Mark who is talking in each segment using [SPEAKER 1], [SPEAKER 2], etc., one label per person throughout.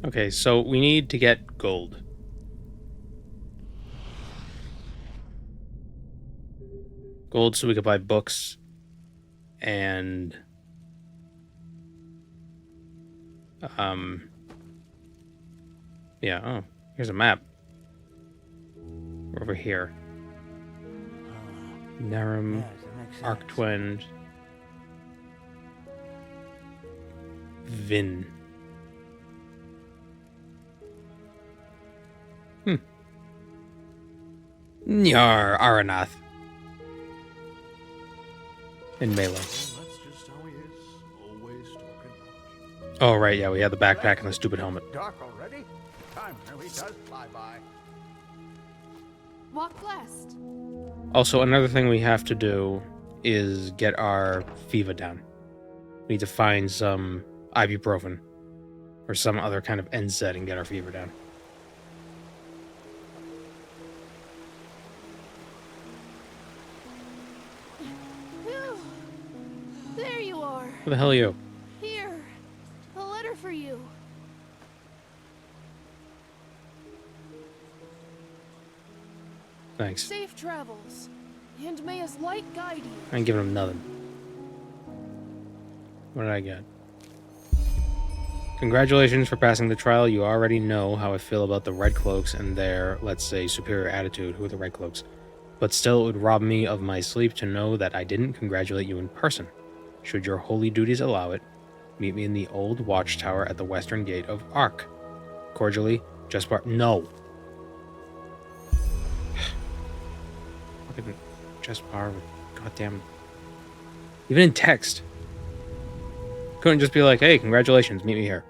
[SPEAKER 1] Okay, so we need to get gold. Gold so we could buy books and yeah, oh, here's a map. We're over here. Narum,
[SPEAKER 2] Yes, that makes sense.
[SPEAKER 1] Arctwind, Vin. Nyar, Aranath. In melee.
[SPEAKER 3] Well, that's just how he is. Always talking about.
[SPEAKER 1] Oh, right, yeah, we had the backpack and the stupid helmet.
[SPEAKER 2] Dark already? Time really does fly by.
[SPEAKER 4] Walk blessed.
[SPEAKER 1] Also, another thing we have to do is get our fever down. We need to find some ibuprofen or some other kind of NSAID and get our fever down.
[SPEAKER 4] Phew. There you are.
[SPEAKER 1] Where the hell are you?
[SPEAKER 4] Here. A letter for you.
[SPEAKER 1] Thanks.
[SPEAKER 4] Safe travels. And may his light guide you.
[SPEAKER 1] I ain't giving him nothing. What did I get? Congratulations for passing the trial. You already know how I feel about the Red Cloaks and their, let's say, superior attitude. Who are the Red Cloaks? But still, it would rob me of my sleep to know that I didn't congratulate you in person. Should your holy duties allow it, meet me in the old watchtower at the western gate of Ark. Cordially, Jespar. No. Fucking Jespar. Goddamn. Even in text. Couldn't just be like, hey, congratulations, meet me here.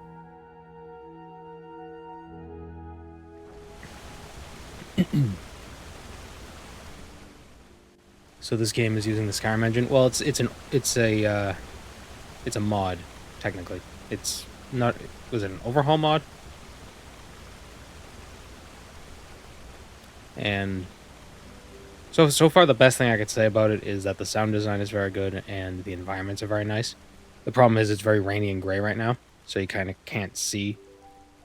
[SPEAKER 1] So this game is using the Skyrim engine. Well, it's a mod, technically. It's not. Was it an overhaul mod? And so far the best thing I could say about it is that the sound design is very good and the environments are very nice. The problem is it's very rainy and gray right now, so you kind of can't see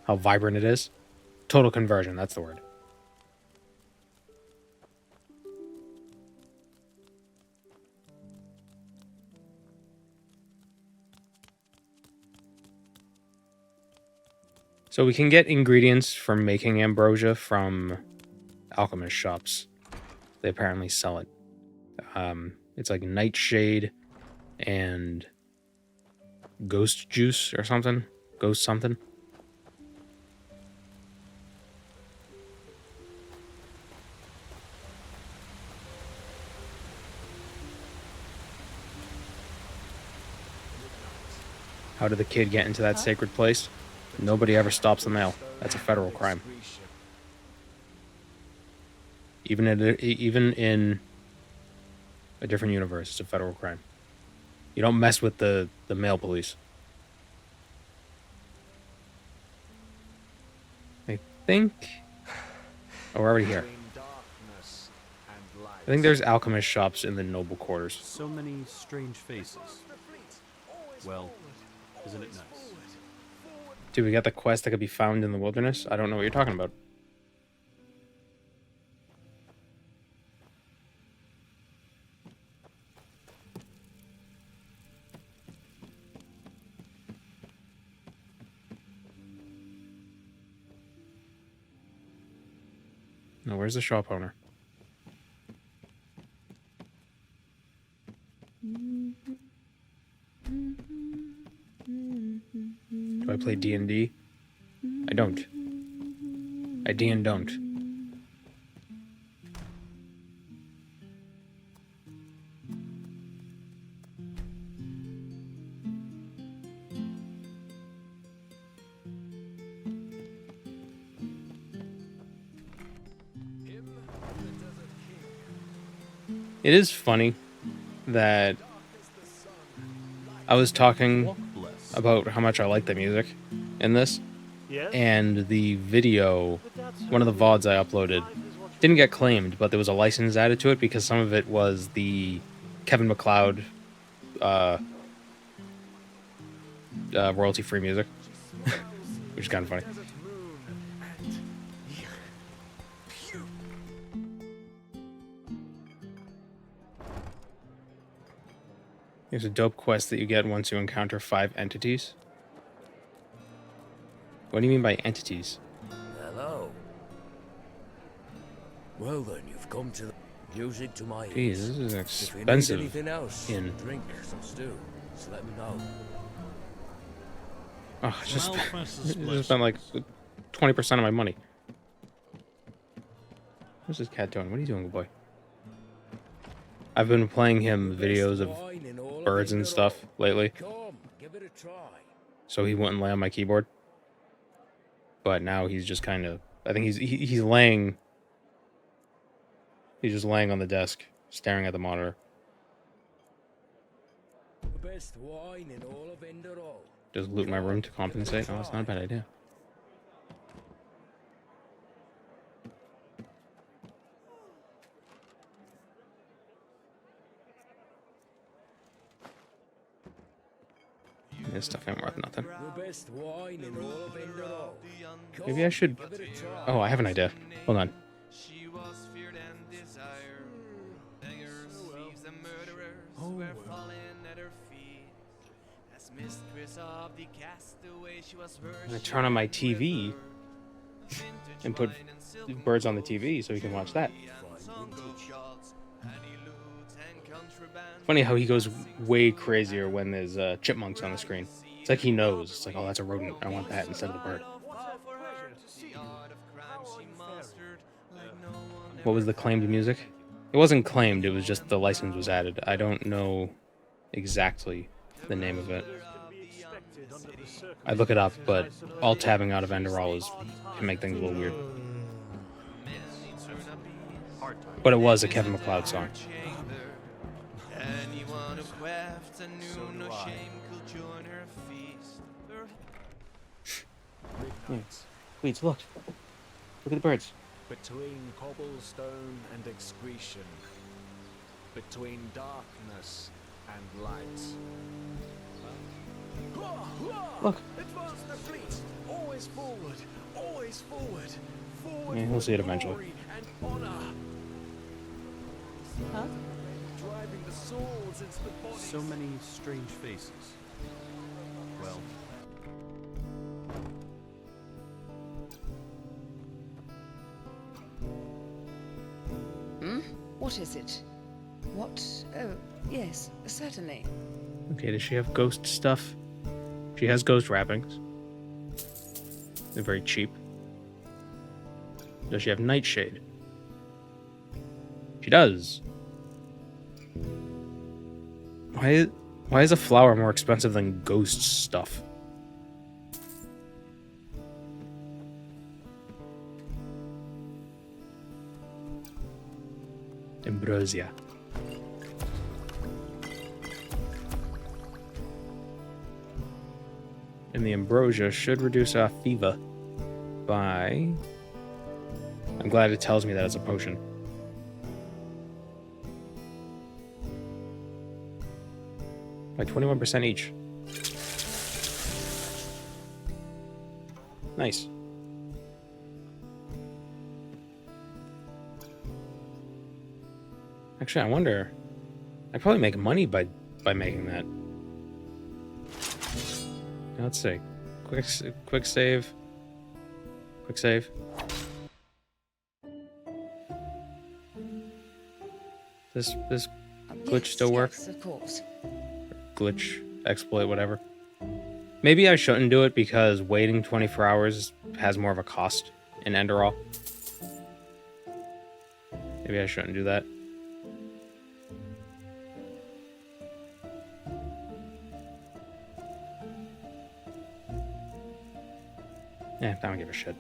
[SPEAKER 1] how vibrant it is. Total conversion, that's the word. So we can get ingredients for making ambrosia from alchemist shops. They apparently sell it. It's like nightshade and ghost juice or something. Ghost something. How did the kid get into that sacred place? Nobody ever stops the mail. That's a federal crime. Even in a different universe, it's a federal crime. You don't mess with the mail police. I think... Oh, we're already here. I think there's alchemist shops in the noble quarters.
[SPEAKER 3] So many strange faces. Well, isn't it nice?
[SPEAKER 1] Dude, we got the quest that could be found in the wilderness? I don't know what you're talking about. No, where's the shop owner? Do I play D&D? I don't. I D and don't. It is funny that I was talking about how much I like the music in this, and the video, one of the VODs I uploaded, didn't get claimed, but there was a license added to it because some of it was the Kevin MacLeod royalty-free music. which is kind of funny. There's a dope quest that you get once you encounter 5 entities. What do you mean by entities?
[SPEAKER 5] Hello. Well then, you've come to the music to my
[SPEAKER 1] Jeez,
[SPEAKER 5] ears.
[SPEAKER 1] this is
[SPEAKER 5] If you need
[SPEAKER 1] expensive.
[SPEAKER 5] anything else,
[SPEAKER 1] in-
[SPEAKER 5] drink, some stew, just let me know.
[SPEAKER 1] Oh, I just,
[SPEAKER 3] Well, press the
[SPEAKER 1] I just
[SPEAKER 3] split.
[SPEAKER 1] spent like 20% of my money. What's this cat doing? What are you doing, good boy? I've been playing him videos of
[SPEAKER 5] Wine in all of
[SPEAKER 1] birds and
[SPEAKER 5] Enderal.
[SPEAKER 1] stuff lately,
[SPEAKER 5] Come, give it a try.
[SPEAKER 1] so he wouldn't lay on my keyboard. But now he's just kind of, I think he's laying. He's just laying on the desk, staring at the monitor.
[SPEAKER 5] The best wine in all of Enderal.
[SPEAKER 1] Just loot my room to compensate. Oh, that's not a bad idea. This stuff ain't worth nothing.
[SPEAKER 5] The best wine in all of Enderal. Come,
[SPEAKER 1] Maybe I should.
[SPEAKER 5] give it a try.
[SPEAKER 1] Oh, I have an idea. Hold on.
[SPEAKER 6] She was feared and desired. Beggars, thieves, and murderers were falling at her feet. As mistress of the castaway, she was
[SPEAKER 1] I'm gonna turn on my TV and put birds on the TV so we can watch that. Funny how he goes way crazier when there's chipmunks on the screen. It's like he knows. It's like, oh, that's a rodent. I want that instead of the bird. What was the claimed music? It wasn't claimed. It was just the license was added. I don't know exactly the name of it. I'd look it up, but all tabbing out of Enderal can make things a little weird. But it was a Kevin MacLeod song.
[SPEAKER 6] Anyone who crafts and knew no shame could join her feast.
[SPEAKER 1] Wait, look. Look at the birds.
[SPEAKER 7] Between cobblestone and excretion, between darkness and light.
[SPEAKER 1] Look.
[SPEAKER 7] Advance the fleet, always forward, always forward, forward.
[SPEAKER 1] Yeah, we'll see it
[SPEAKER 7] for
[SPEAKER 1] eventually.
[SPEAKER 7] glory and honor.
[SPEAKER 4] Huh?
[SPEAKER 7] Driving the swords into the bodies.
[SPEAKER 3] So many strange faces. Well,
[SPEAKER 8] What is it? What? Oh, yes, certainly.
[SPEAKER 1] Okay, does she have ghost stuff? She has ghost wrappings. They're very cheap. Does she have nightshade? She does. Why is a flower more expensive than ghost stuff? Ambrosia. And the ambrosia should reduce our fever by... I'm glad it tells me that it's a potion. By 21% each. Nice. Actually, I wonder... I'd probably make money by making that. Now, let's see. Quick save. Quick save. This glitch
[SPEAKER 8] Yes,
[SPEAKER 1] still work?
[SPEAKER 8] Yes, of course.
[SPEAKER 1] Glitch, exploit, whatever. Maybe I shouldn't do it because waiting 24 hours has more of a cost in Enderal. Maybe I shouldn't do that. Yeah, I don't give a shit.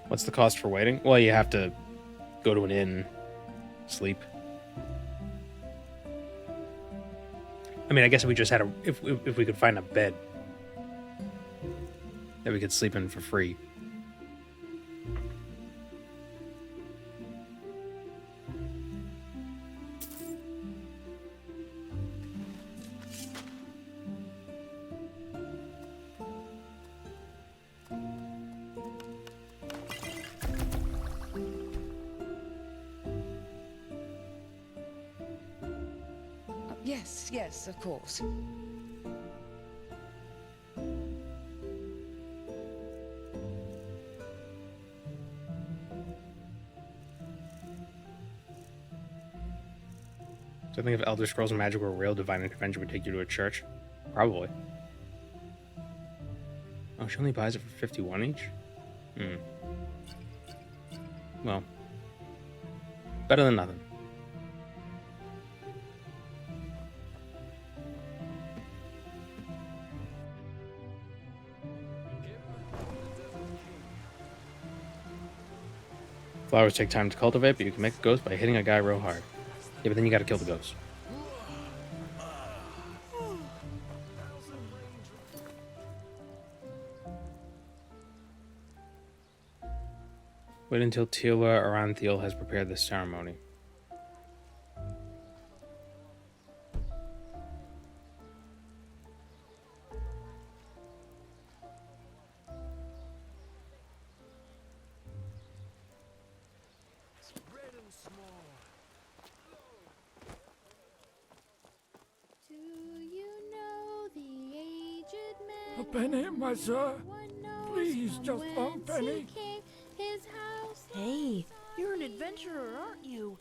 [SPEAKER 1] What's the cost for waiting? Well, you have to go to an inn, sleep. I mean, I guess if we just had if we could find a bed that we could sleep in for free.
[SPEAKER 8] Yes, yes, of course.
[SPEAKER 1] So I think if Elder Scrolls and Magic were real, divine intervention would take you to a church. Probably. Oh, she only buys it for 51 each? Hmm. Well, better than nothing. Flowers take time to cultivate, but you can make a ghost by hitting a guy real hard. Yeah, but then you gotta kill the ghost. Wait until Tila Aranthiel has prepared this ceremony.
[SPEAKER 4] Do you know the aged man?
[SPEAKER 7] A penny, my sir.
[SPEAKER 4] One knows
[SPEAKER 7] Please,
[SPEAKER 4] from
[SPEAKER 7] just one
[SPEAKER 4] whence
[SPEAKER 7] penny.
[SPEAKER 4] he came, his house
[SPEAKER 9] Hey, you're an adventurer, aren't you?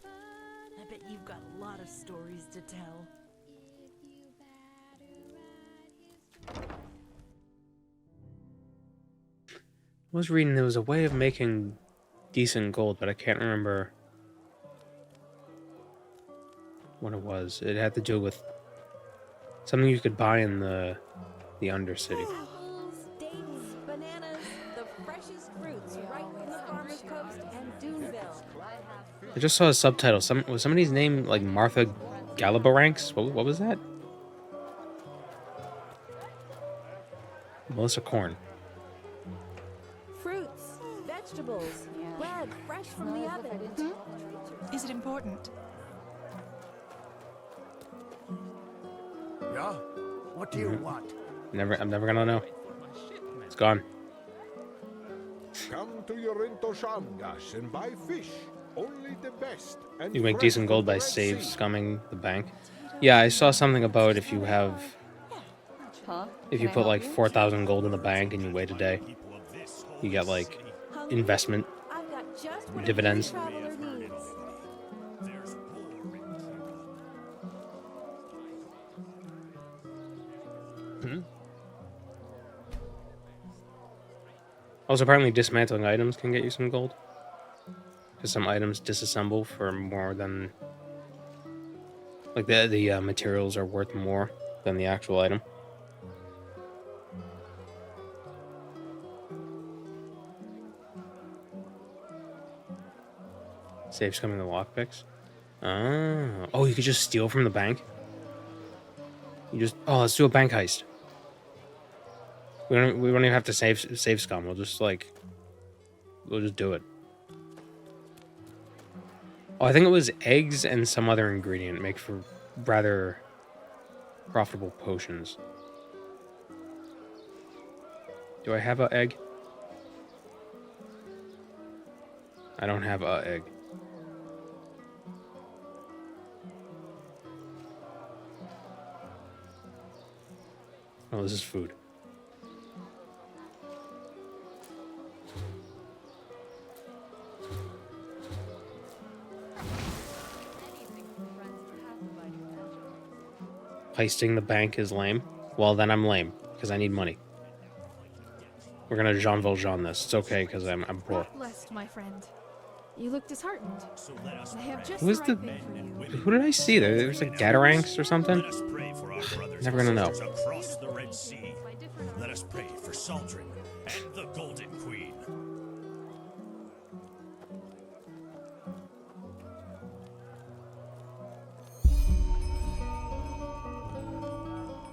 [SPEAKER 9] I bet you've got a lot of stories to tell.
[SPEAKER 1] I was reading there was a way of making decent gold, but I can't remember what it was. It had to do with something you could buy in the Undercity.
[SPEAKER 10] Apples, dates, bananas, the freshest fruits right from the farmer's coast and Duneville.
[SPEAKER 1] I just saw a subtitle. Was somebody's name like Martha Galabaranx? What was that? Melissa Korn.
[SPEAKER 10] Fruits, vegetables, bread fresh from the oven.
[SPEAKER 9] Is it important?
[SPEAKER 2] Yeah? What do you want?
[SPEAKER 1] I'm never gonna know. It's gone.
[SPEAKER 5] Come to Yorinto Shamgash and buy fish. Only the best. And
[SPEAKER 1] You make
[SPEAKER 5] fresh
[SPEAKER 1] decent
[SPEAKER 5] from
[SPEAKER 1] gold
[SPEAKER 5] the
[SPEAKER 1] by
[SPEAKER 5] Red
[SPEAKER 1] save
[SPEAKER 5] Sea.
[SPEAKER 1] scumming the bank. Yeah, I saw something about if you put like 4,000 gold in the bank and you wait a day, you get like investment
[SPEAKER 10] I've got just what
[SPEAKER 1] dividends.
[SPEAKER 10] a traveler needs.
[SPEAKER 1] Also, apparently dismantling items can get you some gold. Because some items disassemble for more than... Like, the materials are worth more than the actual item. Saves coming the lockpicks. Oh, you could just steal from the bank? Oh, let's do a bank heist. We don't even have to save scum. We'll just do it. Oh, I think it was eggs and some other ingredient make for rather profitable potions. Do I have a egg? I don't have a egg. Oh, this is food. Heisting the bank is lame? Well, then I'm lame, because I need money. We're gonna Jean Valjean this. It's okay, because I'm poor.
[SPEAKER 4] Blessed, my friend. You look disheartened. I have just
[SPEAKER 1] Who is
[SPEAKER 4] the right thing for you.
[SPEAKER 1] Who did I see there? There's like Gataranx or something?
[SPEAKER 11] Let us pray for our brothers
[SPEAKER 1] Never gonna know.
[SPEAKER 11] and sisters across the Red Sea. Let us pray for Saldrin and the Golden Queen.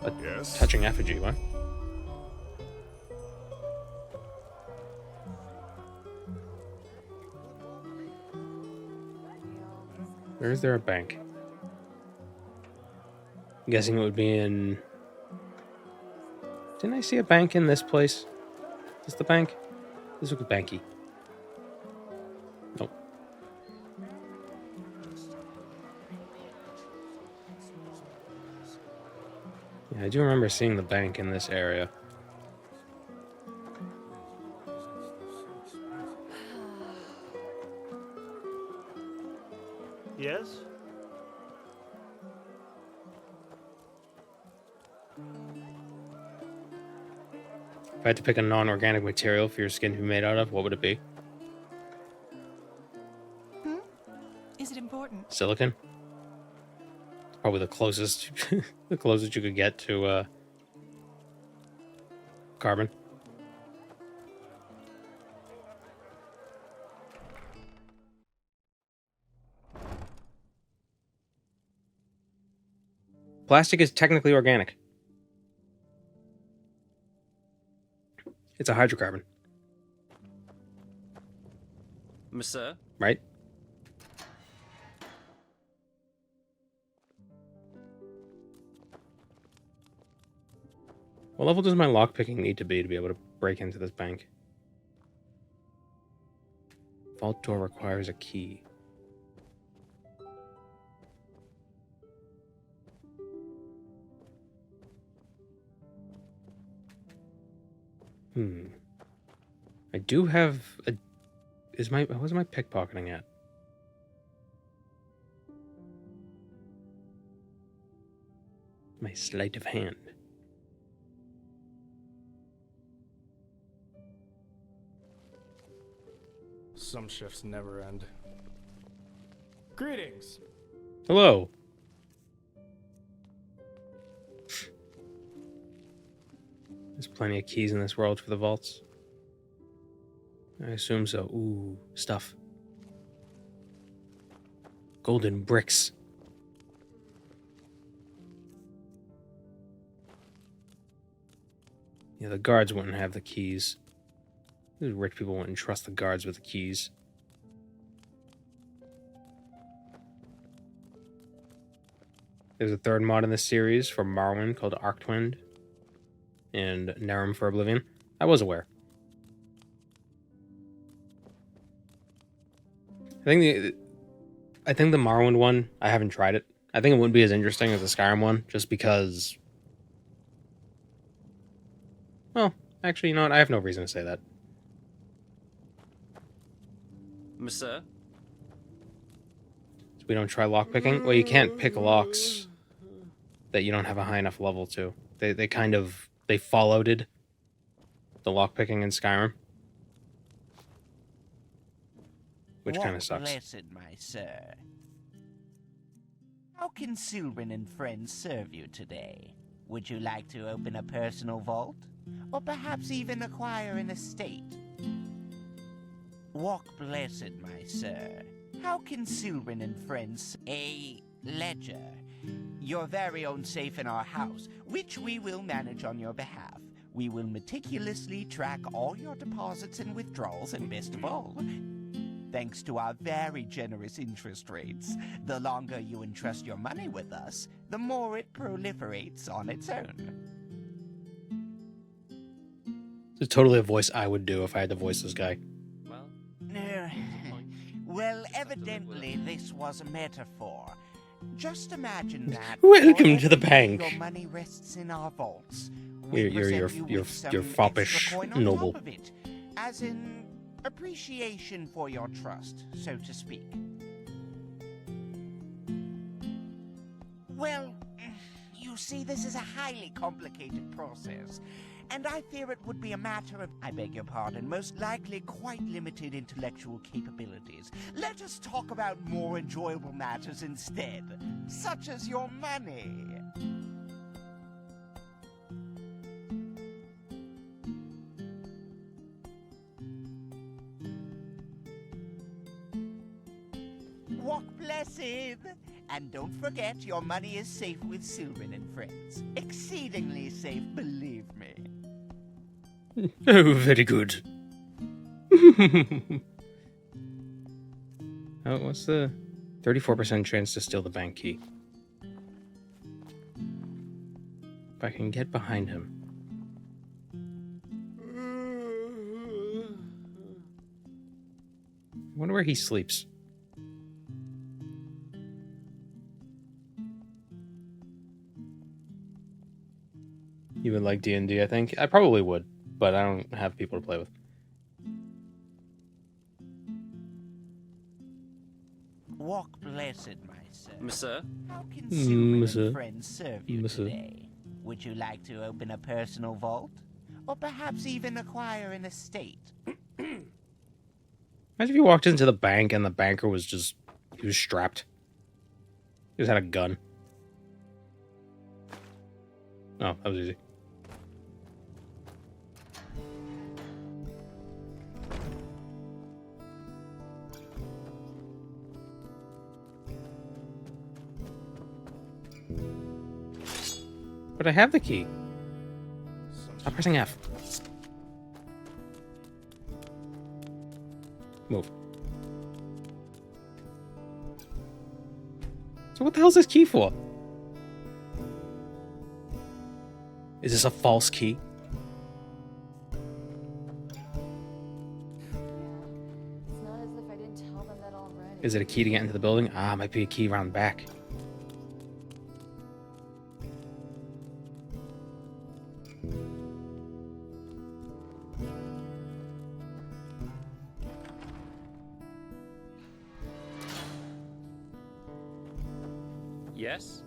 [SPEAKER 1] A
[SPEAKER 5] Yes?
[SPEAKER 1] touching effigy, what? Where is there a bank? I'm guessing it would be in... Didn't I see a bank in this place? Is this the bank? This looks banky. Nope. Yeah, I do remember seeing the bank in this area.
[SPEAKER 7] Yes?
[SPEAKER 1] If I had to pick a non-organic material for your skin to be made out of, what would it be?
[SPEAKER 12] Is it important?
[SPEAKER 1] Silicon? Probably the closest, the closest you could get to carbon. Plastic is technically organic. It's a hydrocarbon,
[SPEAKER 3] Monsieur?
[SPEAKER 1] right? What level does my lockpicking need to be able to break into this bank? Vault door requires a key. I do have a... What's my pickpocketing at? My sleight of hand.
[SPEAKER 7] Some shifts never end. Greetings.
[SPEAKER 1] Hello. There's plenty of keys in this world for the vaults. I assume so. Ooh, stuff. Golden bricks. Yeah, the guards wouldn't have the keys. These rich people wouldn't trust the guards with the keys. There's a third mod in this series for Morrowind called Arctwind and Narum for Oblivion. I was aware. I think the Morrowind one, I haven't tried it. I think it wouldn't be as interesting as the Skyrim one, just because... Well, actually, you know what? I have no reason to say that.
[SPEAKER 3] Monsieur?
[SPEAKER 1] So we don't try lockpicking? Well, you can't pick locks that you don't have a high enough level to. They kind of... They followed the lockpicking in Skyrim. Which kind of sucks.
[SPEAKER 13] Blessed, my sir. How can Sylvan and friends serve you today? Would you like to open a personal vault? Or perhaps even acquire an estate? Walk blessed, my sir. How can Sylvan and friends... A ledger. Your very own safe in our house, which we will manage on your behalf. We will meticulously track all your deposits and withdrawals, and best of all, thanks to our very generous interest rates, the longer you entrust your money with us, the more it proliferates on its own.
[SPEAKER 1] It's totally a voice I would do if I had to voice this guy.
[SPEAKER 13] Well, evidently this was a metaphor. Just imagine that.
[SPEAKER 1] Welcome to the bank.
[SPEAKER 13] Your money rests in our vaults.
[SPEAKER 1] You're foppish noble.
[SPEAKER 13] As in appreciation for your trust, so to speak. Well, you see, this is a highly complicated process, and I fear it would be a matter of, I beg your pardon, most likely quite limited intellectual capabilities. Let us talk about more enjoyable matters instead, such as your money. Walk blessed! And don't forget, your money is safe with Sylvan and friends. Exceedingly safe, believe me.
[SPEAKER 1] Oh, very good. Oh, what's the 34% chance to steal the bank key? If I can get behind him. I wonder where he sleeps. You would like D&D, I think. I probably would, but I don't have people to play with.
[SPEAKER 13] Walk blessed, my sir.
[SPEAKER 3] Monsieur?
[SPEAKER 13] How can Silver
[SPEAKER 1] Monsieur.
[SPEAKER 13] and friends serve you
[SPEAKER 1] Monsieur.
[SPEAKER 13] today? Would you like to open a personal vault? Or perhaps even acquire an estate?
[SPEAKER 1] Imagine if you walked into the bank and the banker was just... He was strapped. He just had a gun. Oh, that was easy. But I have the key. Stop pressing F. Move. So what the hell is this key for? Is this a false key?
[SPEAKER 4] It's not as if I didn't tell them that already.
[SPEAKER 1] Is it a key to get into the building? Ah, might be a key around the back.
[SPEAKER 3] Yes?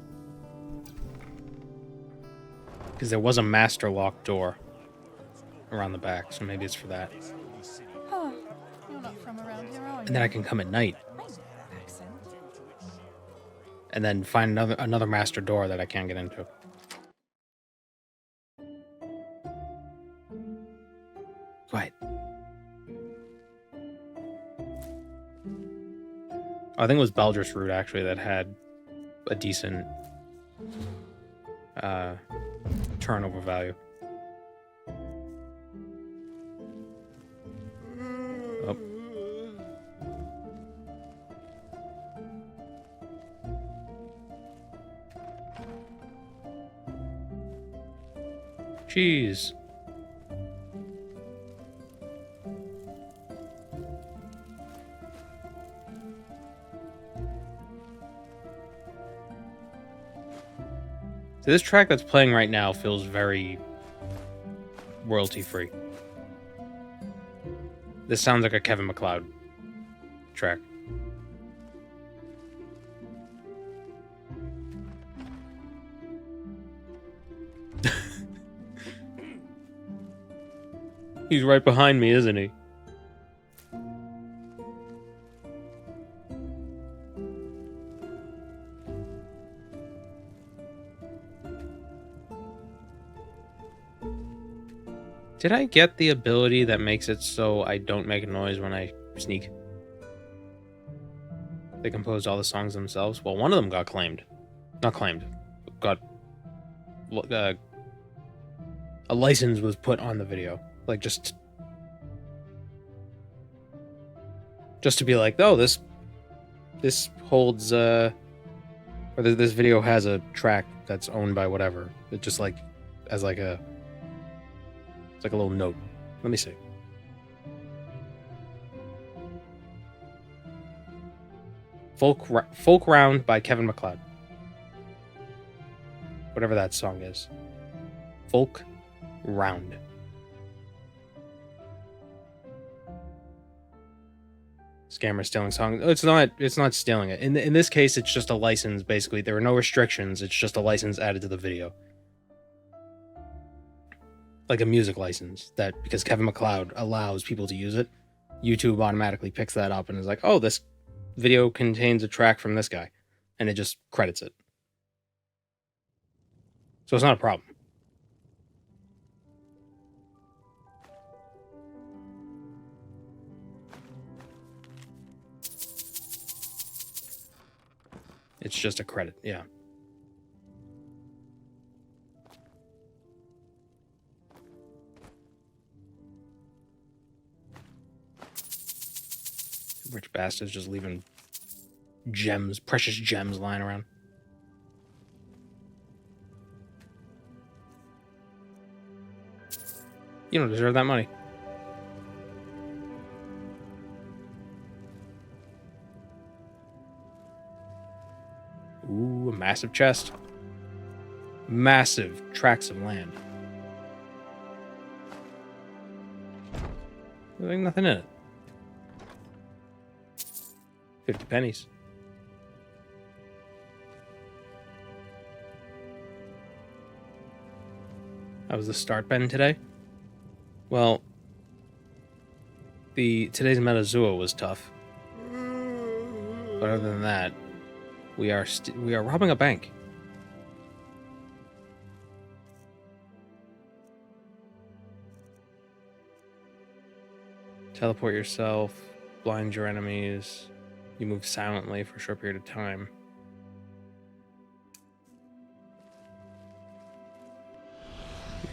[SPEAKER 1] Because there was a master lock door around the back, so maybe it's for that.
[SPEAKER 12] Huh. You're not from around here, are you?
[SPEAKER 1] And then I can come at night.
[SPEAKER 12] I know that accent.
[SPEAKER 1] And then find another master door that I can't get into. Quiet. I think it was Baldur's Root, actually, that had a decent turnover value. Oh. Jeez. So this track that's playing right now feels very royalty-free. This sounds like a Kevin MacLeod track. He's right behind me, isn't he? Did I get the ability that makes it so I don't make a noise when I sneak? They composed all the songs themselves. Well, one of them got claimed. Not claimed. Got... a license was put on the video. Like, just to be like, oh, this holds, or this video has a track that's owned by whatever. It just, like, as like a... It's like a little note. Let me see. Folk Round by Kevin MacLeod. Whatever that song is. Folk Round. Scammer stealing song. It's not stealing it. In this case, it's just a license, basically. There are no restrictions. It's just a license added to the video. Like a music license, that because Kevin MacLeod allows people to use it, YouTube automatically picks that up and is like, oh, this video contains a track from this guy, and it just credits it. So it's not a problem. It's just a credit, yeah. Rich bastards just leaving gems, precious gems lying around. You don't deserve that money. Ooh, a massive chest. Massive tracts of land. There's like nothing in it. 50 pennies. That was the start bend today. Well, today's Metazua was tough. But other than that, we are robbing a bank. Teleport yourself, blind your enemies. You move silently for a short period of time.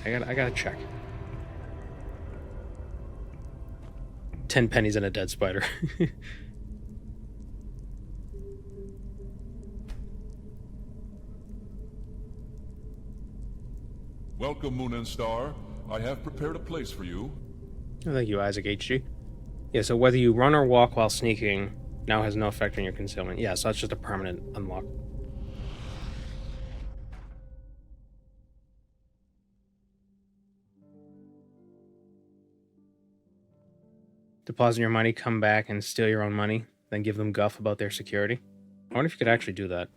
[SPEAKER 1] I gotta check. 10 pennies and a dead spider.
[SPEAKER 14] Welcome, Moon and Star. I have prepared a place for you.
[SPEAKER 1] Oh, thank you, Isaac HG. Yeah, so whether you run or walk while sneaking now has no effect on your concealment. Yeah, so that's just a permanent unlock. Deposit your money, come back and steal your own money, then give them guff about their security. I wonder if you could actually do that.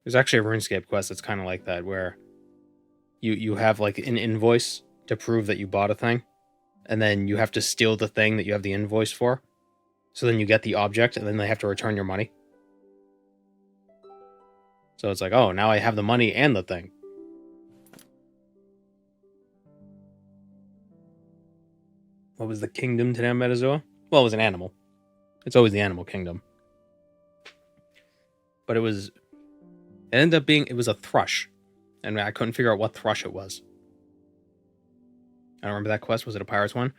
[SPEAKER 1] There's actually a RuneScape quest that's kind of like that, where you have like an invoice to prove that you bought a thing, and then you have to steal the thing that you have the invoice for. So then you get the object, and then they have to return your money. So it's like, oh, now I have the money and the thing. What was the kingdom today on Metazua? Well, it was an animal. It's always the animal kingdom. But it ended up being, it was a thrush. And I couldn't figure out what thrush it was. I don't remember that quest. Was it a pirate's one?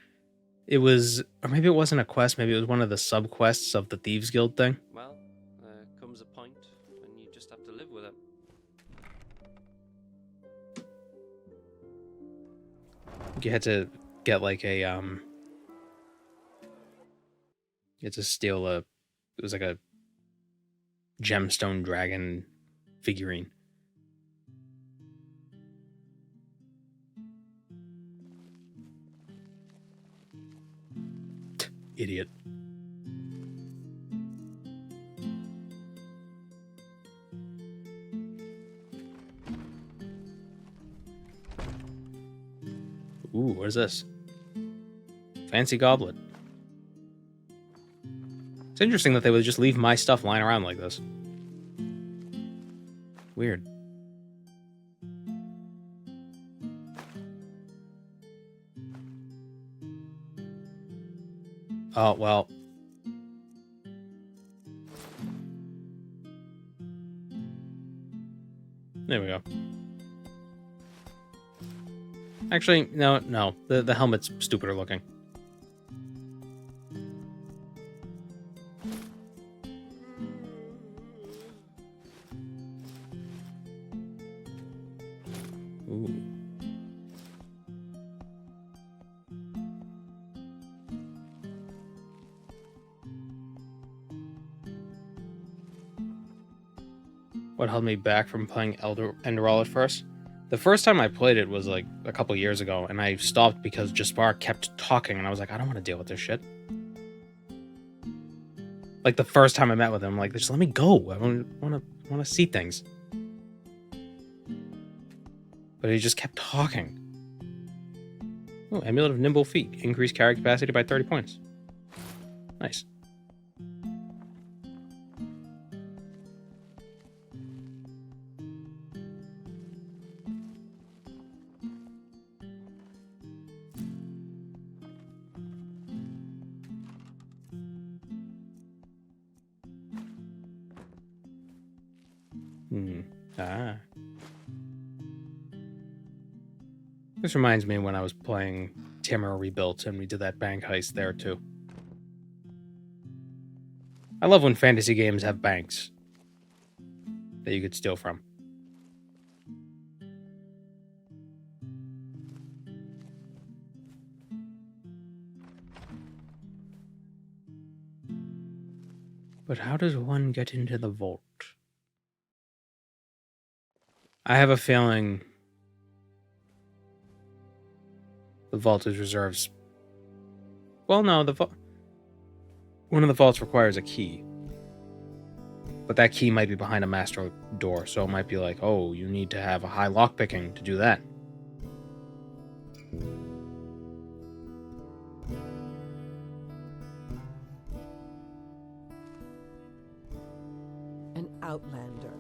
[SPEAKER 1] It was, or maybe it wasn't a quest. Maybe it was one of the sub-quests of the Thieves Guild thing.
[SPEAKER 3] Well, there comes a point when you just have to live with it.
[SPEAKER 1] You had to get like a, you had to steal it was like a gemstone dragon figurine. Idiot. Ooh, what is this? Fancy goblet. It's interesting that they would just leave my stuff lying around like this. Weird. Oh, well. There we go. Actually, no. The helmet's stupider looking. Ooh. What held me back from playing Enderal at first? The first time I played it was like a couple years ago, and I stopped because Jaspar kept talking, and I was like, I don't want to deal with this shit. Like the first time I met with him, I'm like, just let me go. I want to see things. But he just kept talking. Oh, Amulet of Nimble Feet. Increase carry capacity by 30 points. Nice. This reminds me when I was playing Tamara Rebuilt and we did that bank heist there too. I love when fantasy games have banks that you could steal from. But how does one get into the vault? I have a feeling The vault is reserved. Well, no, one of the vaults requires a key. But that key might be behind a master door, so it might be like, oh, you need to have a high lockpicking to do that.
[SPEAKER 10] An outlander.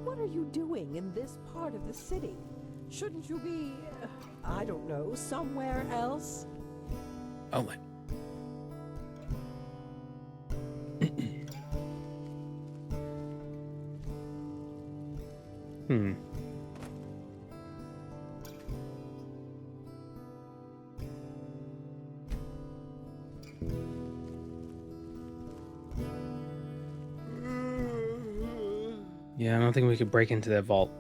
[SPEAKER 10] What are you doing in this part of the city? Shouldn't you be, I don't know, somewhere else?
[SPEAKER 1] Outland. Hmm. Yeah, I don't think we could break into that vault.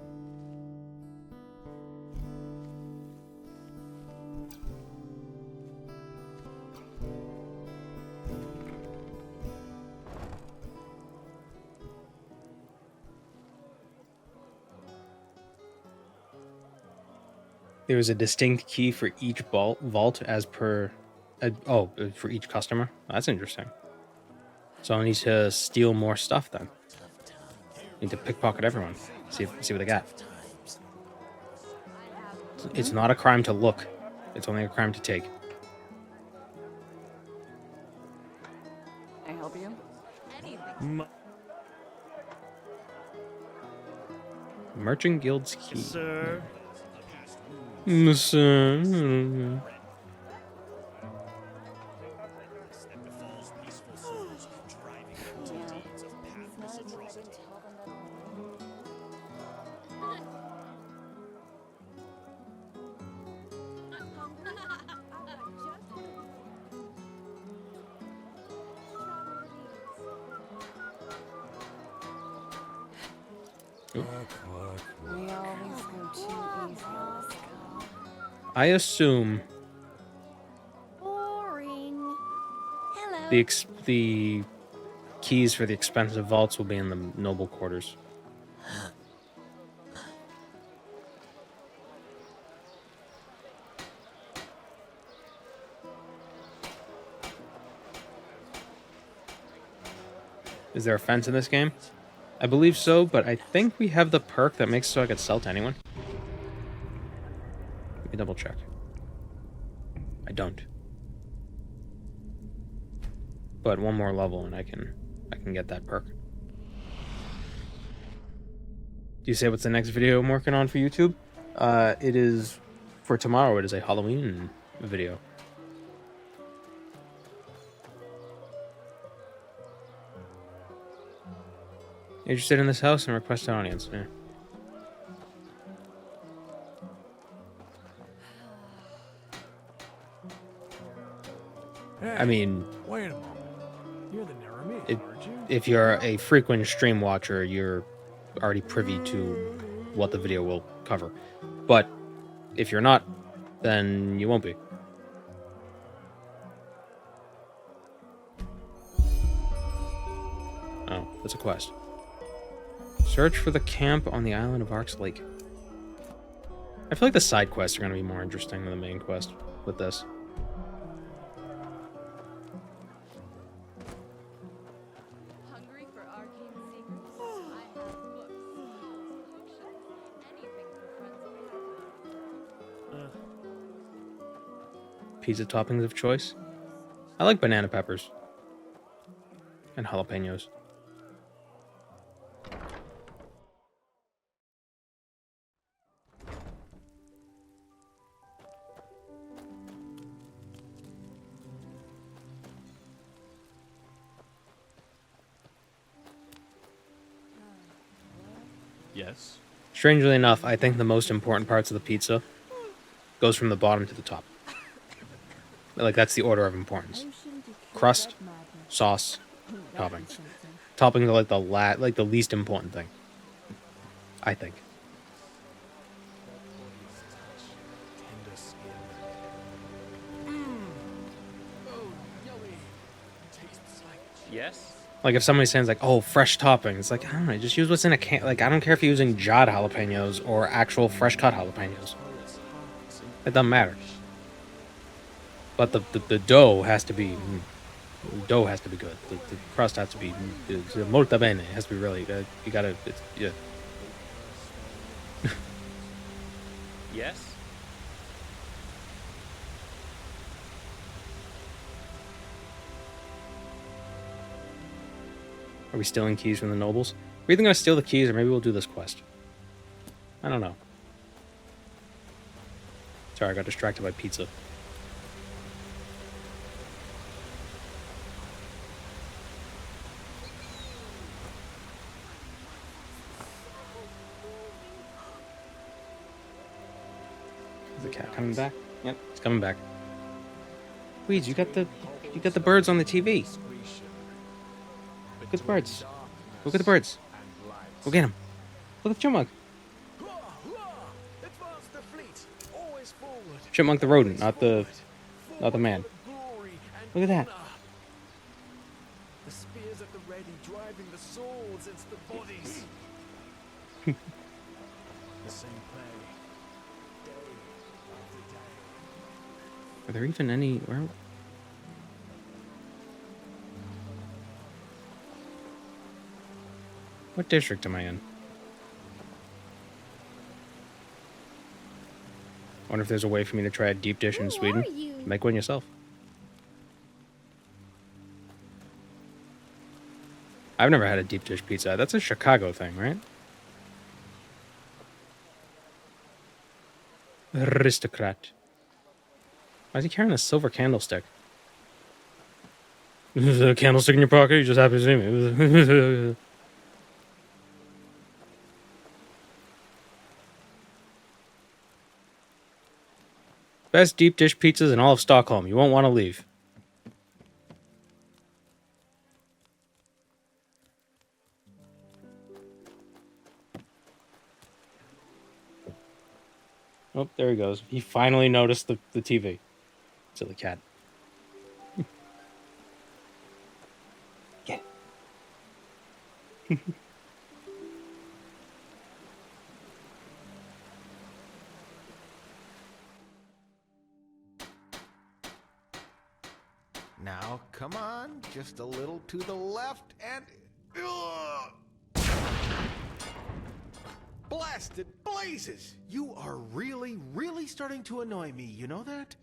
[SPEAKER 1] There is a distinct key for each vault as per... for each customer? That's interesting. So I need to steal more stuff then. Need to pickpocket everyone. See what they got. It's not a crime to look. It's only a crime to take.
[SPEAKER 12] Can I help you?
[SPEAKER 1] Merchant Guild's key.
[SPEAKER 7] Yes, sir.
[SPEAKER 1] Sir.
[SPEAKER 12] We always go too easy on this girl.
[SPEAKER 1] I assume
[SPEAKER 4] Boring. Hello.
[SPEAKER 1] the keys for the expensive vaults will be in the noble quarters. Is there a fence in this game? I believe so, but I think we have the perk that makes it so I can sell to anyone. Let me double check. I don't. But one more level and I can get that perk. Do you say what's the next video I'm working on for YouTube? It is for tomorrow. It is a Halloween video. Interested in this house and request an audience. Yeah.
[SPEAKER 7] Hey,
[SPEAKER 1] I mean,
[SPEAKER 7] wait a moment. You're the Naramid, aren't you?
[SPEAKER 1] if you're a frequent stream watcher, you're already privy to what the video will cover. But if you're not, then you won't be. Oh, that's a quest. Search for the camp on the island of Ark's Lake. I feel like the side quests are going to be more interesting than the main quest with this.
[SPEAKER 4] Hungry for arcane secrets? I have books, potions, anything for friends of
[SPEAKER 1] Pizza toppings of choice. I like banana peppers. And jalapenos.
[SPEAKER 3] Yes.
[SPEAKER 1] Strangely enough, I think the most important parts of the pizza goes from the bottom to the top. Like, that's the order of importance. Crust, sauce, toppings. Toppings are like the least important thing. I think.
[SPEAKER 7] Tender skin. Oh, yummy. Tastes like
[SPEAKER 3] Yes.
[SPEAKER 1] Like, if somebody says, like, oh, fresh toppings, like, I don't know, just use what's in a can. Like, I don't care if you're using jarred jalapenos or actual fresh cut jalapenos. It doesn't matter. But the dough has to be good. The crust has to be molto bene. It has to be really. You gotta. Yeah.
[SPEAKER 3] Yes?
[SPEAKER 1] Are we stealing keys from the nobles? We're either gonna steal the keys or maybe we'll do this quest. I don't know. Sorry, I got distracted by pizza. Is the cat coming back? Yep, it's coming back. Weeds, you got the birds on the TV. Look at the birds. Look at the birds. Look at them. Look at the chipmunk. Chipmunk the rodent, not the man. Look at that.
[SPEAKER 7] The spears at the ready, driving the swords into the bodies. The same play, day after day.
[SPEAKER 1] Are there even any? Where? What district am I in? I wonder if there's a way for me to try a deep dish in Sweden. Make one yourself. I've never had a deep dish pizza. That's a Chicago thing, right? Aristocrat. Why is he carrying a silver candlestick? Is there a candlestick in your pocket? You just happy to see me. Best deep dish pizzas in all of Stockholm. You won't want to leave. Oh, there he goes. He finally noticed the TV. Silly cat. Get it.
[SPEAKER 2] Now, come on, just a little to the left and... Blasted blazes! You are really, really starting to annoy me, you know that?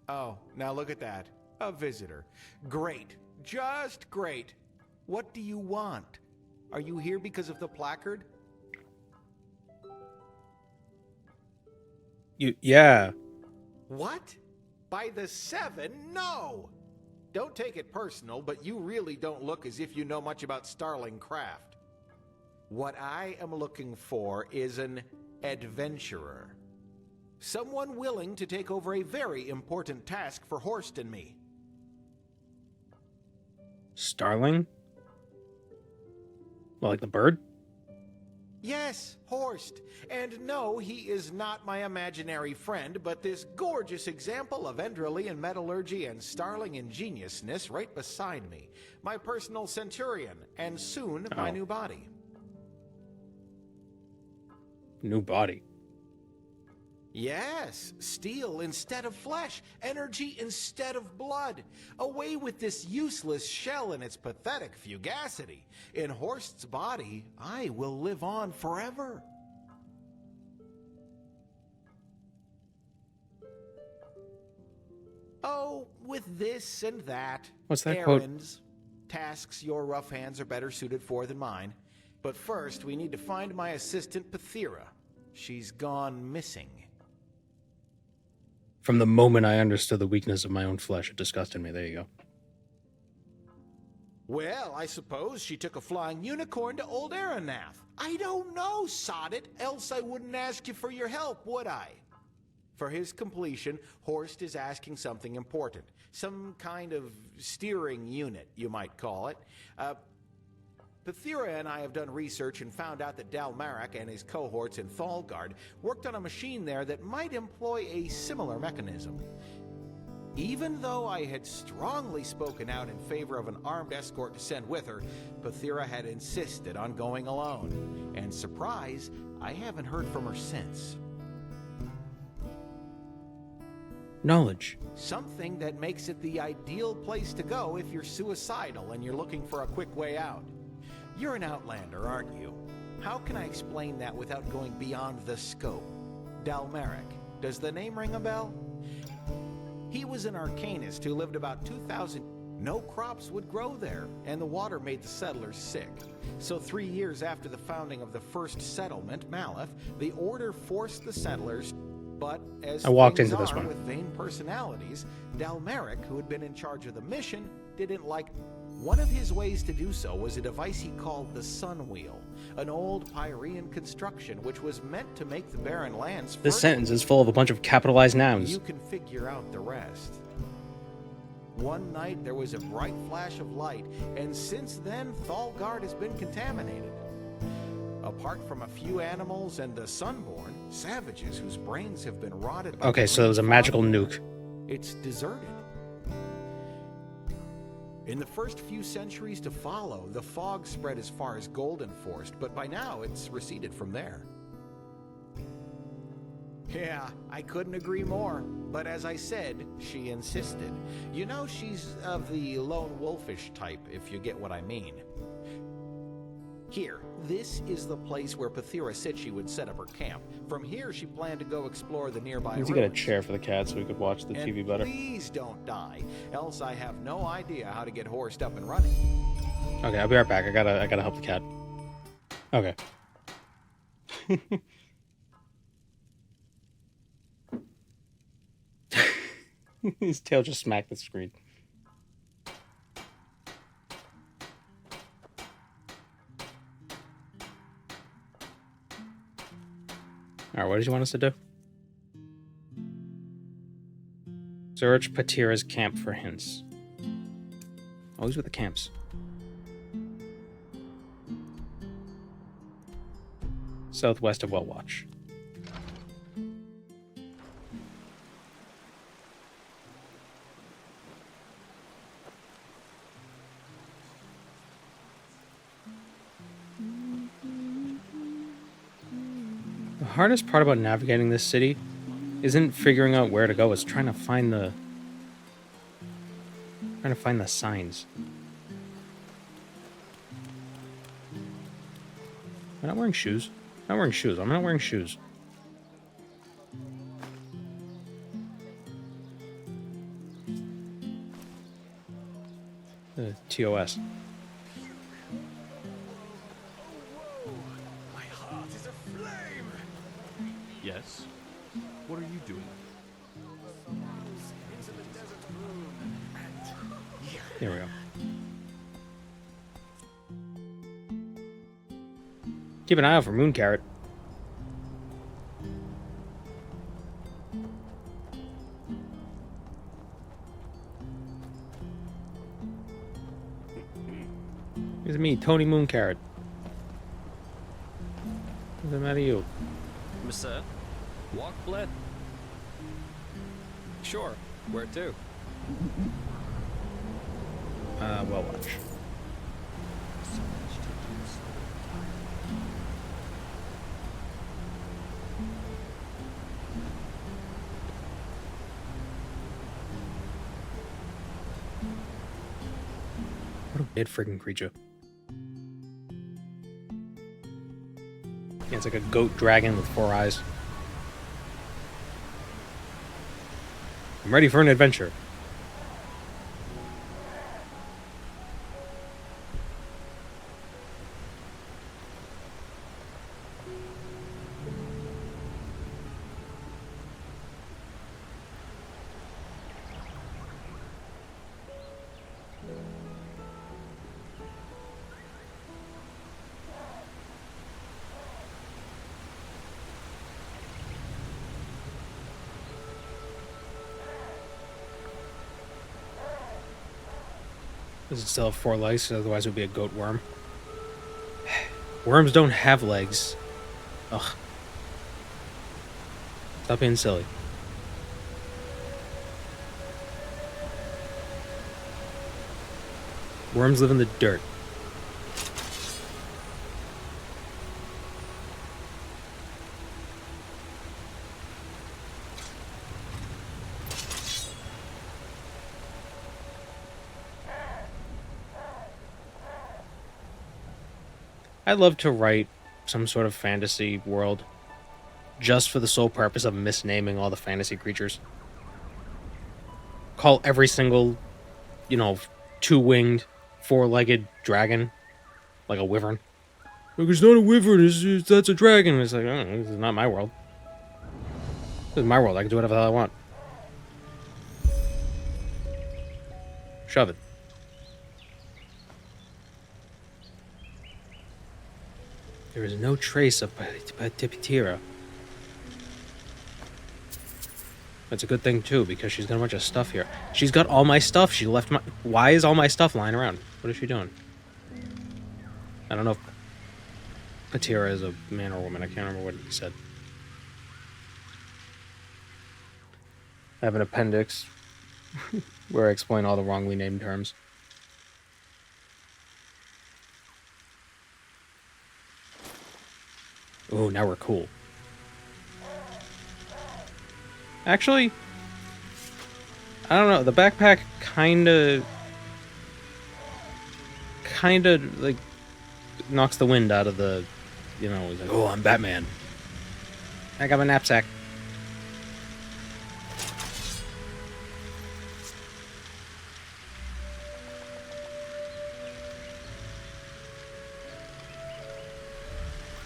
[SPEAKER 2] Oh, now look at that. A visitor. Great. Just great. What do you want? Are you here because of the placard?
[SPEAKER 1] Yeah.
[SPEAKER 2] What? By the 7? No! Don't take it personal, but you really don't look as if you know much about Starling craft. What I am looking for is an adventurer. Someone willing to take over a very important task for Horst and me.
[SPEAKER 1] Starling? Well, like the bird?
[SPEAKER 2] Yes, Horst. And no, he is not my imaginary friend, but this gorgeous example of Enderalian metallurgy and Starling ingeniousness right beside me. My personal centurion, and soon my new body.
[SPEAKER 1] New body?
[SPEAKER 2] Yes, steel instead of flesh, energy instead of blood. Away with this useless shell and its pathetic fugacity. In Horst's body, I will live on forever. Oh, with this and that.
[SPEAKER 1] What's that
[SPEAKER 2] errands, tasks your rough hands are better suited for than mine. But first, we need to find my assistant, Pathira. She's gone missing.
[SPEAKER 1] From the moment I understood the weakness of my own flesh, it disgusted me. There you go.
[SPEAKER 2] Well, I suppose she took a flying unicorn to old Aeronath. I don't know, sod it, else I wouldn't ask you for your help, would I? For his completion, Horst is asking something important. Some kind of steering unit, you might call it. Pathira and I have done research and found out that Dalmarak and his cohorts in Thalgard worked on a machine there that might employ a similar mechanism. Even though I had strongly spoken out in favor of an armed escort to send with her, Pathira had insisted on going alone. And surprise, I haven't heard from her since.
[SPEAKER 1] Knowledge.
[SPEAKER 2] Something that makes it the ideal place to go if you're suicidal and you're looking for a quick way out. You're an outlander, aren't you? How can I explain that without going beyond the scope? Dalmeric. Does the name ring a bell? He was an arcanist who lived about 2,000. No crops would grow there, and the water made the settlers sick. So 3 years after the founding of the first settlement, Malif, the Order forced the settlers. But as
[SPEAKER 1] I walked
[SPEAKER 2] things
[SPEAKER 1] into this
[SPEAKER 2] are
[SPEAKER 1] one.
[SPEAKER 2] with vain personalities, Dalmeric, who had been in charge of the mission, didn't like. One of his ways to do so was a device he called the Sun Wheel, an old Pyrean construction which was meant to make the barren lands
[SPEAKER 1] This
[SPEAKER 2] fertile.
[SPEAKER 1] sentence is full of a bunch of capitalized nouns.
[SPEAKER 2] You can figure out the rest. One night there was a bright flash of light, and since then Thalgard has been contaminated. Apart from a few animals and the Sunborn, savages whose brains have been rotted by
[SPEAKER 1] Okay,
[SPEAKER 2] the
[SPEAKER 1] so it was a
[SPEAKER 2] green
[SPEAKER 1] magical
[SPEAKER 2] fog,
[SPEAKER 1] nuke.
[SPEAKER 2] It's deserted. In the first few centuries to follow, the fog spread as far as Golden Forest, but by now it's receded from there. Yeah, I couldn't agree more. But as I said, she insisted. You know, she's of the lone wolfish type, if you get what I mean. Here, this is the place where Pathira said she would set up her camp. From here, she planned to go explore the nearby
[SPEAKER 1] Need to get a
[SPEAKER 2] ruins.
[SPEAKER 1] chair for the cat so we could watch the
[SPEAKER 2] And
[SPEAKER 1] TV better.
[SPEAKER 2] please don't die, else I have no idea how to get horsed up and running.
[SPEAKER 1] Okay, I'll be right back. I gotta help the cat. Okay. His tail just smacked the screen. Alright, what did you want us to do? Search Patira's camp for hints. Always with the camps. Southwest of Wellwatch. The hardest part about navigating this city isn't figuring out where to go, it's trying to find the signs. I'm not wearing shoes. I'm not wearing shoes. I'm not wearing shoes. TOS.
[SPEAKER 7] My heart is aflame.
[SPEAKER 3] Yes? What are you doing?
[SPEAKER 7] Into the desert room. And
[SPEAKER 1] Here we go. Keep an eye out for Moon Carrot. It's me, Tony Moon Carrot. What's the matter with you?
[SPEAKER 15] Massa? Walk bled? Sure. Where to?
[SPEAKER 1] Wellwatch. What a weird freaking creature. Yeah, it's like a goat dragon with 4 eyes. I'm ready for an adventure. Does it still have 4 legs? Otherwise it would be a goat worm. Worms don't have legs. Ugh. Stop being silly. Worms live in the dirt. I'd love to write some sort of fantasy world just for the sole purpose of misnaming all the fantasy creatures. Call every single, you know, two-winged, four-legged dragon like a wyvern. Like, it's not a wyvern, that's a dragon. It's like, oh, this is not my world. This is my world. I can do whatever the hell I want. Shove it. There is no trace of Patipitira. That's a good thing, too, because she's got a bunch of stuff here. She's got all my stuff. She left my... Why is all my stuff lying around? What is she doing? I don't know if Patira is a man or a woman. I can't remember what he said. I have an appendix where I explain all the wrongly named terms. Ooh, now we're cool. Actually, I don't know. The backpack kinda like knocks the wind out of the, you know, it's like, oh, I'm Batman. I got my knapsack.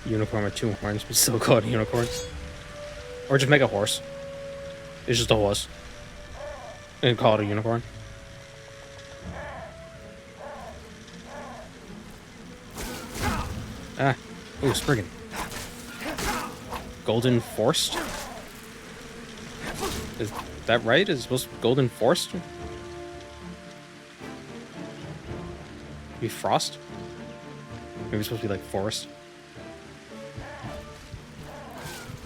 [SPEAKER 1] Unicorn with two horns, but still call it a unicorn. Or just make a horse. It's just a horse. And call it a unicorn. Ah. Ooh, Spriggan. Golden Forced? Is that right? Is it supposed to be Golden Forced? Be Frost? Maybe it's supposed to be like Forest.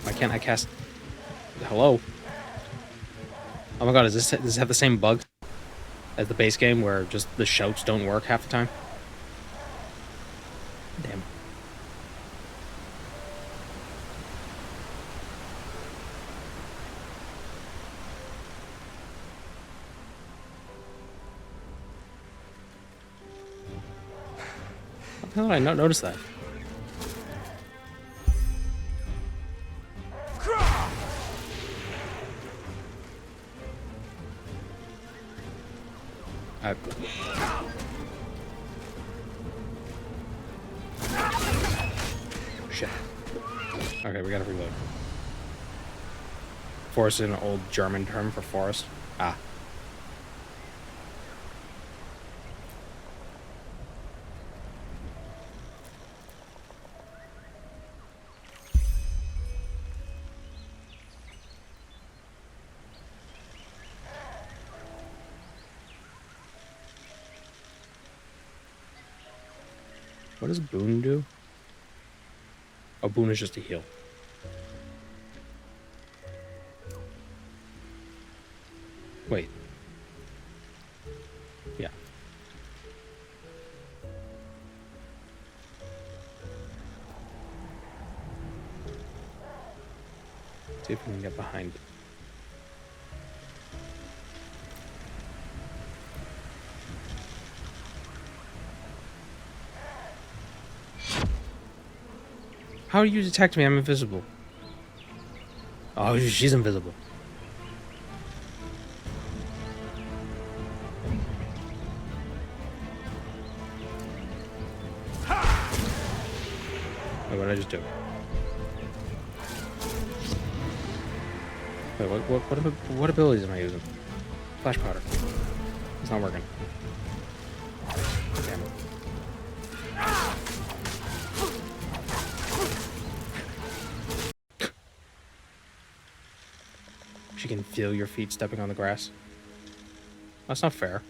[SPEAKER 1] Why can't I cast... Hello? Oh my god, does this have the same bug as the base game where just the shouts don't work half the time? Damn. How did I not notice that? Shit. Okay, we gotta reload. Forest is an old German term for forest. Ah. What does Boon do? Oh, Boon is just a heal. Wait. Yeah. See if we can get behind it. How do you detect me? I'm invisible. Oh, she's invisible. Wait, what did I just do? Wait, what abilities am I using? Flash powder. It's not working. Damn it. She can feel your feet stepping on the grass. That's not fair.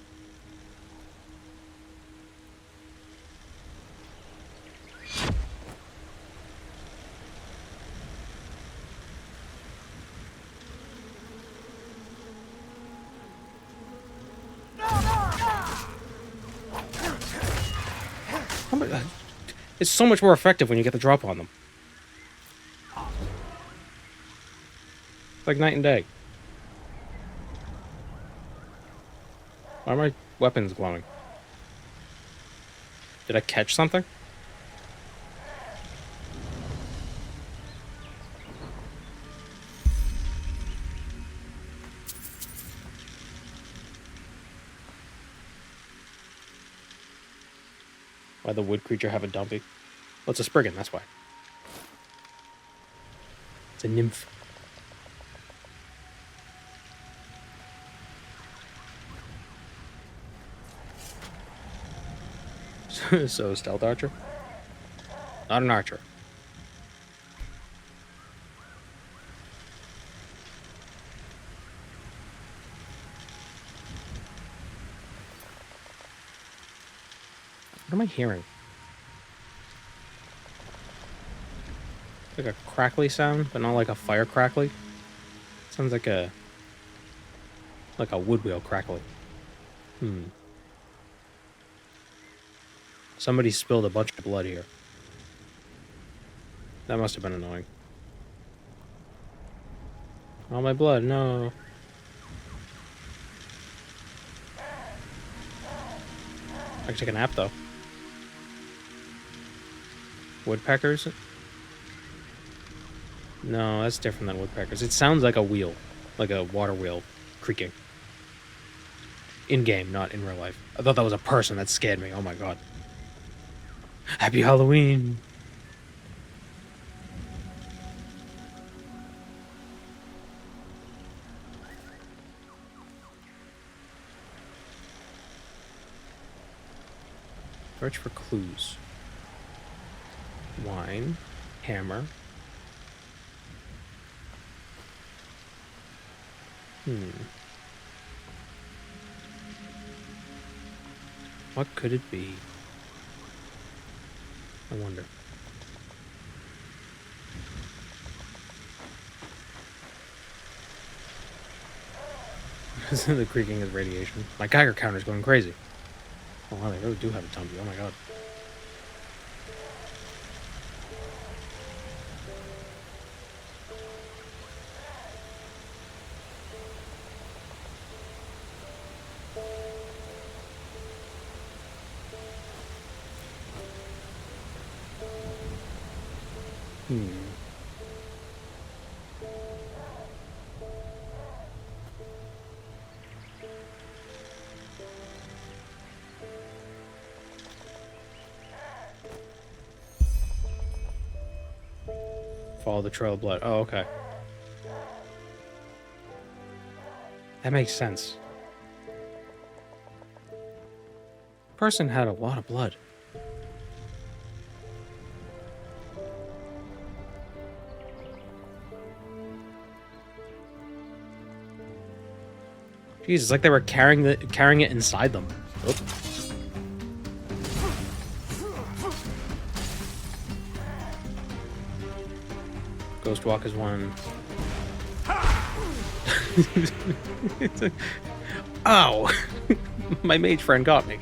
[SPEAKER 1] It's so much more effective when you get the drop on them. It's like night and day. Why are my weapons glowing? Did I catch something? Why the wood creature have a dumpy? Well, it's a Spriggan, that's why. It's a nymph. So, stealth archer? Not an archer. What am I hearing? Like a crackly sound, but not like a fire crackly. Sounds like a wood wheel crackly. Somebody spilled a bunch of blood here. That must have been annoying. All my blood, no. I can take a nap though. Woodpeckers? No, that's different than woodpeckers. It sounds like a wheel, like a water wheel creaking. In game, not in real life. I thought that was a person. That scared me. Oh my god. Happy Halloween! Search for clues. Wine. Hammer. What could it be? I wonder. The creaking is radiation. My Geiger counter's going crazy. Oh wow, they really do have a tumbler. Oh my god. Follow the trail of blood. Oh, okay. That makes sense. Person had a lot of blood. Jeez, it's like they were carrying it inside them. Oop. Ghost Walk is one. It's like, ow! My mage friend got me.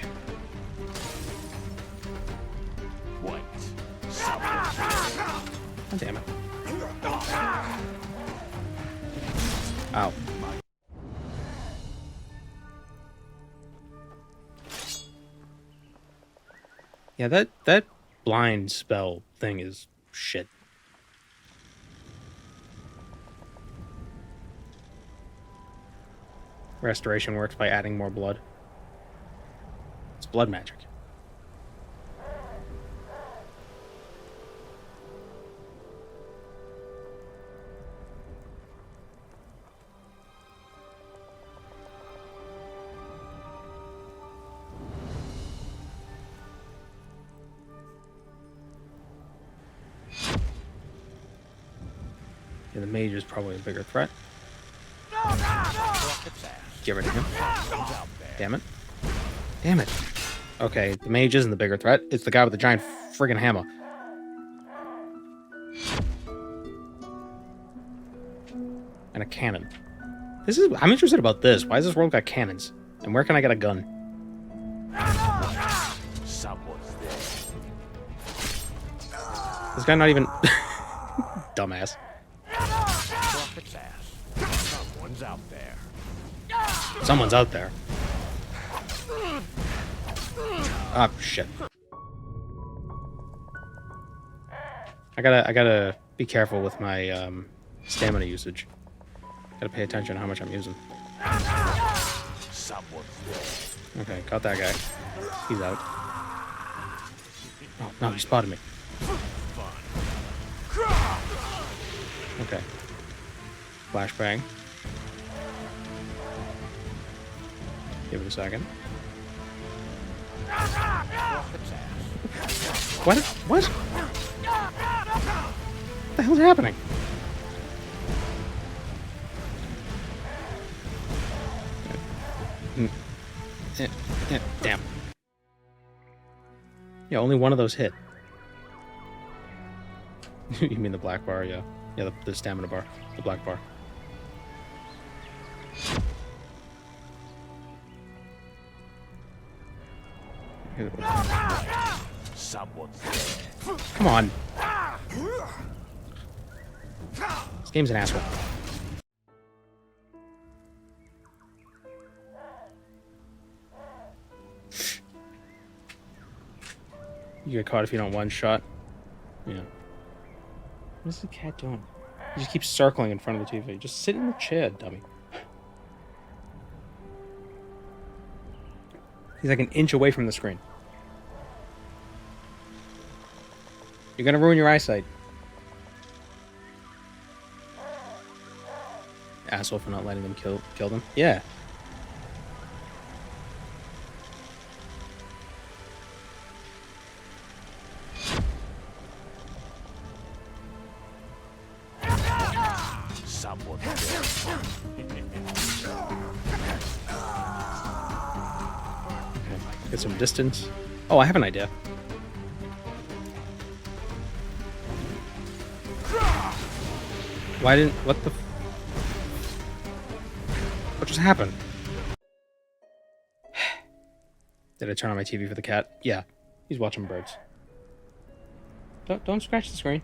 [SPEAKER 11] What?
[SPEAKER 1] Oh, damn it. Ow. Yeah, that blind spell thing is shit. Restoration works by adding more blood. It's blood magic. Yeah, the mage is probably a bigger threat. Get rid of him. Damn it. Damn it. Okay, the mage isn't the bigger threat. It's the guy with the giant friggin' hammer. And a cannon. I'm interested about this. Why has this world got cannons? And where can I get a gun?
[SPEAKER 5] Someone's there.
[SPEAKER 1] This guy not even... Dumbass.
[SPEAKER 5] Prophet's ass. Someone's out there.
[SPEAKER 1] Someone's out there. Ah, shit. I gotta be careful with my stamina usage. Gotta pay attention to how much I'm using.
[SPEAKER 5] Someone's there.
[SPEAKER 1] Okay, got that guy. He's out. Oh, no, he spotted me. Okay. Flashbang. Give it a second. What? What? What the hell's happening? Damn. Yeah, only one of those hit. You mean the black bar? Yeah. Yeah, the stamina bar. The black bar.
[SPEAKER 5] Someone's there.
[SPEAKER 1] Come on. This game's an asshole. You get caught if you don't one shot. Yeah. What is the cat doing? He just keeps circling in front of the TV. Just sit in the chair, dummy. He's like an inch away from the screen. You're gonna ruin your eyesight. Asshole for not letting them kill them. Yeah.
[SPEAKER 5] Someone's
[SPEAKER 1] Get some distance. Oh, I have an idea. Why didn't... What the... What just happened? Did I turn on my TV for the cat? Yeah. He's watching birds. Don't scratch the screen.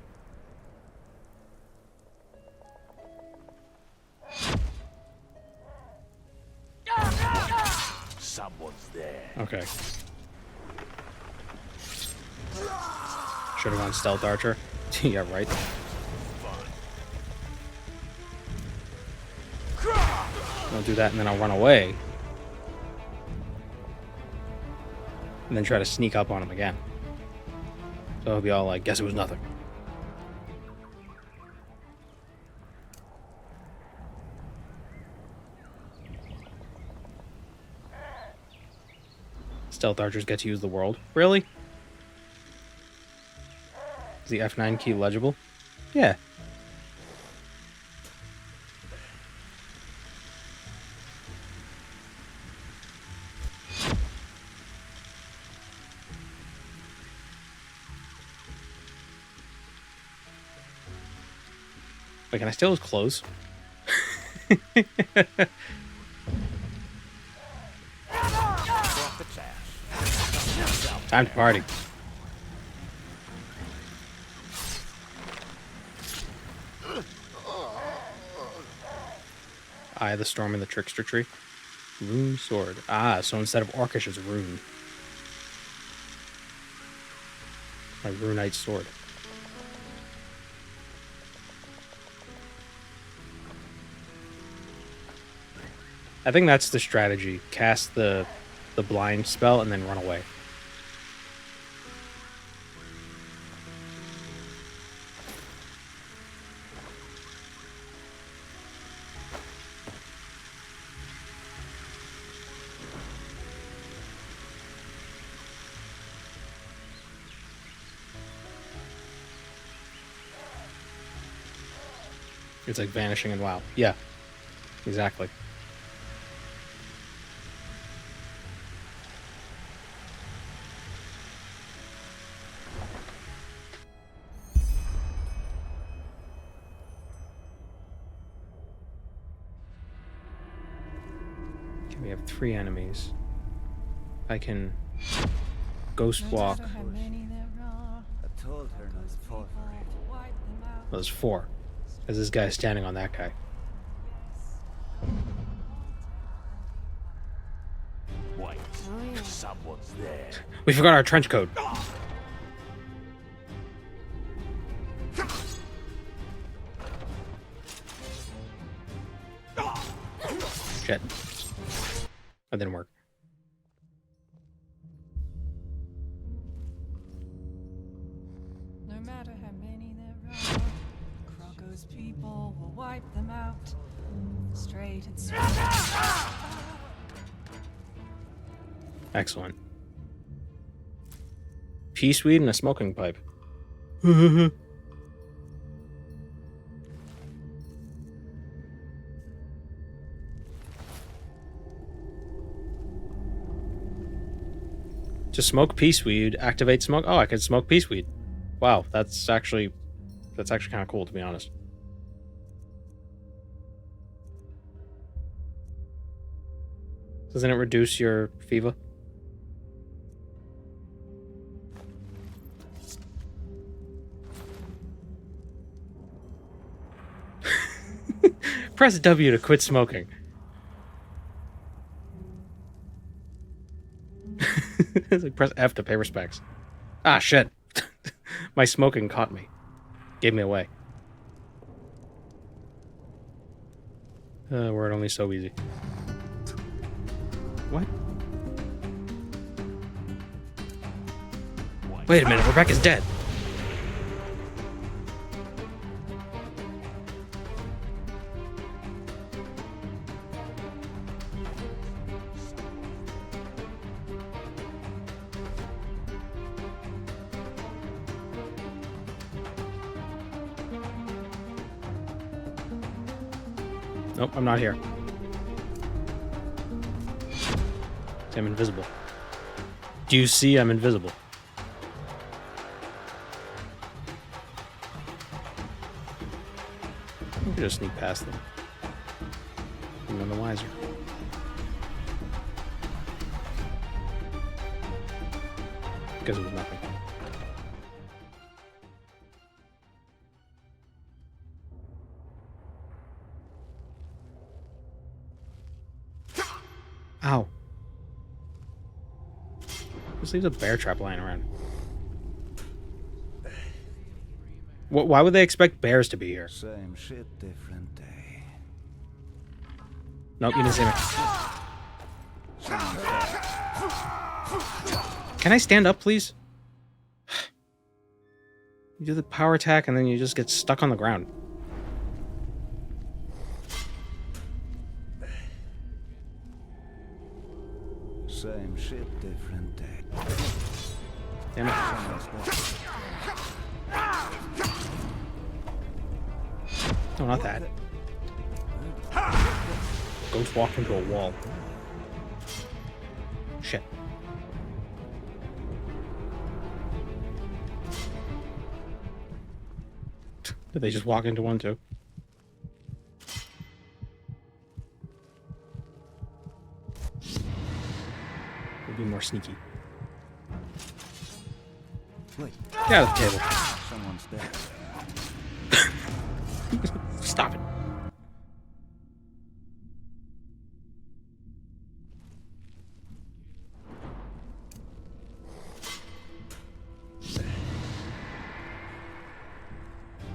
[SPEAKER 5] Someone's there.
[SPEAKER 1] Okay. Should have gone stealth archer. Yeah, right. I'll do that and then I'll run away. And then try to sneak up on him again. So he'll be all like, guess it was nothing. Stealth archers get to use the world. Really? Is the F9 key legible? Yeah. Wait, can I steal his clothes? Time to party. Eye of the Storm in the Trickster Tree. Rune sword. Ah, so instead of Orcish, it's rune. My runite sword. I think that's the strategy. Cast the blind spell and then run away. It's like vanishing in WoW. Yeah, exactly. Okay, we have 3 enemies. I can Ghost Walk.
[SPEAKER 12] I told her not to fall for it.
[SPEAKER 1] Well, there's 4. Because this guy's standing on that guy.
[SPEAKER 11] Wait, someone's there.
[SPEAKER 1] We forgot our trench coat. Shit. That didn't work.
[SPEAKER 12] No matter how many there are, Kroko's people will wipe them out. Straight and straight.
[SPEAKER 1] Excellent. Peace weed and a smoking pipe. To smoke peace weed, activate smoke. Oh, I can smoke peace weed. Wow, that's actually kind of cool, to be honest. Doesn't it reduce your fever? Press W to quit smoking. It's like press F to pay respects. Ah, shit. My smoking caught me. Gave me away. Were it only so easy. What? Wait a minute, Rebecca's dead. Nope, I'm not here. I'm invisible. Do you see I'm invisible? We can just sneak past them. I'm none the wiser. Because it was nothing. Ow. Just leaves a bear trap lying around. Why would they expect bears to be here?
[SPEAKER 12] Same shit, different day.
[SPEAKER 1] Nope, you didn't see me. Can I stand up, please? You do the power attack and then you just get stuck on the ground.
[SPEAKER 12] Same shit, different day.
[SPEAKER 1] Damn it. No, not that. Ghost walked into a wall. Shit. Did they just walk into one too? Be more sneaky.
[SPEAKER 12] Wait.
[SPEAKER 1] Get out of the table.
[SPEAKER 12] Someone's dead.
[SPEAKER 1] Stop it.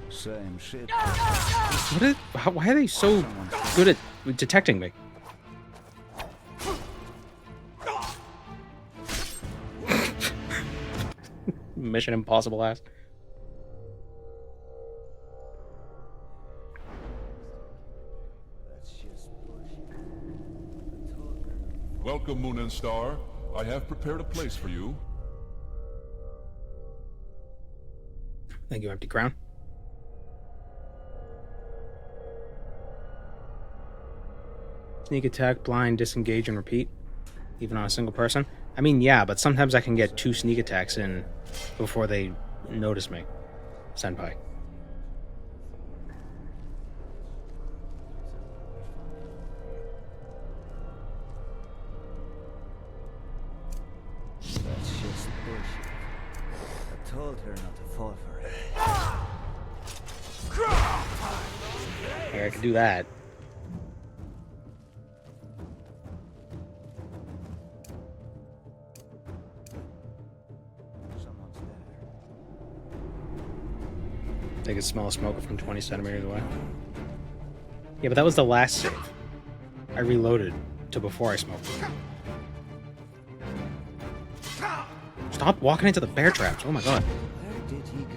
[SPEAKER 12] Same shit.
[SPEAKER 1] Why are they so good at detecting me? Mission Impossible ass.
[SPEAKER 14] Welcome, Moon and Star. I have prepared a place for you.
[SPEAKER 1] Thank you, Empty Crown. Sneak attack, blind, disengage, and repeat. Even on a single person. I mean, yeah, but sometimes I can get 2 sneak attacks in before they notice me. Senpai.
[SPEAKER 12] That's just
[SPEAKER 7] bullshit. I told her not to fall for it.
[SPEAKER 1] Okay, I can do that.
[SPEAKER 7] Someone's there.
[SPEAKER 1] They can smell a smoker from 20 centimeters away. Yeah, but that was the last save. I reloaded to before I smoked. Stop walking into the bear traps. Oh my god.
[SPEAKER 7] Where did he go?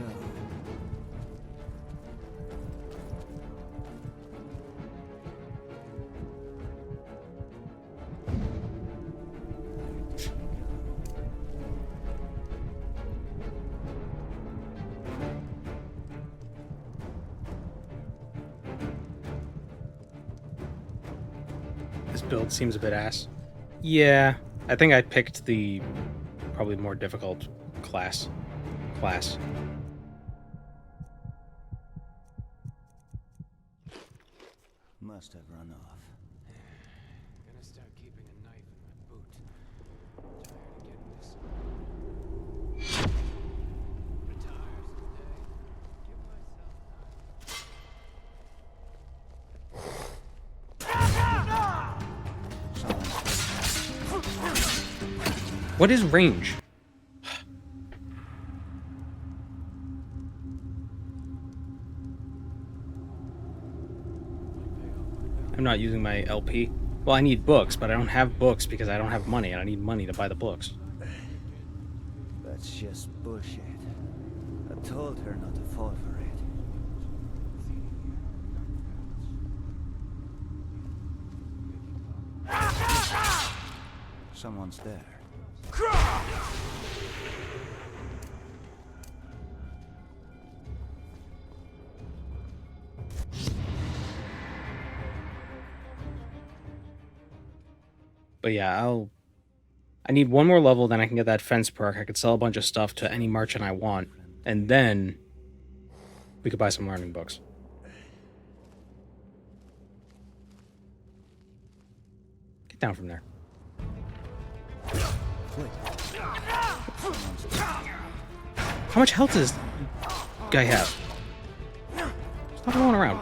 [SPEAKER 1] This build seems a bit ass. Yeah, I think I picked the probably more difficult class.
[SPEAKER 7] Must have run off.
[SPEAKER 6] Gonna start keeping a knife in my boot. Tired of getting this. Retires today. Give myself
[SPEAKER 1] What is range? I'm not using my LP. Well, I need books, but I don't have books because I don't have money, and I need money to buy the books.
[SPEAKER 7] That's just bullshit. I told her not to fall for it. Someone's there.
[SPEAKER 1] But yeah, I need one more level, then I can get that fence perk. I could sell a bunch of stuff to any merchant I want, and then we could buy some learning books. Get down from there. How much health does this guy have? Stop going around.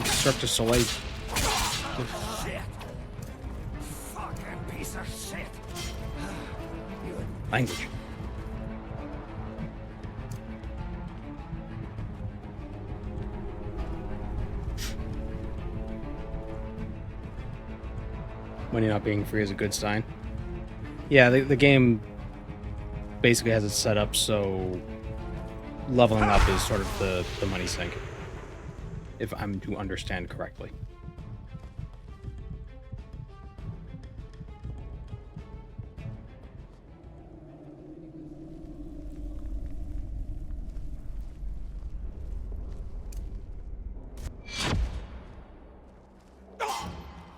[SPEAKER 1] Cirque du Soleil.
[SPEAKER 7] Shit. Fucking piece of shit.
[SPEAKER 1] Language. Money not being free is a good sign. Yeah, the game basically has it set up so leveling up is sort of the money sink, if I'm to understand correctly.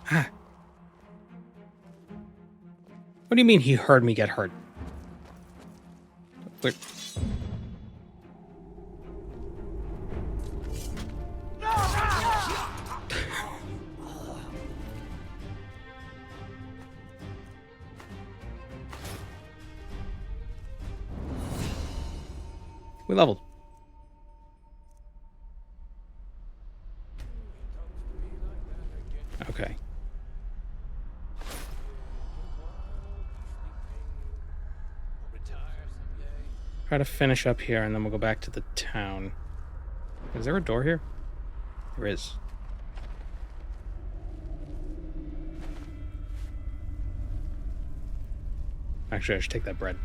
[SPEAKER 1] Ah. What do you mean he heard me get hurt? Wait. We leveled. Okay. Try to finish up here and then we'll go back to the town. Is there a door here? There is. Actually, I should take that bread.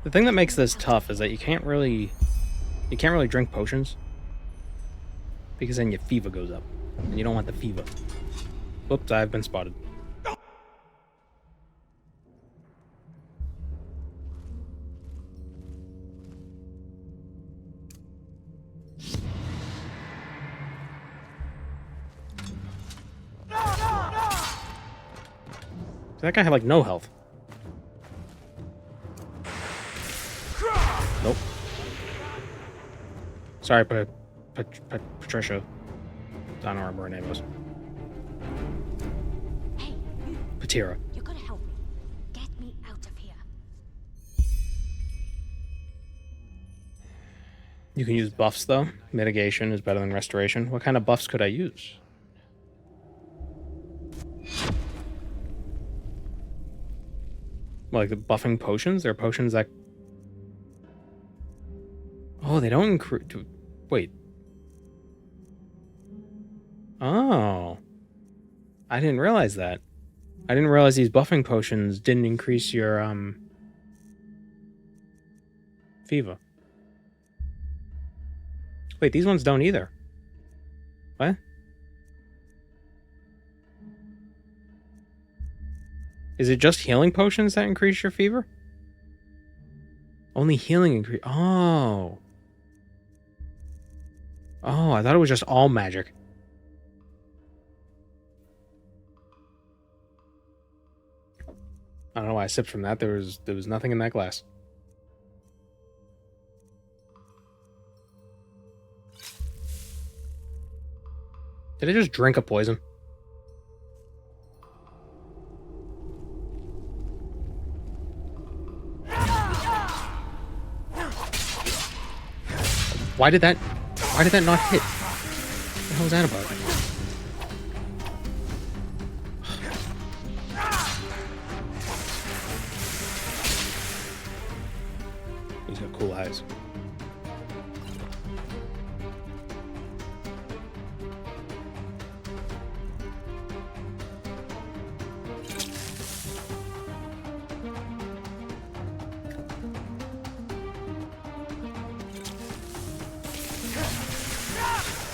[SPEAKER 1] The thing that makes this tough is that you can't really drink potions because then your fever goes up and you don't want the fever. Whoops, I've been spotted. That guy had like no health. Nope. Sorry, Patricia. I don't remember her name was.
[SPEAKER 16] Hey,
[SPEAKER 1] Patira.
[SPEAKER 16] you gotta help me. Get me out of here.
[SPEAKER 1] You can use buffs though. Mitigation is better than restoration. What kind of buffs could I use? Like the buffing potions? There are potions that... Oh, they don't increase... Wait. Oh. I didn't realize that. I didn't realize these buffing potions didn't increase your, fever. Wait, these ones don't either. What? Is it just healing potions that increase your fever? Only healing increase... Oh. Oh, I thought it was just all magic. I don't know why I sipped from that. There was nothing in that glass. Did I just drink a poison? Why did that not hit? What the hell was that about? He's got cool eyes.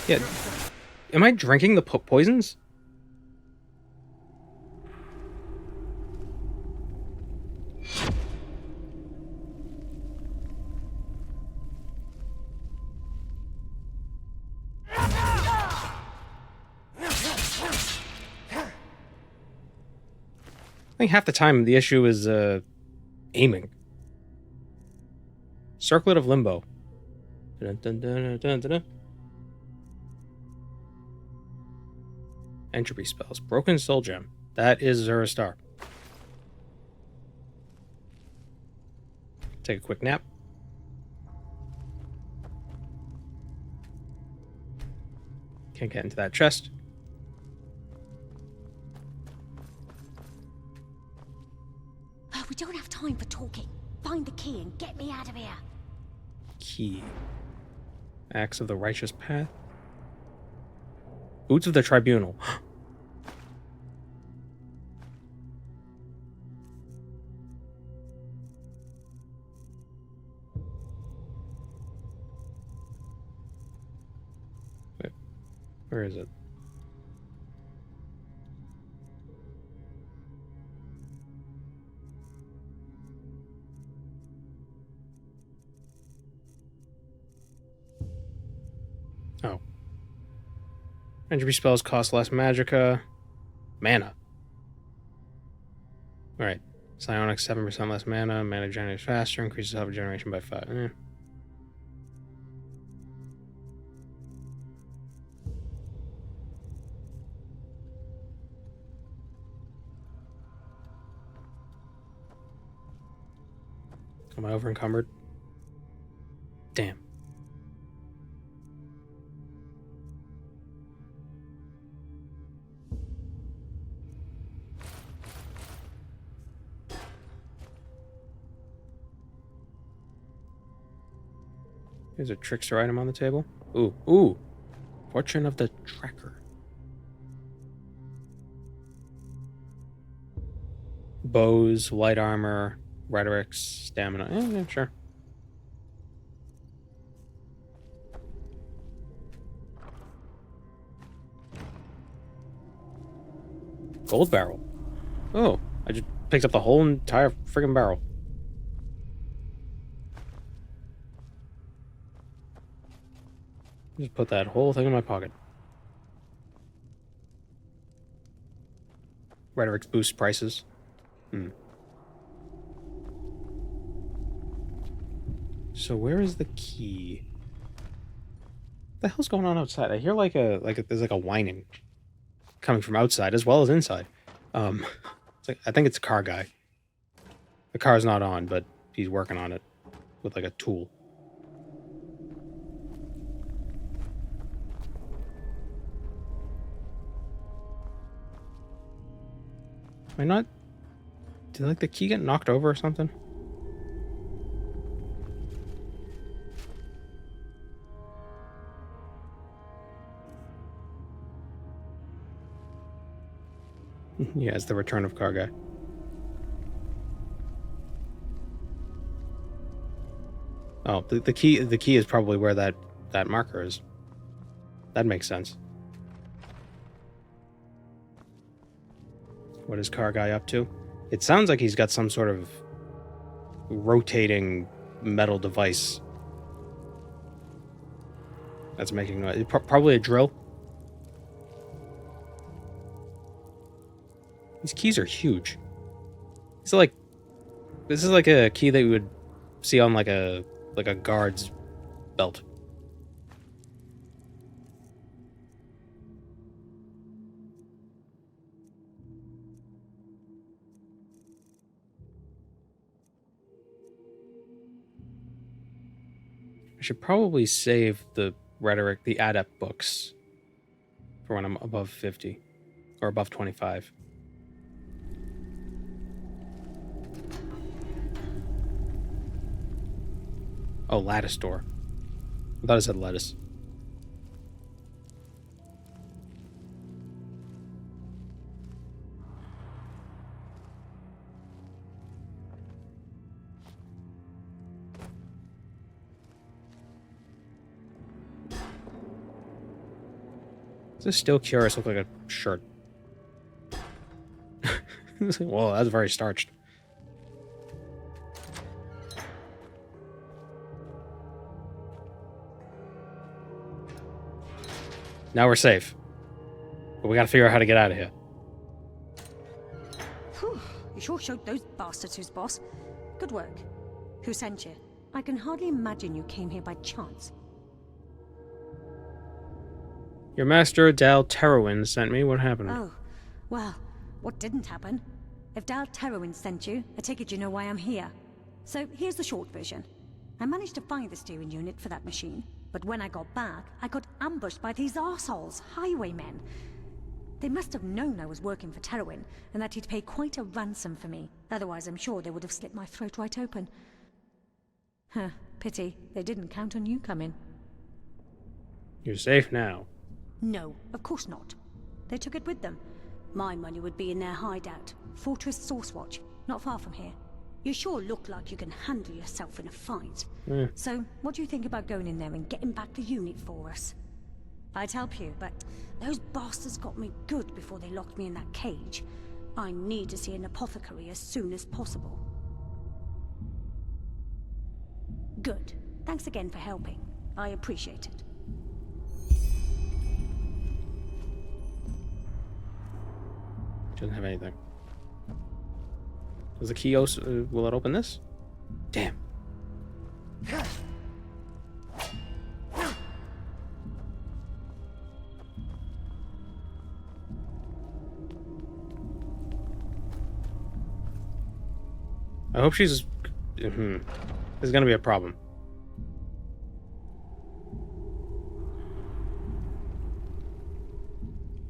[SPEAKER 1] Yeah. Am I drinking the poisons? I think half the time the issue is aiming. Circlet of Limbo. Dun, dun, dun, dun, dun, dun. Entropy spells. Broken Soul Gem. That is Zura Star. Take a quick nap. Can't get into that chest.
[SPEAKER 16] Oh, we don't have time for talking. Find the key and get me out of here.
[SPEAKER 1] Key. Axe of the Righteous Path. Boots of the Tribunal. Wait, where is it? Oh. Entropy spells cost less magicka. Mana. Alright. Psionics 7% less mana. Mana generates faster. Increases health regeneration by 5. Am I over encumbered? Damn. Here's a trickster item on the table. Ooh, ooh. Fortune of the Tracker. Bows, light armor, rhetorics, stamina. Yeah, sure. Gold barrel. Oh, I just picked up the whole entire friggin' barrel. Just put that whole thing in my pocket. Rhetorics boosts prices. Hmm. So where is the key? What the hell's going on outside? I hear there's like a whining coming from outside as well as inside. It's like, I think it's a car guy. The car's not on, but he's working on it with like a tool. Am I not? Did like the key get knocked over or something? Yeah, it's the return of car guy. Oh, the key is probably where that marker is. That makes sense. What is car guy up to? It sounds like he's got some sort of rotating metal device that's making noise. Probably a drill. These keys are huge. This is like a key that you would see on like a guard's belt. I should probably save the adept books for when I'm above 50 or above 25. Oh, lattice door. I thought it said lettuce. Does this still curious look like a shirt? Well, that's very starched. Now we're safe. But we gotta figure out how to get out of here.
[SPEAKER 16] Whew, you sure showed those bastards who's boss. Good work. Who sent you? I can hardly imagine you came here by chance.
[SPEAKER 1] Your master, Dal Terowin, sent me. What happened?
[SPEAKER 16] Oh, well, what didn't happen? If Dal Terowin sent you, I take it you know why I'm here. So here's the short version. I managed to find the steering unit for that machine, but when I got back, I got ambushed by these arseholes, highwaymen. They must have known I was working for Terowin, and that he'd pay quite a ransom for me. Otherwise, I'm sure they would have slit my throat right open. Huh, pity. They didn't count on you coming.
[SPEAKER 1] You're safe now.
[SPEAKER 16] No, of course not. They took it with them. My money would be in their hideout, Fortress Sourcewatch, not far from here. You sure look like you can handle yourself in a fight. So, what do you think about going in there and getting back the unit for us? I'd help you, but those bastards got me good before they locked me in that cage. I need to see an apothecary as soon as possible. Good. Thanks again for helping. I appreciate it.
[SPEAKER 1] Doesn't have anything. Does the key will it open this? Damn. I hope she's... This is gonna be a problem.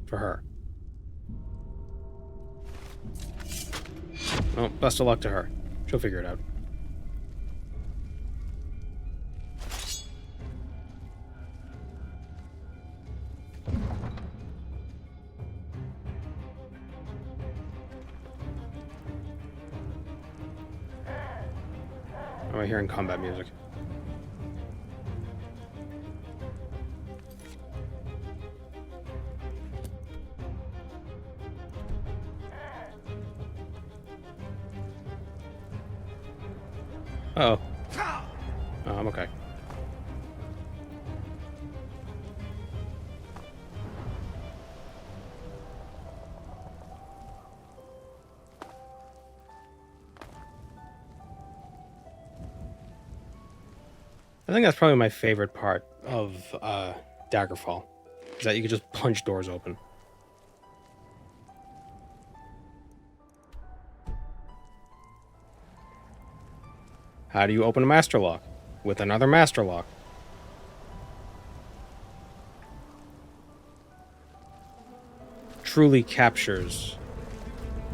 [SPEAKER 1] For her. Well, best of luck to her. She'll figure it out. Am I hearing combat music? Uh-oh. Oh, I'm okay. I think that's probably my favorite part of Daggerfall, is that you can just punch doors open. How do you open a master lock? With another master lock. Truly captures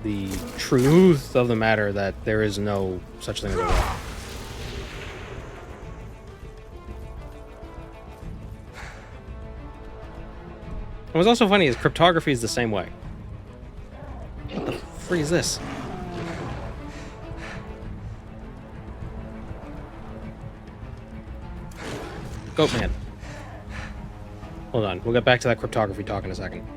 [SPEAKER 1] the truth of the matter that there is no such thing as a lock. And what's also funny is cryptography is the same way. What the freak is this? Goat man. Hold on, we'll get back to that cryptography talk in a second.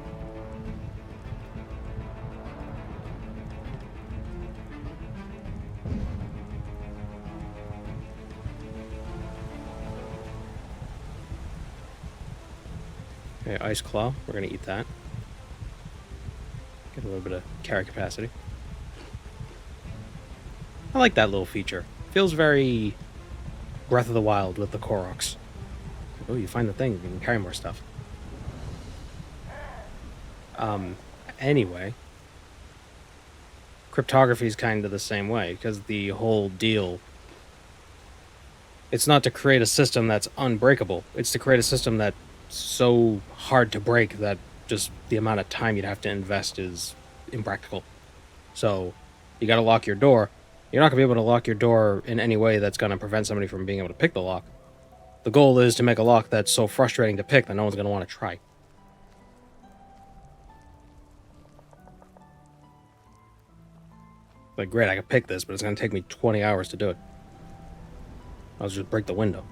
[SPEAKER 1] Okay, Ice Claw. We're gonna eat that. Get a little bit of carry capacity. I like that little feature. Feels very Breath of the Wild with the Koroks. Oh, you find the thing, you can carry more stuff. Anyway. Cryptography is kind of the same way, because the whole deal... It's not to create a system that's unbreakable. It's to create a system that's so hard to break that just the amount of time you'd have to invest is impractical. So, you gotta lock your door. You're not gonna be able to lock your door in any way that's gonna prevent somebody from being able to pick the lock. The goal is to make a lock that's so frustrating to pick that no one's gonna want to try. Like, great, I can pick this, but it's gonna take me 20 hours to do it. I'll just break the window.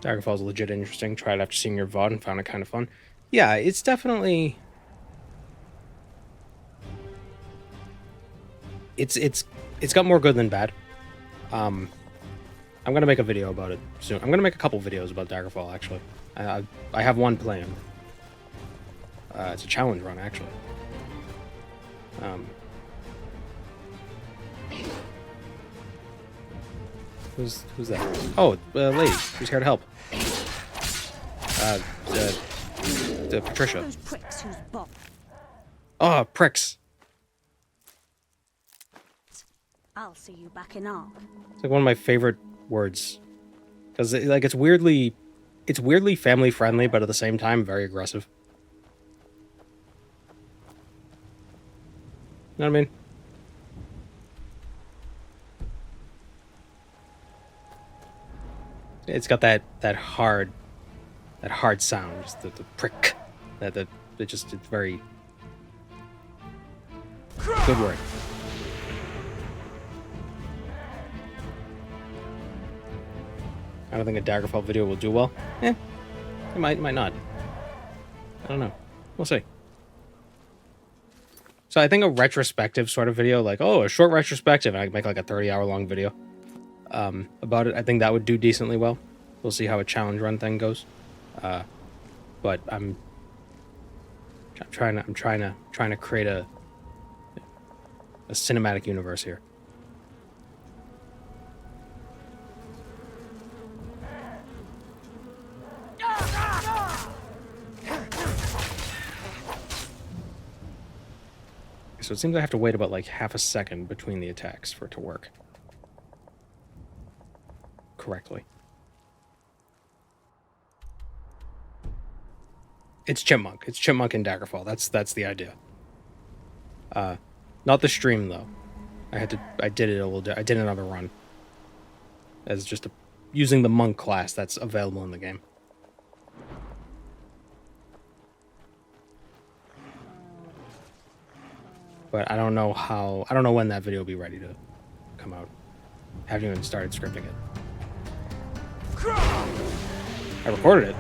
[SPEAKER 1] Daggerfall's legit interesting. Tried after seeing your VOD and found it kind of fun. Yeah, it's definitely... It's got more good than bad. I'm gonna make a video about it soon. I'm gonna make a couple videos about Daggerfall, actually. I have one planned. It's a challenge run, actually. Who's that? Oh, lady. She's here to help. Patricia.
[SPEAKER 16] Those pricks who's Bob.
[SPEAKER 1] Oh, pricks.
[SPEAKER 16] I'll see you back in Ark.
[SPEAKER 1] It's like one of my favorite words, because it's weirdly family friendly, but at the same time very aggressive. You know what I mean? It's got that hard sound, just the prick. It's very good word. I don't think a Daggerfall video will do well. It might not. I don't know. We'll see. So I think a retrospective sort of video, like, oh, a short retrospective, and I can make like a 30-hour long video about it. I think that would do decently well. We'll see how a challenge run thing goes. But I'm trying to create a cinematic universe here. So it seems I have to wait about like half a second between the attacks for it to work correctly. It's Chipmunk. It's Chipmunk in Daggerfall. That's the idea. Not the stream though. I did it a little. I did another run as just using the monk class that's available in the game. But I don't know when that video will be ready to come out. I haven't even started scripting it. I recorded it.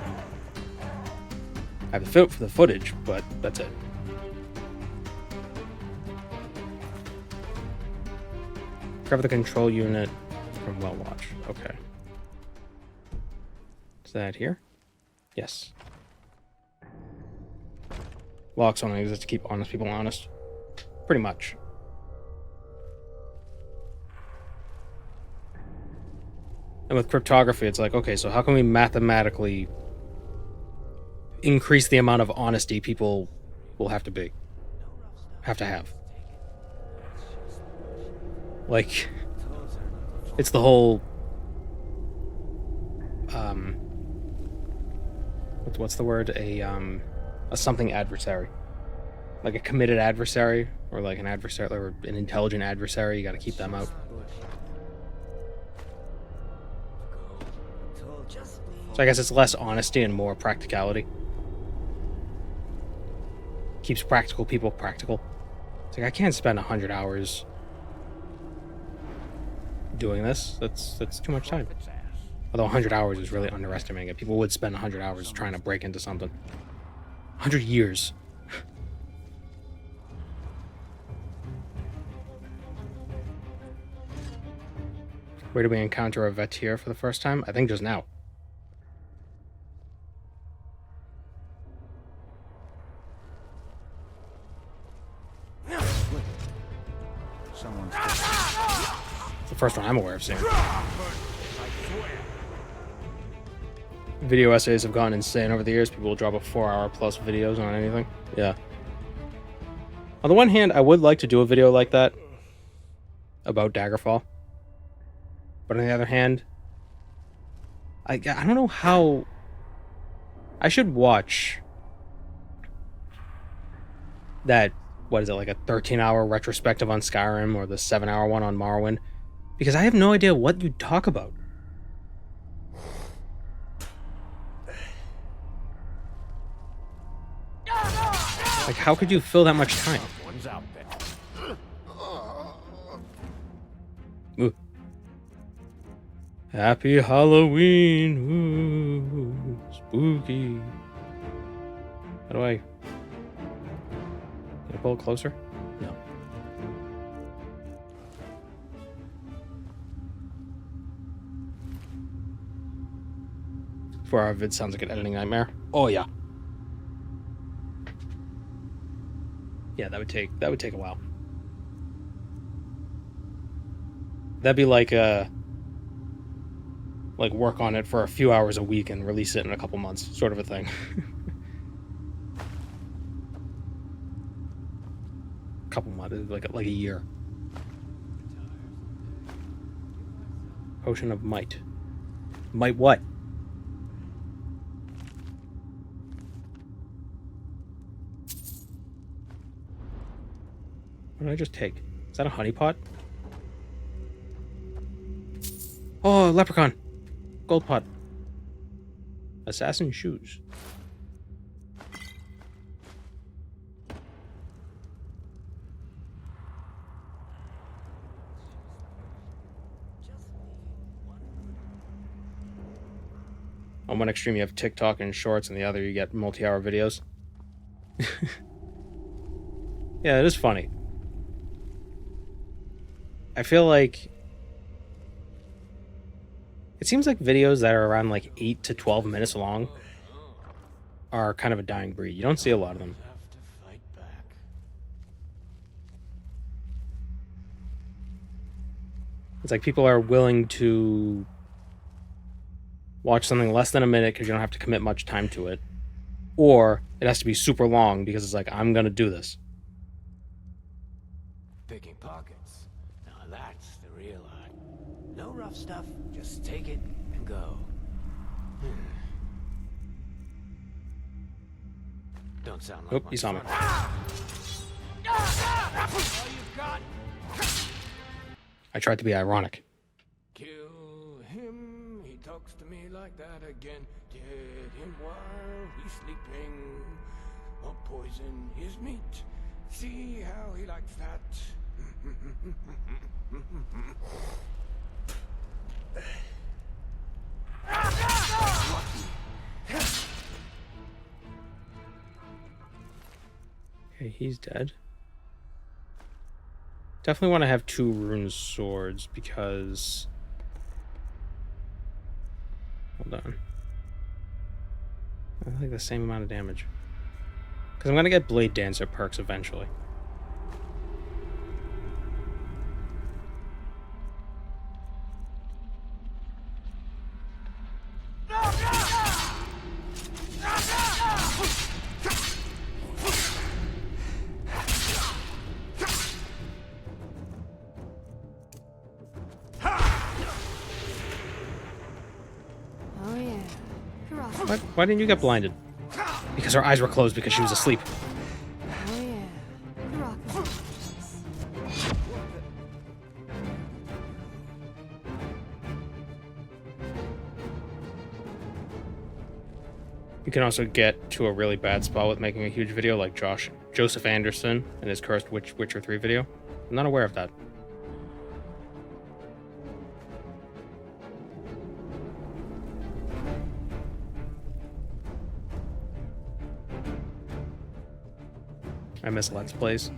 [SPEAKER 1] I have the footage, but that's it. Cover the control unit from Well Watch. Okay. Is that here? Yes. Locks only exist to keep honest people honest. Pretty much. And with cryptography, it's like, okay, so how can we mathematically increase the amount of honesty people will have to have? Like, it's the whole, what's the word? A something adversary. Like a committed adversary, or like an adversary, or an intelligent adversary. You got to keep them out. So I guess it's less honesty and more practicality. Keeps practical people practical. It's like, I can't spend 100 hours doing this. That's too much time. Although 100 hours is really underestimating it. People would spend 100 hours trying to break into something. 100 years. Where do we encounter a Vetir for the first time? I think just now. It's the first one I'm aware of seeing. Video essays have gone insane over the years. People will drop a 4-hour plus videos on anything. Yeah. On the one hand, I would like to do a video like that about Daggerfall. But on the other hand, I don't know how... I should watch that, what is it, like a 13-hour retrospective on Skyrim or the 7-hour one on Morrowind, because I have no idea what you talk about. Like, how could you fill that much time? Ooh. Happy Halloween! Ooh, spooky. How do I... Can I pull it closer? No. For our vid sounds like an editing nightmare. Oh yeah. Yeah, that would take a while. That'd be like work on it for a few hours a week and release it in a couple months, sort of a thing. Couple months, like a year. Potion of Might. Might what? What did I just take? Is that a honey pot? Oh, leprechaun. Gold pot. Assassin shoes. On one extreme you have TikTok and shorts, and the other you get multi-hour videos. Yeah, it is funny. I feel like it seems like videos that are around like 8 to 12 minutes long are kind of a dying breed. You don't see a lot of them. It's like people are willing to watch something less than a minute because you don't have to commit much time to it. Or it has to be super long because it's like, I'm going to do this.
[SPEAKER 7] Picking pockets. Now that's the real art. No rough stuff, just take it and go. Don't sound like
[SPEAKER 1] Oop, he saw me. I tried to be ironic.
[SPEAKER 7] Kill him, he talks to me like that again. Get him while he's sleeping. Or poison his meat. See how he likes that.
[SPEAKER 1] Okay, he's dead. Definitely want to have 2 rune swords because... Hold on. I think the same amount of damage. Because I'm going to get Blade Dancer perks eventually.
[SPEAKER 4] Oh yeah.
[SPEAKER 1] What? Why didn't you get blinded? Because her eyes were closed because she was asleep.
[SPEAKER 4] Oh yeah. The rock is delicious.
[SPEAKER 1] You can also get to a really bad spot with making a huge video like Joseph Anderson and his Cursed Witcher 3 video. I'm not aware of that. I miss Let's Plays.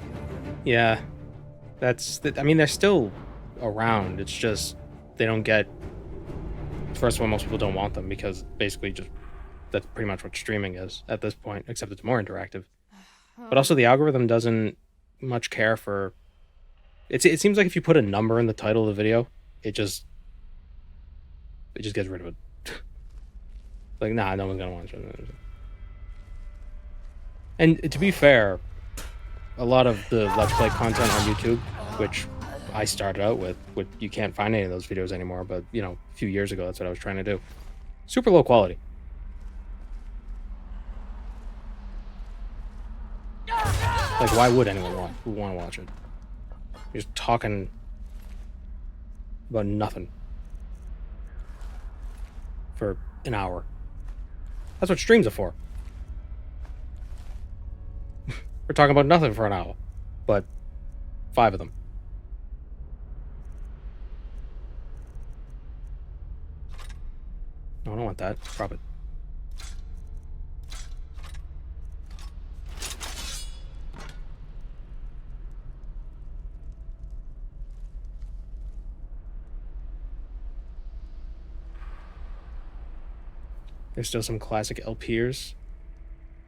[SPEAKER 1] Yeah, I mean, they're still around. It's just they don't get. First of all, most people don't want them because basically just that's pretty much what streaming is at this point, except it's more interactive. But also the algorithm doesn't much care for. It seems like if you put a number in the title of the video, it just gets rid of it. Like, nah, no one's gonna watch it. And to be fair, a lot of the Let's Play content on YouTube, which I started out with, you can't find any of those videos anymore, but, you know, a few years ago, that's what I was trying to do. Super low quality. Like, why would anyone want to watch it? You're just talking about nothing for an hour. That's what streams are for. We're talking about nothing for an hour, but 5 of them. No, I don't want that. Drop it. There's still some classic LPers.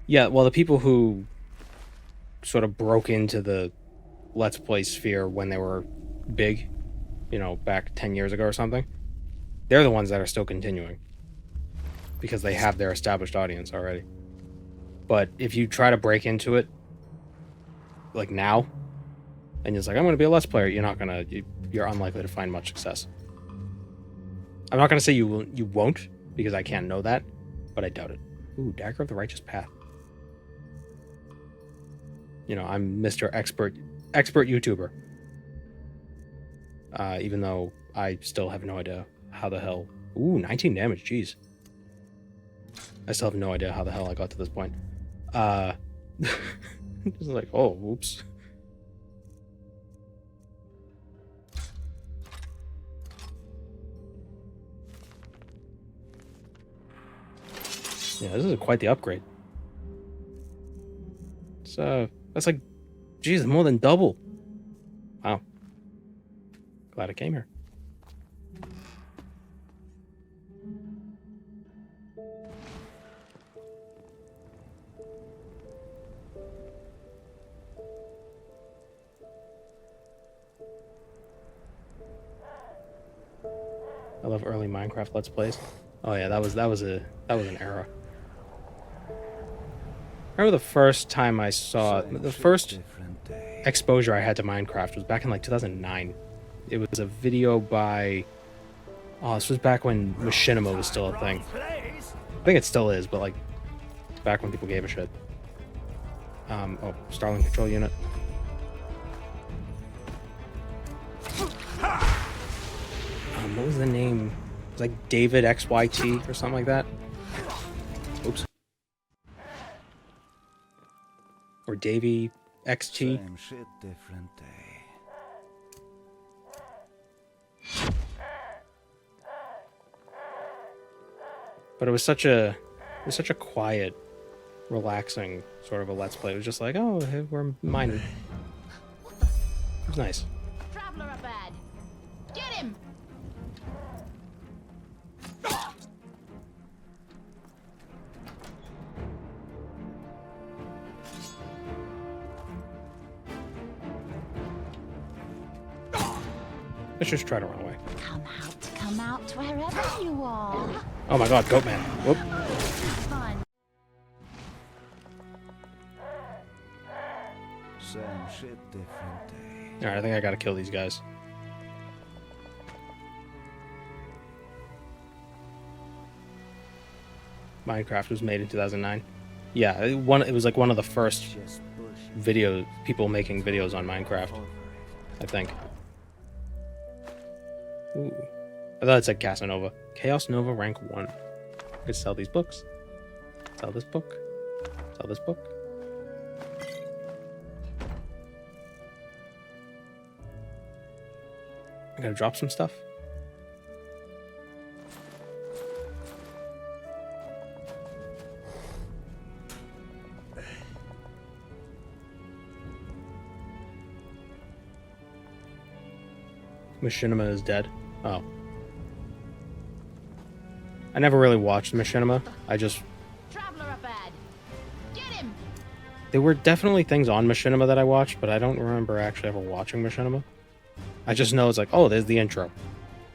[SPEAKER 1] Yeah, well, the people who sort of broke into the Let's Play sphere when they were big, you know, back 10 years ago or something, they're the ones that are still continuing because they have their established audience already. But if you try to break into it, like now, and you're like, I'm going to be a Let's Player, you're unlikely to find much success. I'm not going to say you won't, because I can't know that, but I doubt it. Ooh, Dagger of the Righteous Path. You know, I'm Mr. Expert YouTuber. Even though I still have no idea how the hell... Ooh, 19 damage, jeez. I still have no idea how the hell I got to this point. Just like, oh, whoops. Yeah, this is quite the upgrade. That's like, geez, more than double. Wow. Glad I came here. I love early Minecraft Let's Plays. Oh yeah, that was an era. I remember the first time I saw the first exposure I had to Minecraft was back in like 2009. It was a video by this was back when Machinima was still a thing. I think it still is, but like back when people gave a shit. Starling Control Unit. What was the name? It was like David XYT or something like that. Oops. Or Davey XT.
[SPEAKER 17] Same shit, different day.
[SPEAKER 1] But it was such a quiet, relaxing sort of a Let's Play. It was just like, oh, hey, we're mining. It was nice. Let's just try to run away.
[SPEAKER 18] Come out wherever you are.
[SPEAKER 1] Oh my god, Goat Man. Whoop.
[SPEAKER 18] Fun.
[SPEAKER 17] Same shit, different day.
[SPEAKER 1] Alright, I think I gotta kill these guys. Minecraft was made in 2009. Yeah, it was like one of the first people making videos on Minecraft, I think. Ooh. I thought it said Casanova. Chaos Nova rank 1. I could sell these books. Sell this book. Sell this book. I gotta drop some stuff. Machinima is dead. Oh. I never really watched Machinima. I just...
[SPEAKER 18] Traveler up ahead. Get him.
[SPEAKER 1] There were definitely things on Machinima that I watched, but I don't remember actually ever watching Machinima. I just know it's like, oh, there's the intro.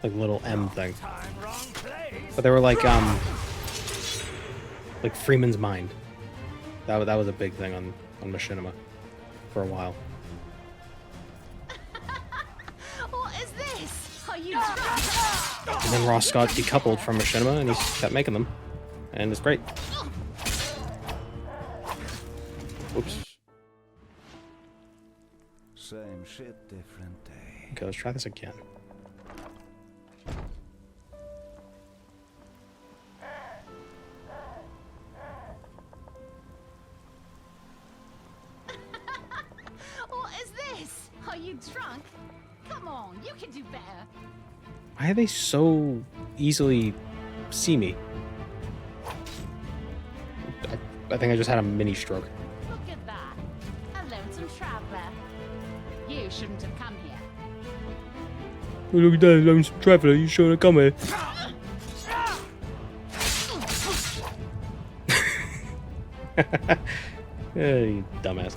[SPEAKER 1] Like little M thing. But they were like Freeman's Mind. That was a big thing on Machinima for a while.
[SPEAKER 18] What is this? Are you
[SPEAKER 1] And then Ross got decoupled from Machinima and he kept making them. And it's great. Oops.
[SPEAKER 17] Same shit, different day.
[SPEAKER 1] Okay, let's try this again.
[SPEAKER 18] What is this? Are you drunk? Come on, you can do better.
[SPEAKER 1] Why are they so easily see me? I think I just had a mini stroke.
[SPEAKER 18] Look at that. A lonesome traveler. You shouldn't have come here.
[SPEAKER 1] Oh, look at that lonesome traveler, you shouldn't come here. You dumbass.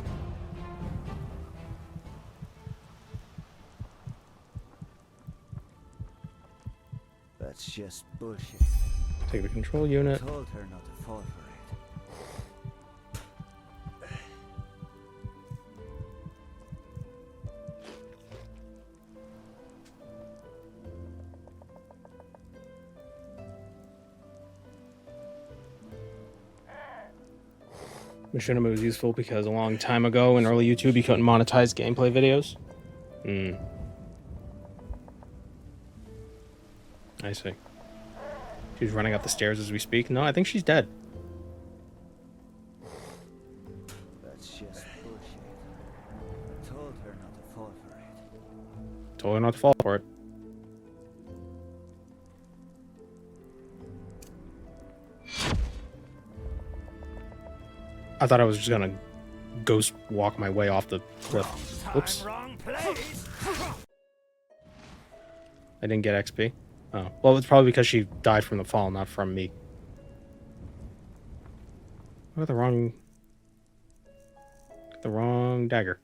[SPEAKER 17] That's just bullshit.
[SPEAKER 1] Take the control unit.
[SPEAKER 17] Told her not to fall for it.
[SPEAKER 1] Machinima was useful because a long time ago in early YouTube you couldn't monetize gameplay videos. I see. She's running up the stairs as we speak. No, I think she's dead.
[SPEAKER 17] That's just bullshit. I told her not to fall for it.
[SPEAKER 1] Told her not to fall for it. I thought I was just gonna ghost walk my way off the cliff. Whoops. I didn't get XP. Oh. Well, it's probably because she died from the fall, not from me. I got the wrong dagger.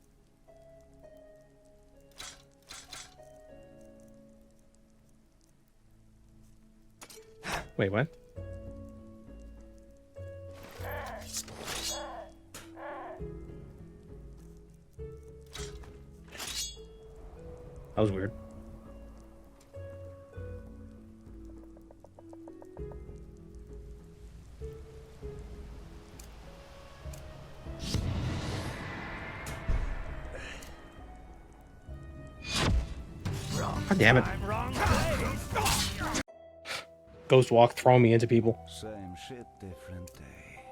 [SPEAKER 1] Wait, what? That was weird. God damn it. Ghost walk, throwing me into people.
[SPEAKER 17] Same shit, different day.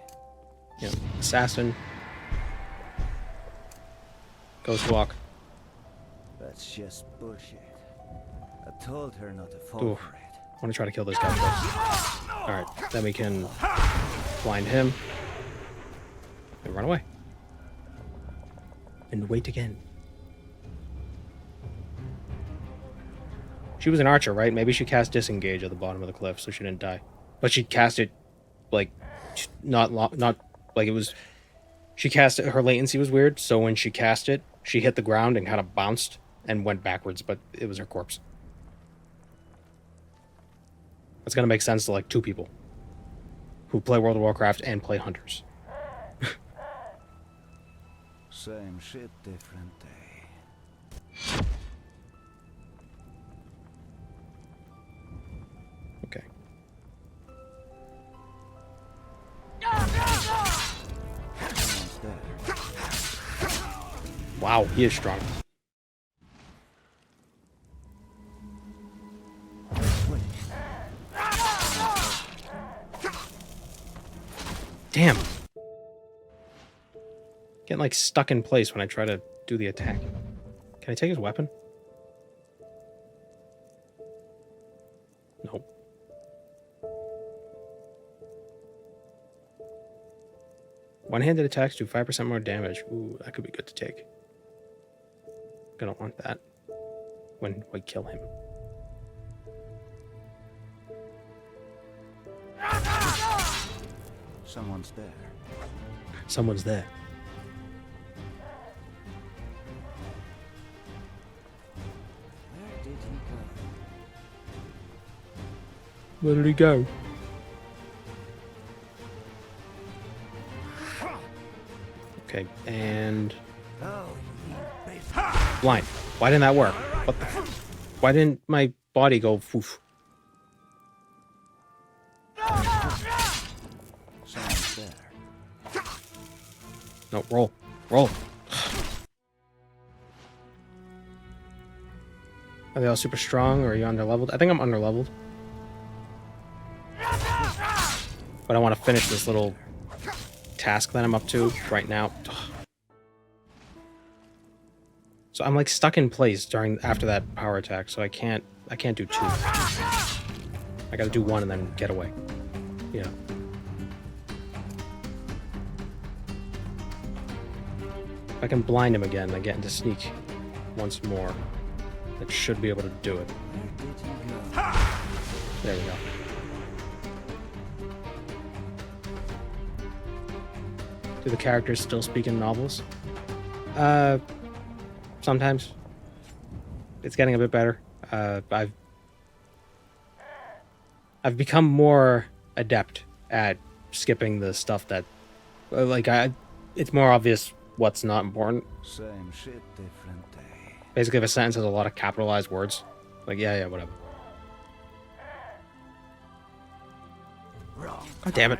[SPEAKER 1] Yeah, assassin. Ghost walk.
[SPEAKER 17] That's just bullshit. I told her not to fall
[SPEAKER 1] Ooh.
[SPEAKER 17] for it.
[SPEAKER 1] I want to try to kill this guy first. Alright, then we can blind him. And run away. And wait again. She was an archer, right? Maybe she cast disengage at the bottom of the cliff so she didn't die. But she cast it, like, not like it was... She cast it, her latency was weird, so when she cast it, she hit the ground and kind of bounced and went backwards, but it was her corpse. That's gonna make sense to like 2 people who play World of Warcraft and play Hunters.
[SPEAKER 17] Same shit, different day.
[SPEAKER 1] Okay.
[SPEAKER 17] Someone's there.
[SPEAKER 1] Wow, he is strong. Damn. Getting like stuck in place when I try to do the attack. Can I take his weapon? Nope. One-handed attacks do 5% more damage. Ooh, that could be good to take. Gonna want that when we kill him.
[SPEAKER 17] Someone's there.
[SPEAKER 1] Someone's there.
[SPEAKER 17] Where did he go?
[SPEAKER 1] Where did he go? Okay, and blind. Why didn't that work? What the? Why didn't my body go poof?
[SPEAKER 17] Someone's there.
[SPEAKER 1] No, roll, roll. Are they all super strong, or are you underleveled? I think I'm underleveled. But I want to finish this little task that I'm up to right now. So I'm like stuck in place after that power attack, so I can't do 2. I gotta do 1 and then get away. Yeah. If I can blind him again, I get into sneak once more. That should be able to do it. There we go. Do the characters still speak in novels? Sometimes. It's getting a bit better. I've become more adept at skipping the stuff that, it's more obvious what's not important.
[SPEAKER 17] Same shit, different day.
[SPEAKER 1] Basically, if a sentence has a lot of capitalized words, like, yeah, whatever.
[SPEAKER 17] Wrong.
[SPEAKER 1] God damn it.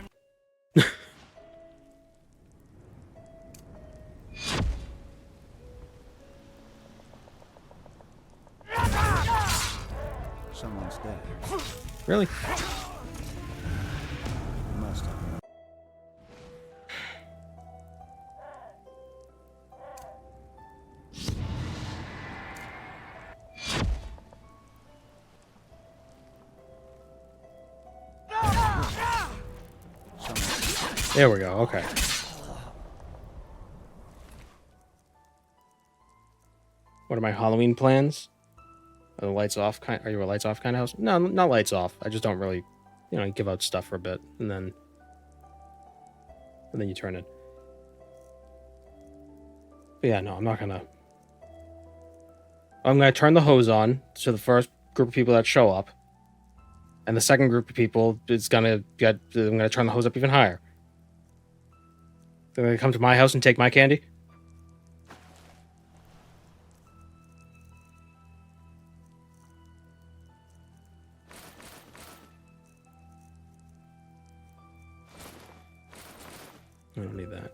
[SPEAKER 17] Someone's there.
[SPEAKER 1] Really?
[SPEAKER 17] Must have.
[SPEAKER 1] There we go, okay. What are my Halloween plans? Are the lights off are you a lights off kind of house? No, not lights off. I just don't really, give out stuff for a bit and then you turn it. But yeah, no, I'm gonna turn the hose on to the first group of people that show up. And the second group of people I'm gonna turn the hose up even higher. They're gonna come to my house and take my candy? I don't need that.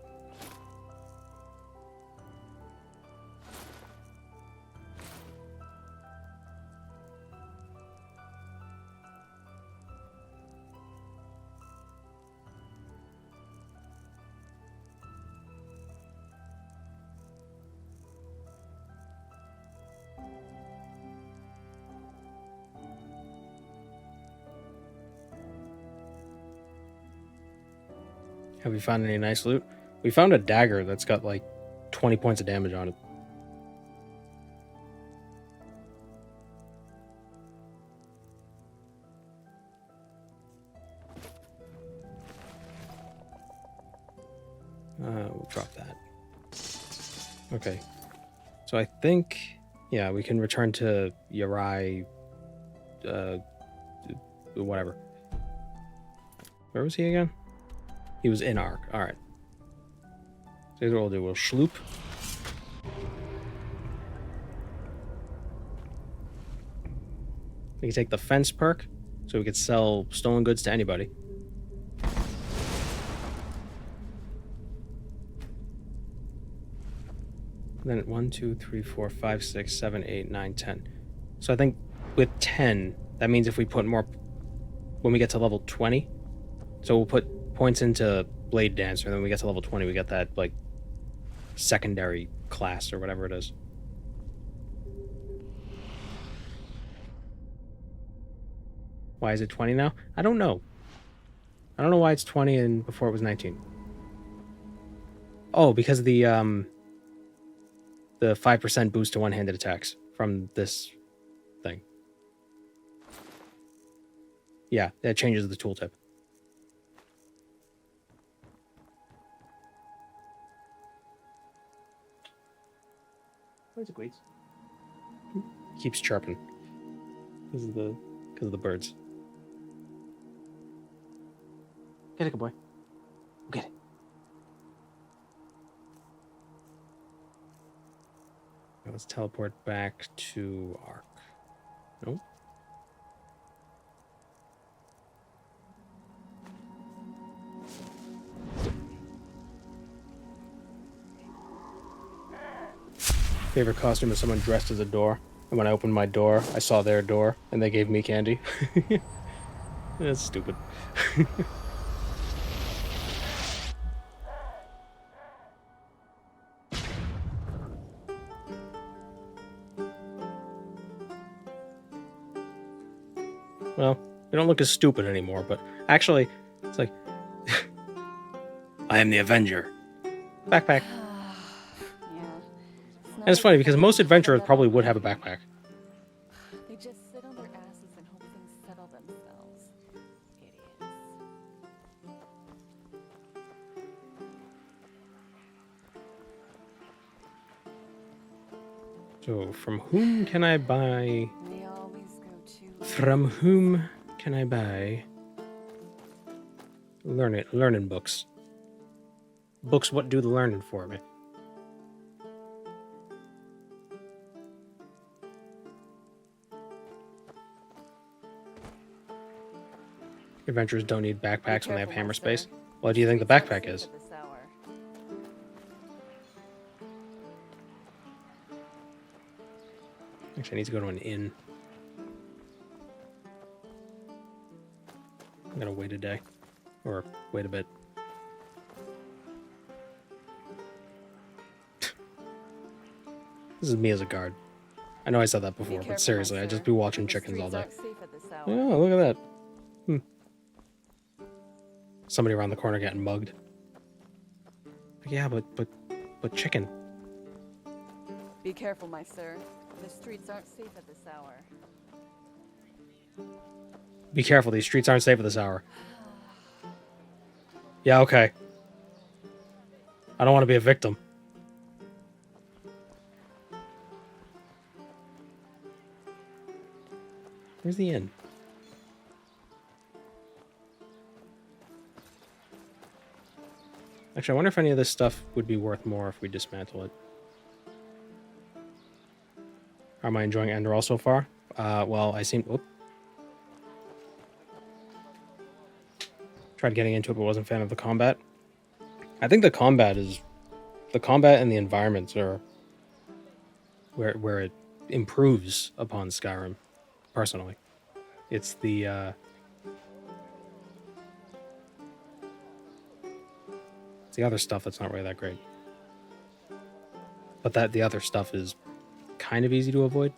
[SPEAKER 1] Have we found any nice loot? We found a dagger that's got like 20 points of damage on it. We'll drop that. Okay. So I think, yeah, we can return to Yarai, whatever. Where was he again? He was in Ark. All right. So here's what we'll do. We'll sloop. We can take the fence perk, so we could sell stolen goods to anybody. Then 1, 2, 3, 4, 5, 6, 7, 8, 9, 10. So I think with 10, that means if we put more when we get to level 20. So we'll put points into Blade Dancer, and then when we get to level 20, we get that, like, secondary class or whatever it is. Why is it 20 now? I don't know. I don't know why it's 20 and before it was 19. Oh, because the 5% boost to one-handed attacks from this thing. Yeah, that changes the tooltip. What is it, Queets? Keeps chirping. Because of the birds. Get it, good boy. Get it. Now let's teleport back to Ark. Nope. Favorite costume is someone dressed as a door. And when I opened my door, I saw their door, and they gave me candy. That's stupid. Well, we don't look as stupid anymore, but actually, it's like... I am the Avenger. Backpack. And it's funny, because most adventurers probably would have a backpack.
[SPEAKER 19] They just sit on their asses and hope things settle themselves. Idiots.
[SPEAKER 1] So, from whom can I buy...
[SPEAKER 19] They always go to...
[SPEAKER 1] From whom can I buy... Learning books? Books what do the learning for me? Adventurers don't need backpacks when they have hammer space. What do you think the backpack is? Actually, I need to go to an inn. I'm gonna wait a day. Or wait a bit. This is me as a guard. I know I said that before, but seriously, I'd just be watching chickens all day. Oh, look at that. Somebody around the corner getting mugged. Yeah, but chicken.
[SPEAKER 19] Be careful, my sir. The streets aren't safe at this hour.
[SPEAKER 1] Be careful, these streets aren't safe at this hour. Yeah, okay. I don't want to be a victim. Where's the inn? Actually, I wonder if any of this stuff would be worth more if we dismantle it. Am I enjoying Enderal so far? Well, I seem... Oop. Tried getting into it, but wasn't a fan of the combat. I think the combat is... The combat and the environments are... Where it improves upon Skyrim, personally. It's the, the other stuff that's not really that great. But the other stuff is kind of easy to avoid.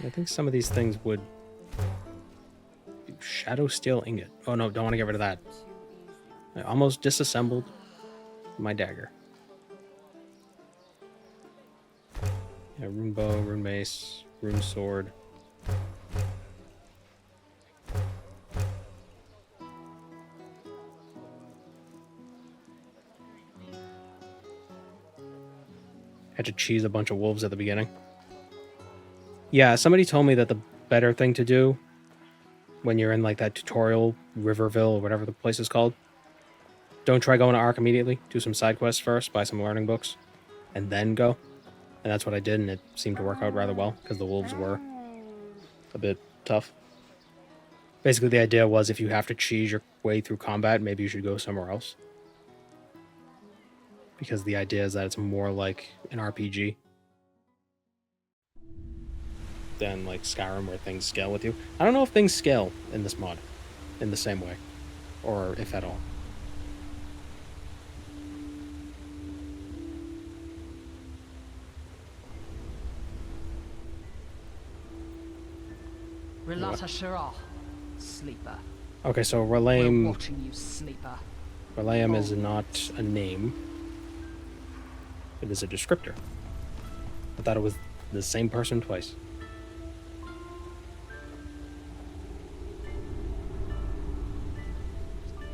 [SPEAKER 1] I think some of these things would... Shadow Steel Ingot. Oh no, don't want to get rid of that. I almost disassembled my dagger. Yeah, rune bow, rune mace, rune sword. Had to cheese a bunch of wolves at the beginning. Yeah, somebody told me that the better thing to do when you're in like that tutorial, Riverville, or whatever the place is called, don't try going to Ark immediately. Do some side quests first, buy some learning books, and then go. And that's what I did, and it seemed to work out rather well, because the wolves were a bit tough. Basically, the idea was if you have to cheese your way through combat, maybe you should go somewhere else. Because the idea is that it's more like an RPG than like Skyrim, where things scale with you. I don't know if things scale in this mod in the same way, or if at all.
[SPEAKER 20] Relata Shara, sleeper.
[SPEAKER 1] Okay, so
[SPEAKER 20] We're
[SPEAKER 1] Relayim
[SPEAKER 20] watching you, sleeper.
[SPEAKER 1] is not a name. It is a descriptor. I thought it was the same person twice.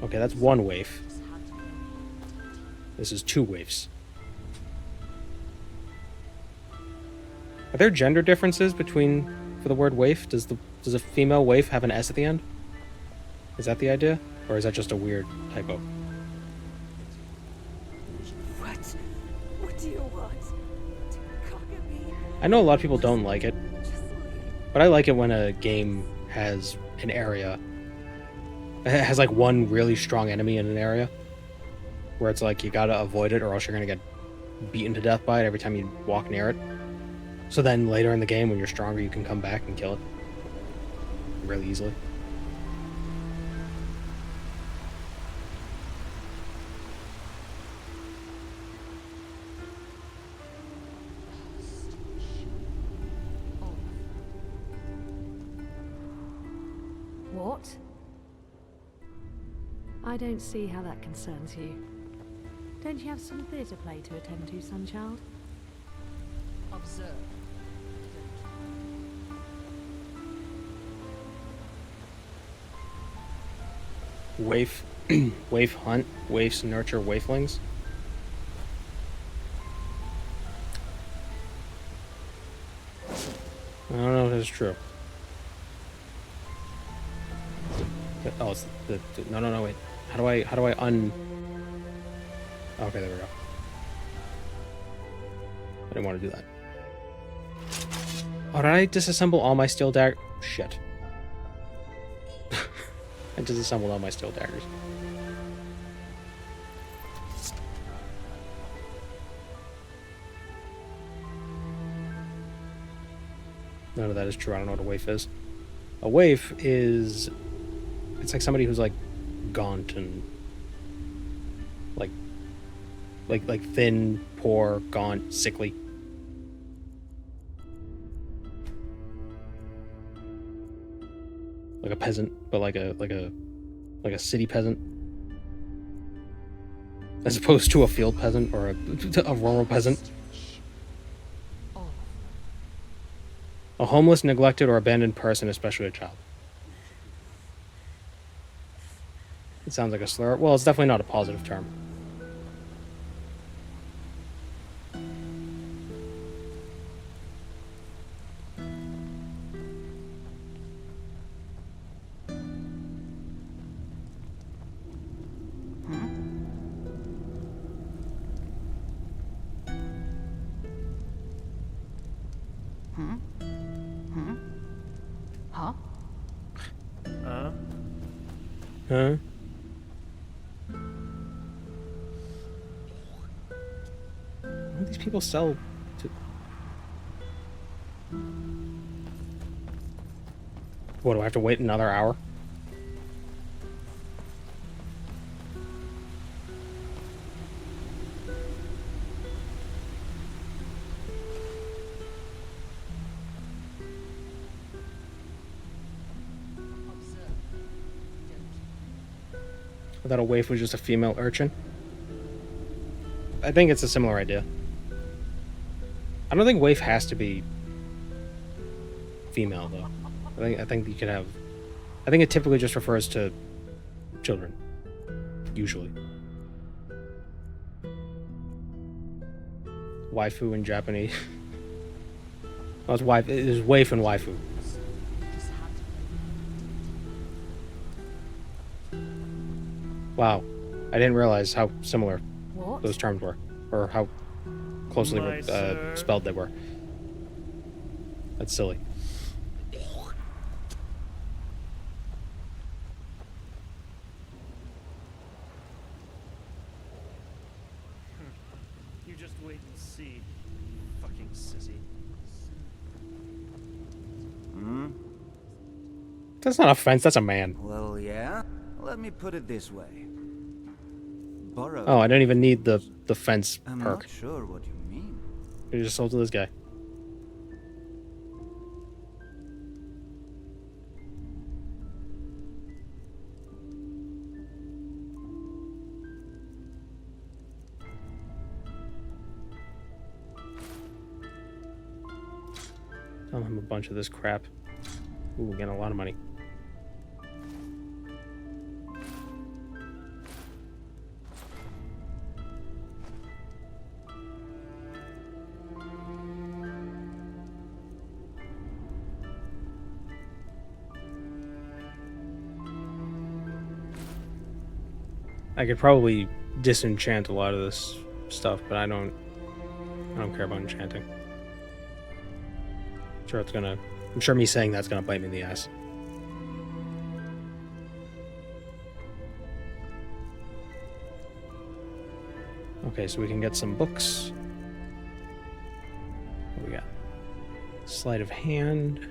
[SPEAKER 1] Okay, that's one waif. This is two waifs. Are there gender differences between for the word waif? Does a female waif have an S at the end? Is that the idea? Or is that just a weird typo?
[SPEAKER 10] What do you want? To cock at me?
[SPEAKER 1] I know a lot of people don't like it, but I like it when a game has an area. It has like one really strong enemy in an area where it's like you gotta avoid it or else you're gonna get beaten to death by it every time you walk near it. So then later in the game when you're stronger you can come back and kill it really easily.
[SPEAKER 21] What? I don't see how that concerns you. Don't you have some theatre play to attend to, Sunchild?
[SPEAKER 20] Observe.
[SPEAKER 1] Waif, waif hunt, waifs nurture waiflings. I don't know if that's true. Oh, it's no, wait. How do I un... Okay, there we go. I didn't want to do that. Oh, did I disassemble all my steel dagger? Shit. I disassembled all my steel daggers. None of that is true. I don't know what a waif is. A waif is... It's like somebody who's like gaunt and like thin, poor, gaunt, sickly. Like a peasant, but like a city peasant. As opposed to a field peasant or a rural peasant. A homeless, neglected, or abandoned person, especially a child. It sounds like a slur. Well, it's definitely not a positive term.
[SPEAKER 20] Huh?
[SPEAKER 1] Huh? What do these people sell to... What, do I have to wait another hour? I thought a waif was just a female urchin. I think it's a similar idea. I I don't think waif has to be female though. I think you could have. I think it typically just refers to children, usually. Waifu in Japanese. Well, it's wife. It is waif and waifu. Wow, I didn't realize how similar those terms were, or how closely spelled they were. That's silly.
[SPEAKER 3] You just wait and see, fucking sissy.
[SPEAKER 17] Hmm?
[SPEAKER 1] That's not a fence. That's a man.
[SPEAKER 17] Well, yeah. Let me put it this way. Borrow.
[SPEAKER 1] Oh, I don't even need the fence
[SPEAKER 17] I'm
[SPEAKER 1] perk.
[SPEAKER 17] not sure what you mean.
[SPEAKER 1] You just sold to this guy. Tell him a bunch of this crap. Ooh, getting a lot of money. I could probably disenchant a lot of this stuff, but I don't care about enchanting. I'm sure me saying that's gonna bite me in the ass. Okay, so we can get some books. What we got? Sleight of hand,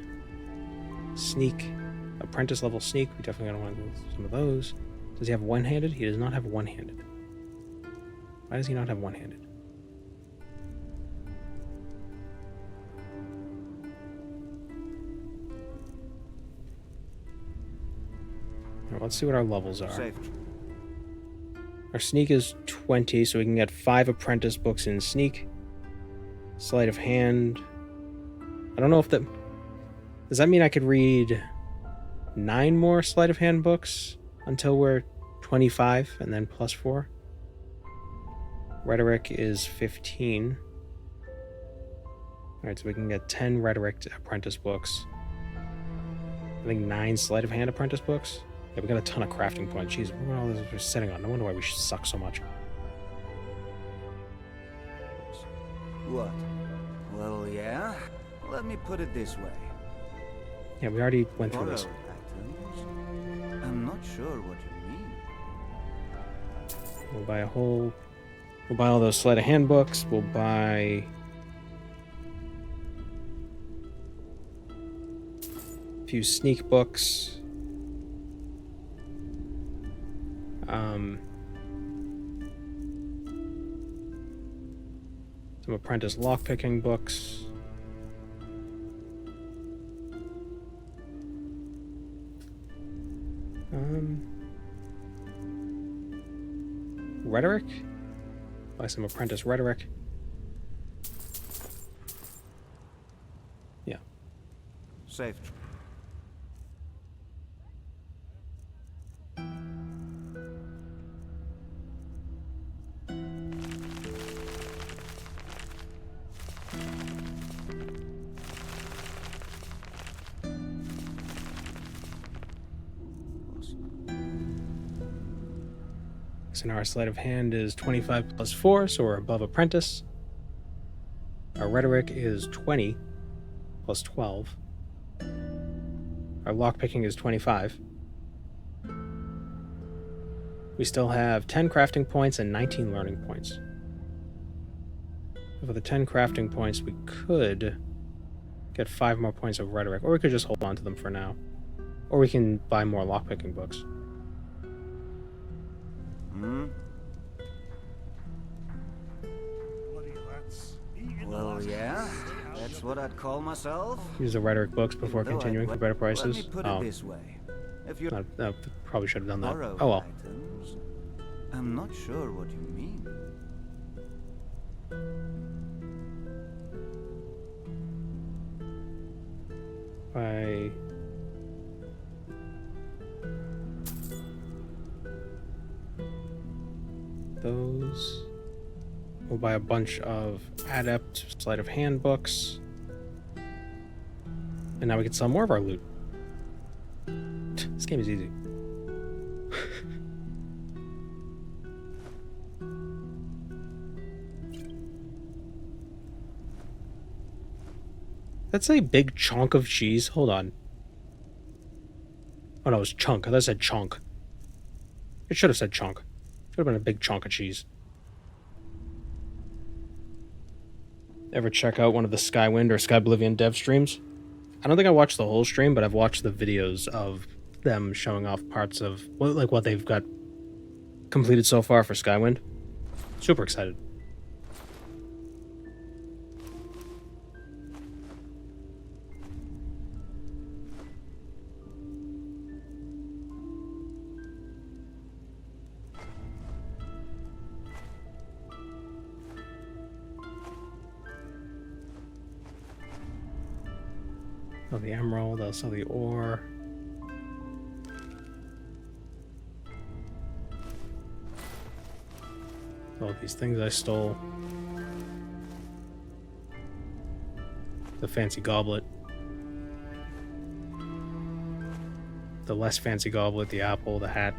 [SPEAKER 1] sneak, apprentice level sneak. We definitely gotta want to do some of those. Does he have one-handed? He does not have one-handed. Why does he not have one-handed? Right, let's see what our levels are.
[SPEAKER 17] Safe.
[SPEAKER 1] Our sneak is 20, so we can get 5 apprentice books in sneak. Sleight of hand. I don't know if that... Does that mean I could read 9 more sleight of hand books until we're 25 and then plus 4? Rhetoric is 15. Alright, so we can get 10 rhetoric apprentice books. I think 9 sleight of hand apprentice books. Yeah, we got a ton of crafting points. Jeez, what are all this we're sitting on? No wonder why we suck so much.
[SPEAKER 17] What? Well, yeah. Let me put it this way.
[SPEAKER 1] Yeah, we already went through this.
[SPEAKER 17] Items? I'm not sure what you mean.
[SPEAKER 1] We'll buy We'll buy all those sleight of hand books. We'll buy a few sneak books. Some apprentice lockpicking books. Rhetoric? Buy some apprentice rhetoric. Yeah.
[SPEAKER 17] Safe.
[SPEAKER 1] So now our sleight of hand is 25 plus 4, so we're above apprentice. Our rhetoric is 20 plus 12. Our lockpicking is 25. We still have 10 crafting points and 19 learning points. For the 10 crafting points, we could get 5 more points of rhetoric, or we could just hold on to them for now. Or we can buy more lockpicking books.
[SPEAKER 17] Well, yeah. That's what I'd call myself.
[SPEAKER 1] Use the rhetoric books before continuing for better prices.
[SPEAKER 17] Let me put it this way. If you
[SPEAKER 1] probably should have done that.
[SPEAKER 17] borrow
[SPEAKER 1] Oh well.
[SPEAKER 17] items, I'm not sure what you mean.
[SPEAKER 1] By those. We'll buy a bunch of adept sleight of hand books. And now we can sell more of our loot. This game is easy. That's a big chunk of cheese. Hold on. Oh no, it was chunk. I thought it said chunk. It should have said chunk. Should have been a big chunk of cheese. Ever check out one of the Skywind or Skyblivion dev streams? I don't think I watched the whole stream, but I've watched the videos of them showing off parts of what they've got completed so far for Skywind. Super excited. Sell the emerald, I'll sell the ore. All these things I stole. The fancy goblet. The less fancy goblet, the apple, the hat.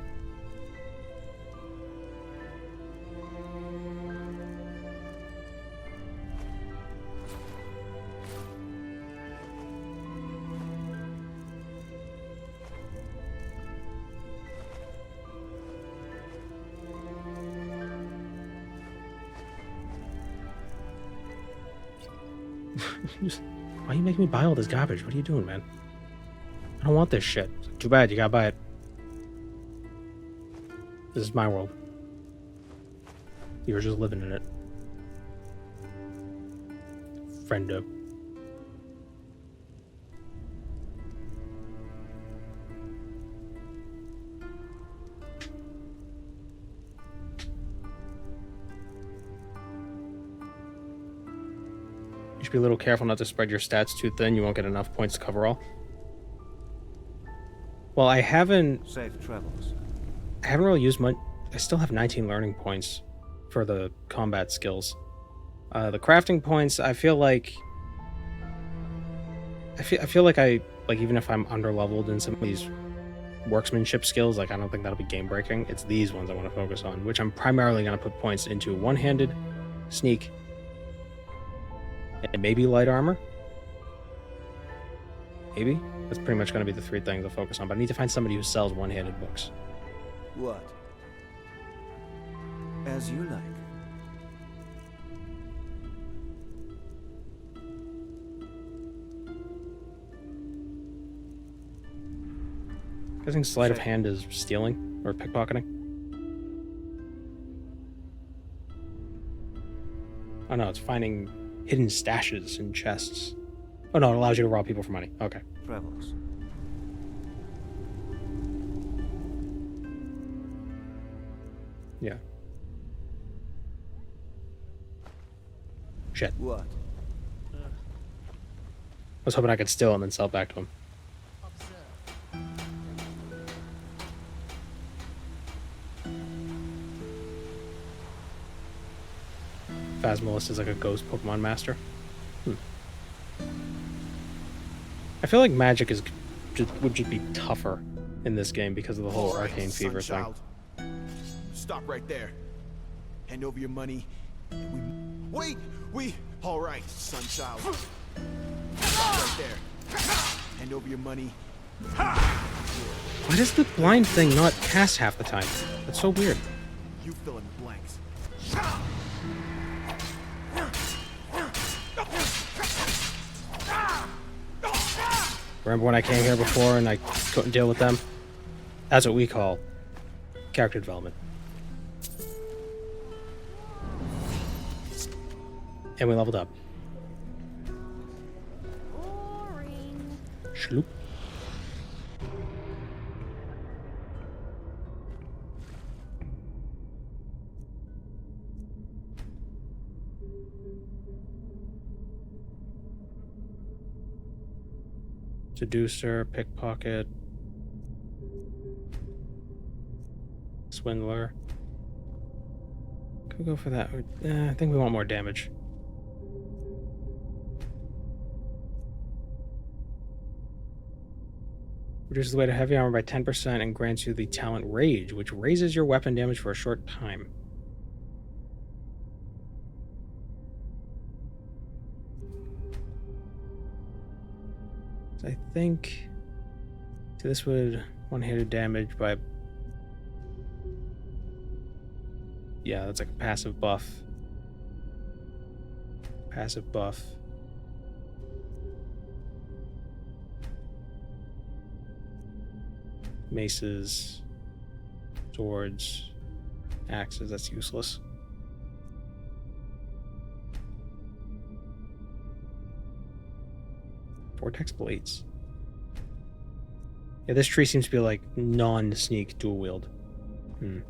[SPEAKER 1] Why you make me buy all this garbage? What are you doing, man? I don't want this shit. Too bad, you gotta buy it. This is my world. You're just living in it. Friendo. You should be a little careful not to spread your stats too thin. You won't get enough points to cover all. Well, I haven't...
[SPEAKER 17] Safe travels.
[SPEAKER 1] I haven't really used much... I still have 19 learning points for the combat skills. The crafting points, I feel like... I feel like even if I'm under-leveled in some of these workmanship skills, I don't think that'll be game-breaking. It's these ones I want to focus on, which I'm primarily going to put points into one-handed, sneak, and maybe light armor. Maybe. That's pretty much going to be the three things I'll focus on, but I need to find somebody who sells one-handed books.
[SPEAKER 17] What? As you like.
[SPEAKER 1] I think sleight of hand is stealing or pickpocketing. Oh no, it's finding hidden stashes in chests. Oh no, it allows you to rob people for money. Okay.
[SPEAKER 17] Travels.
[SPEAKER 1] Yeah. Shit.
[SPEAKER 17] What?
[SPEAKER 1] I was hoping I could steal them and sell it back to him. Phasmolus is like a ghost Pokemon master. I feel like magic would just be tougher in this game because of the whole arcane fever thing.
[SPEAKER 8] Stop right there. Hand over your money. And we. All right, Sunchild. Stop right there. Hand over your money.
[SPEAKER 1] Why does the blind thing not cast half the time? That's so weird.
[SPEAKER 8] You fill in the blanks.
[SPEAKER 1] Remember when I came here before and I couldn't deal with them? That's what we call character development. And we leveled up.
[SPEAKER 4] Boring.
[SPEAKER 1] Shloop. Seducer, pickpocket, swindler. Could we go for that? I think we want more damage. Reduces the weight of heavy armor by 10% and grants you the talent Rage, which raises your weapon damage for a short time. So I think this would one-handed damage by... Yeah, that's like a passive buff. Passive buff. Maces, swords, axes, that's useless. Vortex blades. Yeah, this tree seems to be like non-sneak dual wield. Should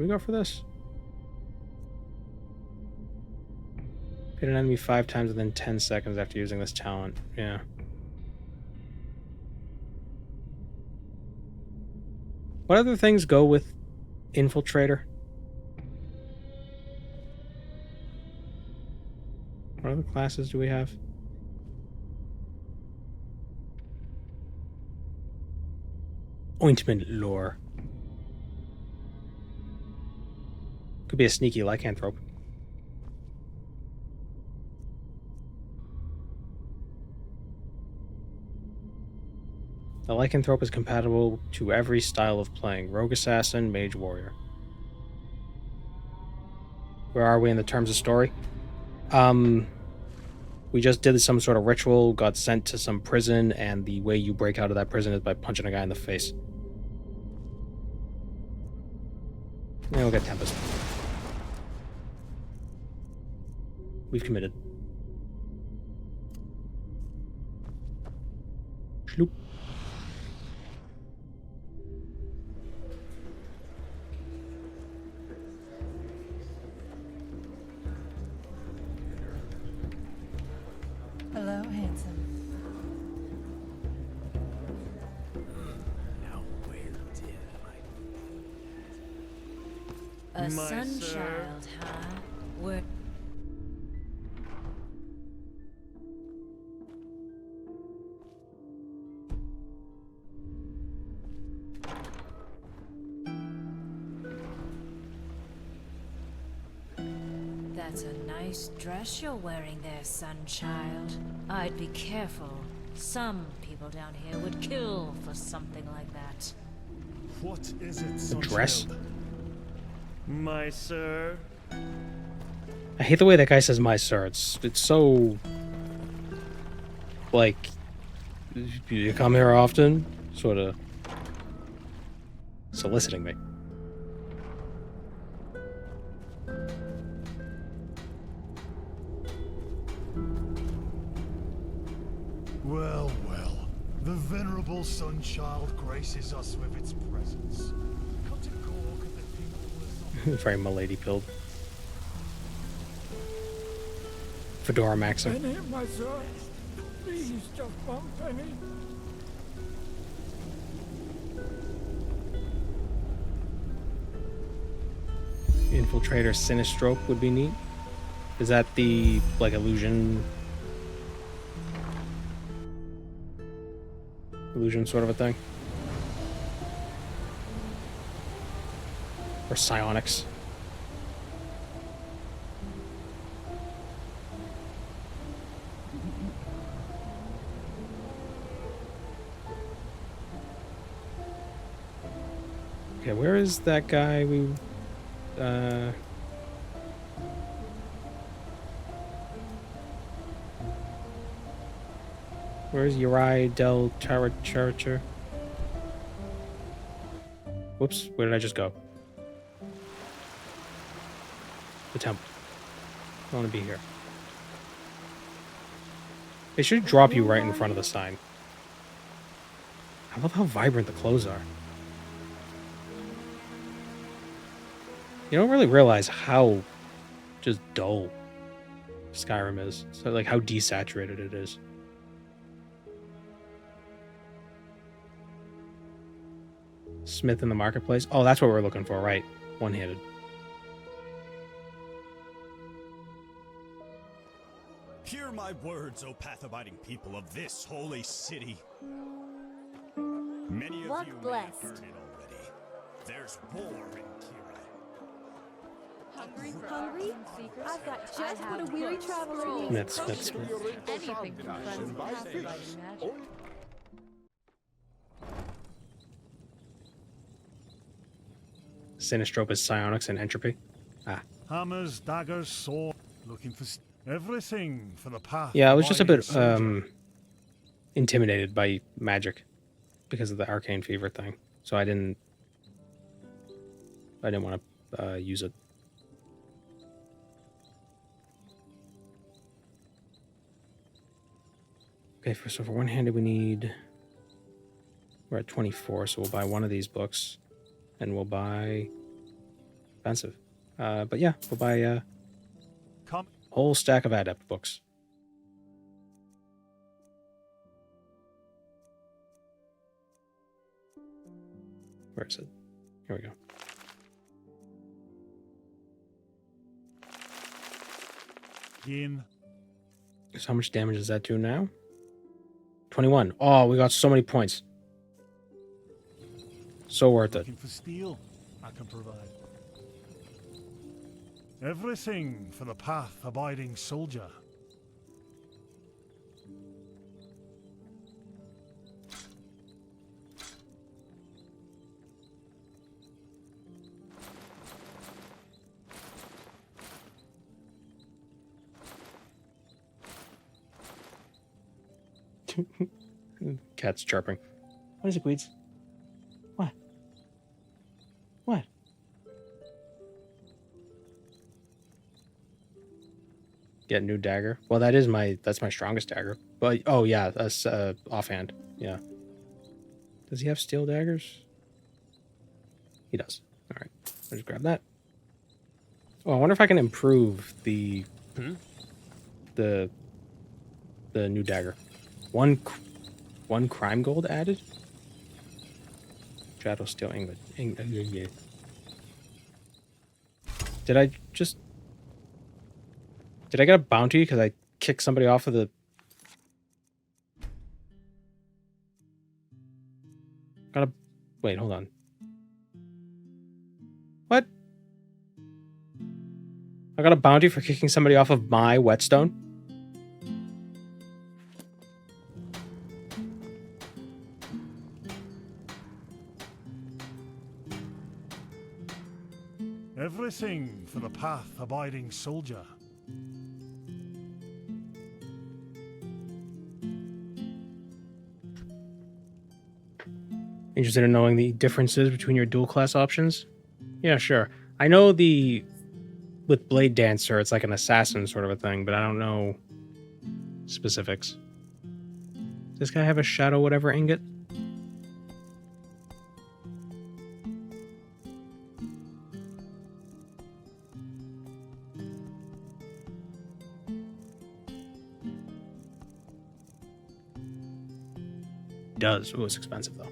[SPEAKER 1] we go for this? Hit an enemy 5 times within 10 seconds after using this talent. Yeah. What other things go with Infiltrator? What other classes do we have? Ointment lore. Could be a sneaky lycanthrope. The lycanthrope is compatible to every style of playing. Rogue assassin, mage warrior. Where are we in the terms of story? We just did some sort of ritual, got sent to some prison, and the way you break out of that prison is by punching a guy in the face. And we'll get Tempest. We've committed. Schloop.
[SPEAKER 12] Hello, handsome.
[SPEAKER 11] Now where did
[SPEAKER 20] A
[SPEAKER 11] My
[SPEAKER 20] sunchild, huh? Where... That's a nice dress you're wearing there, sunchild. I'd be careful. Some people down here would kill for something like that.
[SPEAKER 11] What is it,
[SPEAKER 1] A dress?
[SPEAKER 11] My sir?
[SPEAKER 1] I hate the way that guy says "my sir." It's so like, you come here often, sort of soliciting me.
[SPEAKER 11] Well, well. The venerable sunchild graces us with its presence. Cut a cork at the people.
[SPEAKER 1] Very milady pilled. Fedora Maxim.
[SPEAKER 7] Penny, my son. Please, just one penny.
[SPEAKER 1] Infiltrator Sinistroke would be neat. Is that the like illusion sort of a thing? Or psionics? Okay, where is that guy we where's Uri del Charicher? Whoops, where did I just go? The temple. I want to be here. They should drop you right in front of the sign. I love how vibrant the clothes are. You don't really realize how just dull Skyrim is. So like how desaturated it is. Smith in the marketplace. Oh, that's what we're looking for, right? One-handed.
[SPEAKER 9] Hear my words, O path-abiding people of this holy city. Many of
[SPEAKER 18] Walk
[SPEAKER 9] you may have
[SPEAKER 18] blessed.
[SPEAKER 9] heard it already. There's war in Kira.
[SPEAKER 19] Hungry? I've got just what a weary traveler needs.
[SPEAKER 1] Smith.
[SPEAKER 19] Anything from friends
[SPEAKER 5] and buy
[SPEAKER 19] past
[SPEAKER 5] fish.
[SPEAKER 19] lighting magic.
[SPEAKER 5] Only
[SPEAKER 1] Sinistropus, psionics, and entropy. Ah.
[SPEAKER 11] Hammers, daggers, sword. Looking for everything for the path.
[SPEAKER 1] Yeah, I was just a bit
[SPEAKER 11] soldier.
[SPEAKER 1] intimidated by magic because of the arcane fever thing. So I didn't want to use it. Okay, so for one-handed we need... We're at 24, so we'll buy one of these books. And we'll buy... Expensive. But yeah, we'll buy a whole stack of adept books. Where is it? Here we go.
[SPEAKER 11] In.
[SPEAKER 1] So how much damage does that do now? 21. Oh, we got so many points. So worth it.
[SPEAKER 11] Looking for steel. I can provide. Everything for the path-abiding soldier.
[SPEAKER 1] Cat's chirping. What is it, Gweeds? What? What? Get new dagger. Well, that's my strongest dagger. But oh yeah, that's offhand. Yeah. Does he have steel daggers? He does. All right. I'll just grab that. Oh, I wonder if I can improve the new dagger. One crime gold added. Shadow steel England. Yeah. Did I get a bounty because I kicked somebody off of the... Wait, hold on. What? I got a bounty for kicking somebody off of my whetstone?
[SPEAKER 11] Everything for the path-abiding soldier.
[SPEAKER 1] Interested in knowing the differences between your dual class options? Yeah, sure. I know with Blade Dancer, it's like an assassin sort of a thing, but I don't know specifics. Does this guy have a shadow whatever ingot? Does. Ooh, it's expensive though.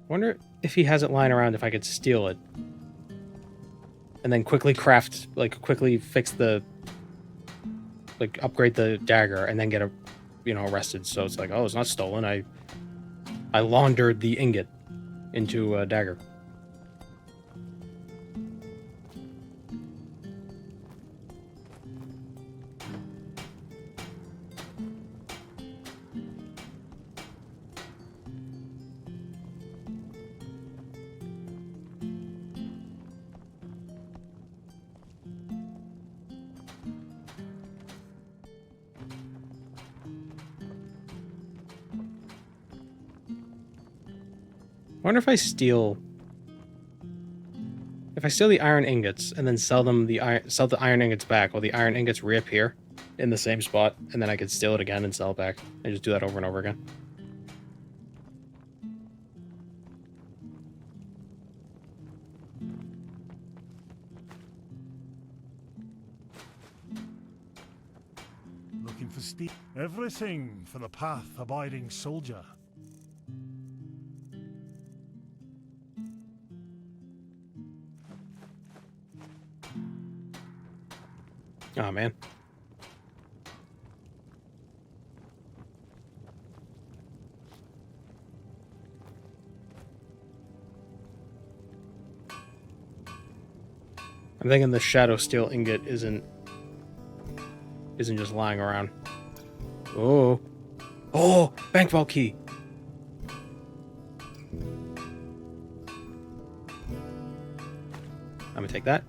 [SPEAKER 1] Wonder if he has it lying around if I could steal it. And then quickly quickly fix upgrade the dagger and then get arrested. So it's like, oh, it's not stolen. I laundered the ingot into a dagger. I wonder if I steal the iron ingots and then sell the iron ingots back, will the iron ingots reappear in the same spot, and then I could steal it again and sell it back. I just do that over and over again.
[SPEAKER 11] for everything for the path-abiding soldier.
[SPEAKER 1] Oh man. I'm thinking the shadow steel ingot isn't just lying around. Oh. Oh, bank vault key. I'm gonna take that.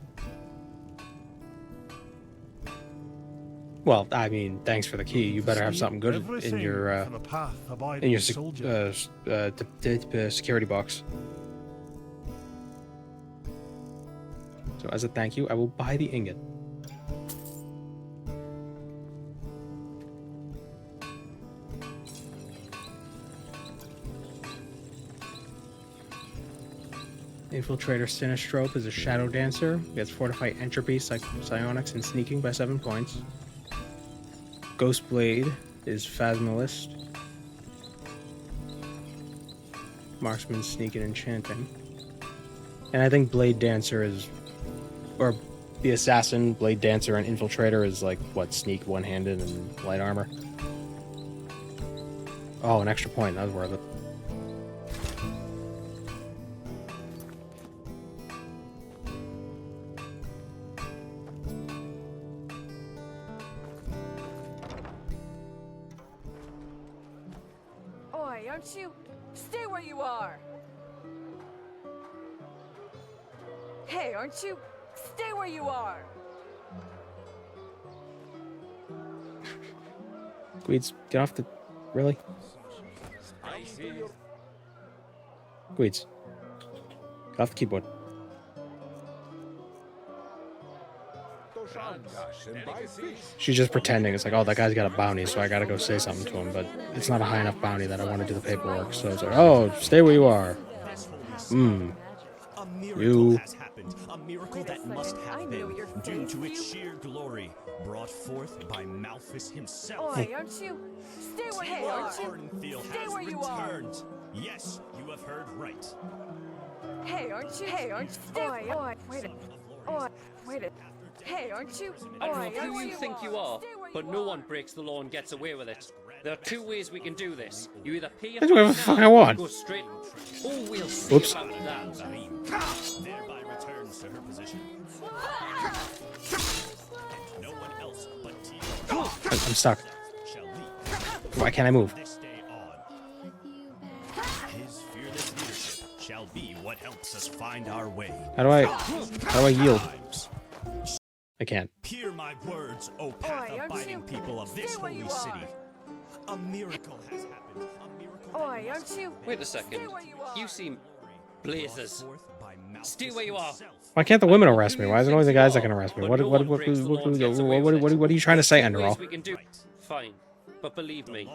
[SPEAKER 1] Well, I mean, thanks for the key. You better have something good in your security box. So as a thank you, I will buy the ingot. Infiltrator Sinistrope is a shadow dancer. Gets fortified entropy, psionics, and sneaking by 7 points. Ghostblade is Phasmalist. Marksman, sneak, and enchanting. And I think Blade Dancer is, or the Assassin, Blade Dancer, and Infiltrator is like, what, sneak, one-handed, and light armor. Oh, an extra point. That was worth it.
[SPEAKER 4] Oi, aren't you? Stay where you are! Hey, aren't you? Stay where you are!
[SPEAKER 1] Gweeds, get off the... Really? Gweeds. Get off the keyboard. She's just pretending. It's like, oh, that guy's got a bounty, so I gotta go say something to him, but it's not a high enough bounty that I want to do the paperwork, so it's like, oh, stay where you are.
[SPEAKER 9] A miracle
[SPEAKER 1] You...
[SPEAKER 9] has happened. A miracle that must have been, due to its sheer glory, brought forth by Malthus himself.
[SPEAKER 4] Oi, aren't you? Stay where you are!
[SPEAKER 9] Ardenfield
[SPEAKER 4] Stay
[SPEAKER 9] has
[SPEAKER 4] where you are!
[SPEAKER 9] returned. Yes, you have heard right.
[SPEAKER 4] Hey, aren't you? Hey, aren't you? Stay. Oi, wait a... Oi, wait a... Hey, aren't you?
[SPEAKER 15] I don't know who you think you are, but no one breaks the law and gets away with it. There are two ways we can do this. You either pay your
[SPEAKER 1] I do whatever the fuck I want.
[SPEAKER 15] go straight. Oh, we'll see
[SPEAKER 1] Oops.
[SPEAKER 15] about that.
[SPEAKER 9] Thereby returns to her position. And no one else but Tio
[SPEAKER 1] I'm stuck.
[SPEAKER 9] shall lead
[SPEAKER 1] Why can't I move?
[SPEAKER 9] this day on. His fearless leadership shall be what helps us find our way.
[SPEAKER 1] How do I yield? I can't.
[SPEAKER 9] Hear my words, O path-abiding people of this holy city. A miracle has happened. A miracle
[SPEAKER 4] Oi, aren't you?
[SPEAKER 15] Wait a second. You seem blazers. Stay where you are.
[SPEAKER 1] Why can't the women arrest me? Why is it always the guys that can arrest me? What are you trying to say, Enderal?
[SPEAKER 15] We can do fine, but believe me.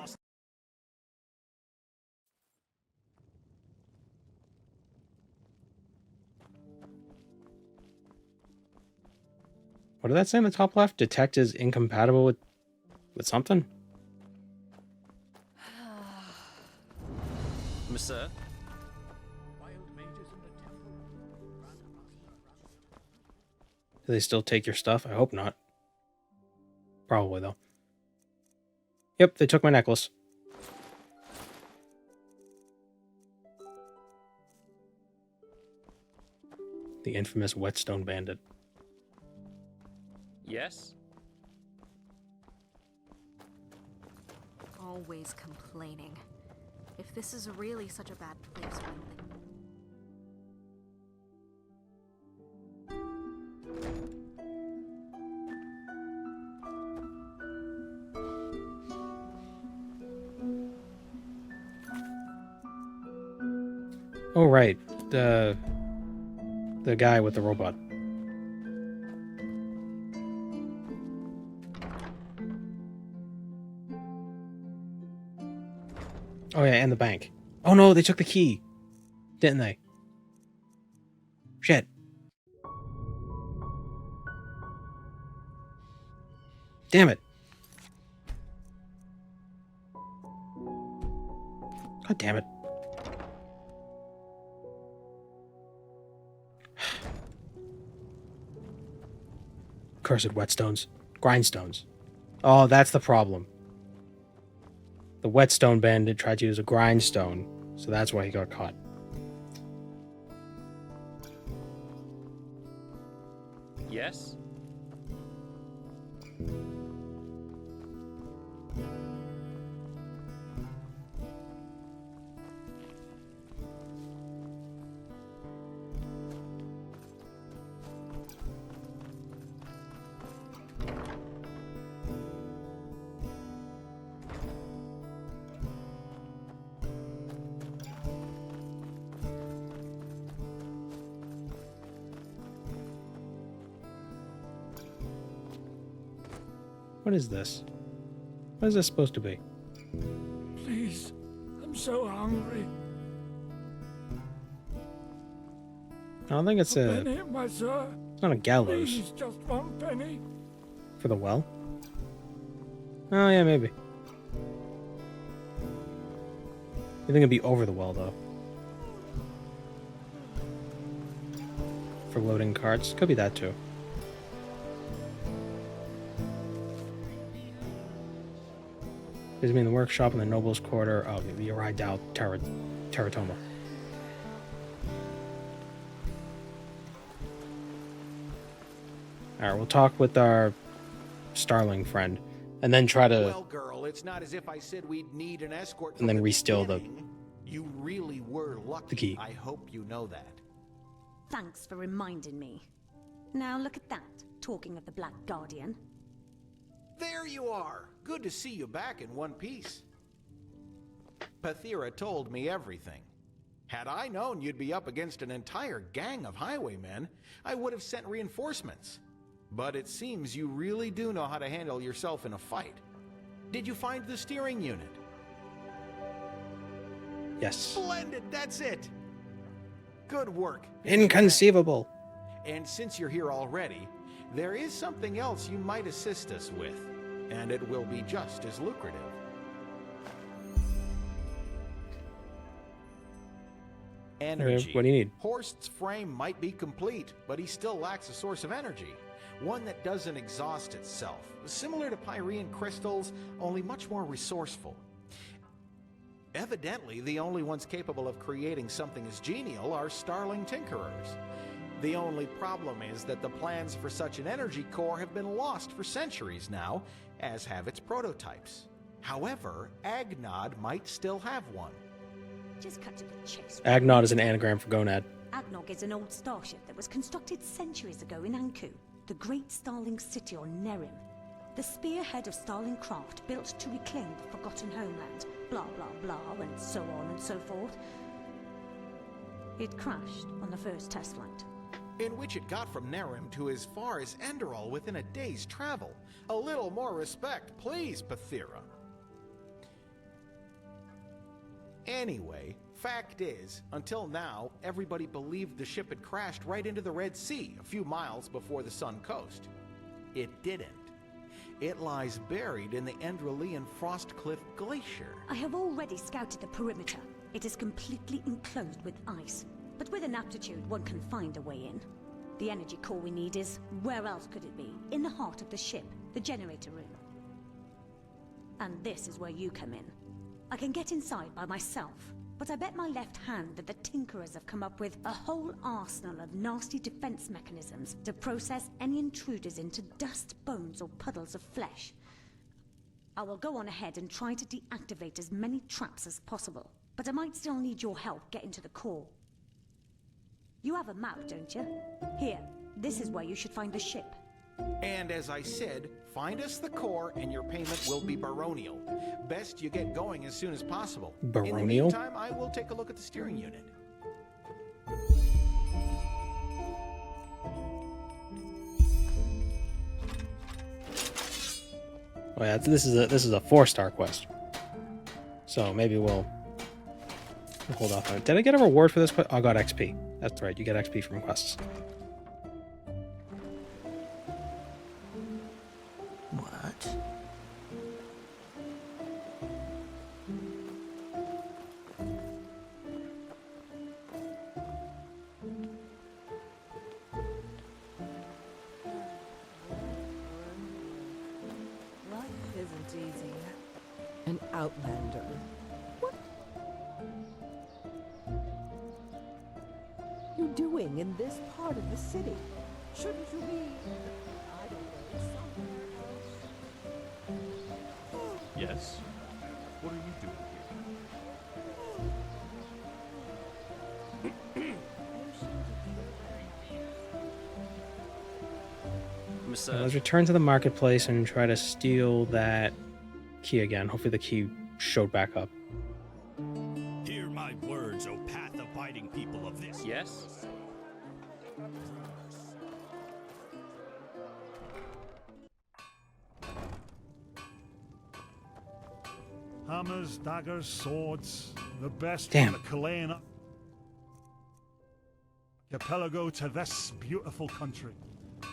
[SPEAKER 1] What did that say in the top left? Detect is incompatible with something?
[SPEAKER 15] Monsieur?
[SPEAKER 1] Do they still take your stuff? I hope not. Probably, though. Yep, they took my necklace. The infamous Whetstone Bandit.
[SPEAKER 15] Yes?
[SPEAKER 21] Always complaining. If this is really such a bad place for him,
[SPEAKER 1] Oh, right. The guy with the robot. Oh, yeah, and the bank. Oh, no, they took the key. Didn't they? Shit. Damn it. God damn it. Cursed whetstones. Grindstones. Oh, that's the problem. The whetstone bandit tried to use a grindstone, so that's why he got caught.
[SPEAKER 15] Yes?
[SPEAKER 1] What is this? What is this supposed to be?
[SPEAKER 7] Please, I'm so hungry.
[SPEAKER 1] I don't think it's a...
[SPEAKER 7] penny, my sir.
[SPEAKER 1] It's not a gallows.
[SPEAKER 7] Please, just 1 penny.
[SPEAKER 1] For the well? Oh, yeah, maybe. You think it'd be over the well, though? For loading carts? Could be that, too. Does it mean the workshop in the Noble's Quarter of the Uri Dal Teratoma? Alright, we'll talk with our starling friend, and then try to...
[SPEAKER 2] Well, girl, it's not as if I said we'd need an escort.
[SPEAKER 1] And then re-steal the...
[SPEAKER 2] You really were lucky.
[SPEAKER 1] The key.
[SPEAKER 2] I hope you know that.
[SPEAKER 16] Thanks for reminding me. Now look at that, talking of the Black Guardian.
[SPEAKER 2] There you are. Good to see you back in one piece. Pathira told me everything. Had I known you'd be up against an entire gang of highwaymen, I would have sent reinforcements. But it seems you really do know how to handle yourself in a fight. Did you find the steering unit?
[SPEAKER 1] Yes.
[SPEAKER 2] Splendid, that's it. Good work.
[SPEAKER 1] Inconceivable.
[SPEAKER 2] And since you're here already, there is something else you might assist us with, and it will be just as lucrative. Energy.
[SPEAKER 1] Okay, what do you need?
[SPEAKER 2] Horst's frame might be complete, but he still lacks a source of energy. One that doesn't exhaust itself. Similar to Pyrean crystals, only much more resourceful. Evidently, the only ones capable of creating something as genial are starling tinkerers. The only problem is that the plans for such an energy core have been lost for centuries now, as have its prototypes. However, Agnod might still have one.
[SPEAKER 16] Just cut to the chase.
[SPEAKER 1] Agnod is an anagram for gonad.
[SPEAKER 16] Agnog is an old starship that was constructed centuries ago in Anku, the great starling city on Nerim. The spearhead of starling craft built to reclaim the forgotten homeland, blah blah blah, and so on and so forth. It crashed on the first test flight.
[SPEAKER 2] In which it got from Nerim to as far as Enderal within a day's travel. A little more respect, please, Pathira. Anyway, fact is, until now, everybody believed the ship had crashed right into the Red Sea, a few miles before the Sun Coast. It didn't. It lies buried in the Endralian Frostcliff Glacier.
[SPEAKER 16] I have already scouted the perimeter. It is completely enclosed with ice. But with an aptitude, one can find a way in. The energy core we need is, where else could it be? In the heart of the ship, the generator room. And this is where you come in. I can get inside by myself, but I bet my left hand that the Tinkerers have come up with a whole arsenal of nasty defense mechanisms to process any intruders into dust, bones, or puddles of flesh. I will go on ahead and try to deactivate as many traps as possible, but I might still need your help getting to the core. You have a map, don't you? Here, this is where you should find the ship.
[SPEAKER 2] And as I said, find us the core and your payment will be baronial. Best you get going as soon as possible.
[SPEAKER 1] Baronial?
[SPEAKER 2] In the meantime, I will take a look at the steering unit.
[SPEAKER 1] Oh yeah, this is a 4-star quest. So maybe we'll hold off on it. Did I get a reward for this quest? Oh, I got XP. That's right, you get XP from quests.
[SPEAKER 17] What?
[SPEAKER 10] An outlander. What are you doing in this part of the city? Shouldn't you be, I don't know, somewhere else?
[SPEAKER 3] Yes? What are you doing
[SPEAKER 1] Now, let's return to the marketplace and try to steal that key again. Hopefully the key showed back up.
[SPEAKER 9] Hear my words, O path-abiding people of this.
[SPEAKER 15] Yes?
[SPEAKER 11] Hammers, daggers, swords, the best
[SPEAKER 1] Damn.
[SPEAKER 11] from the Chilean archipelago to this beautiful country.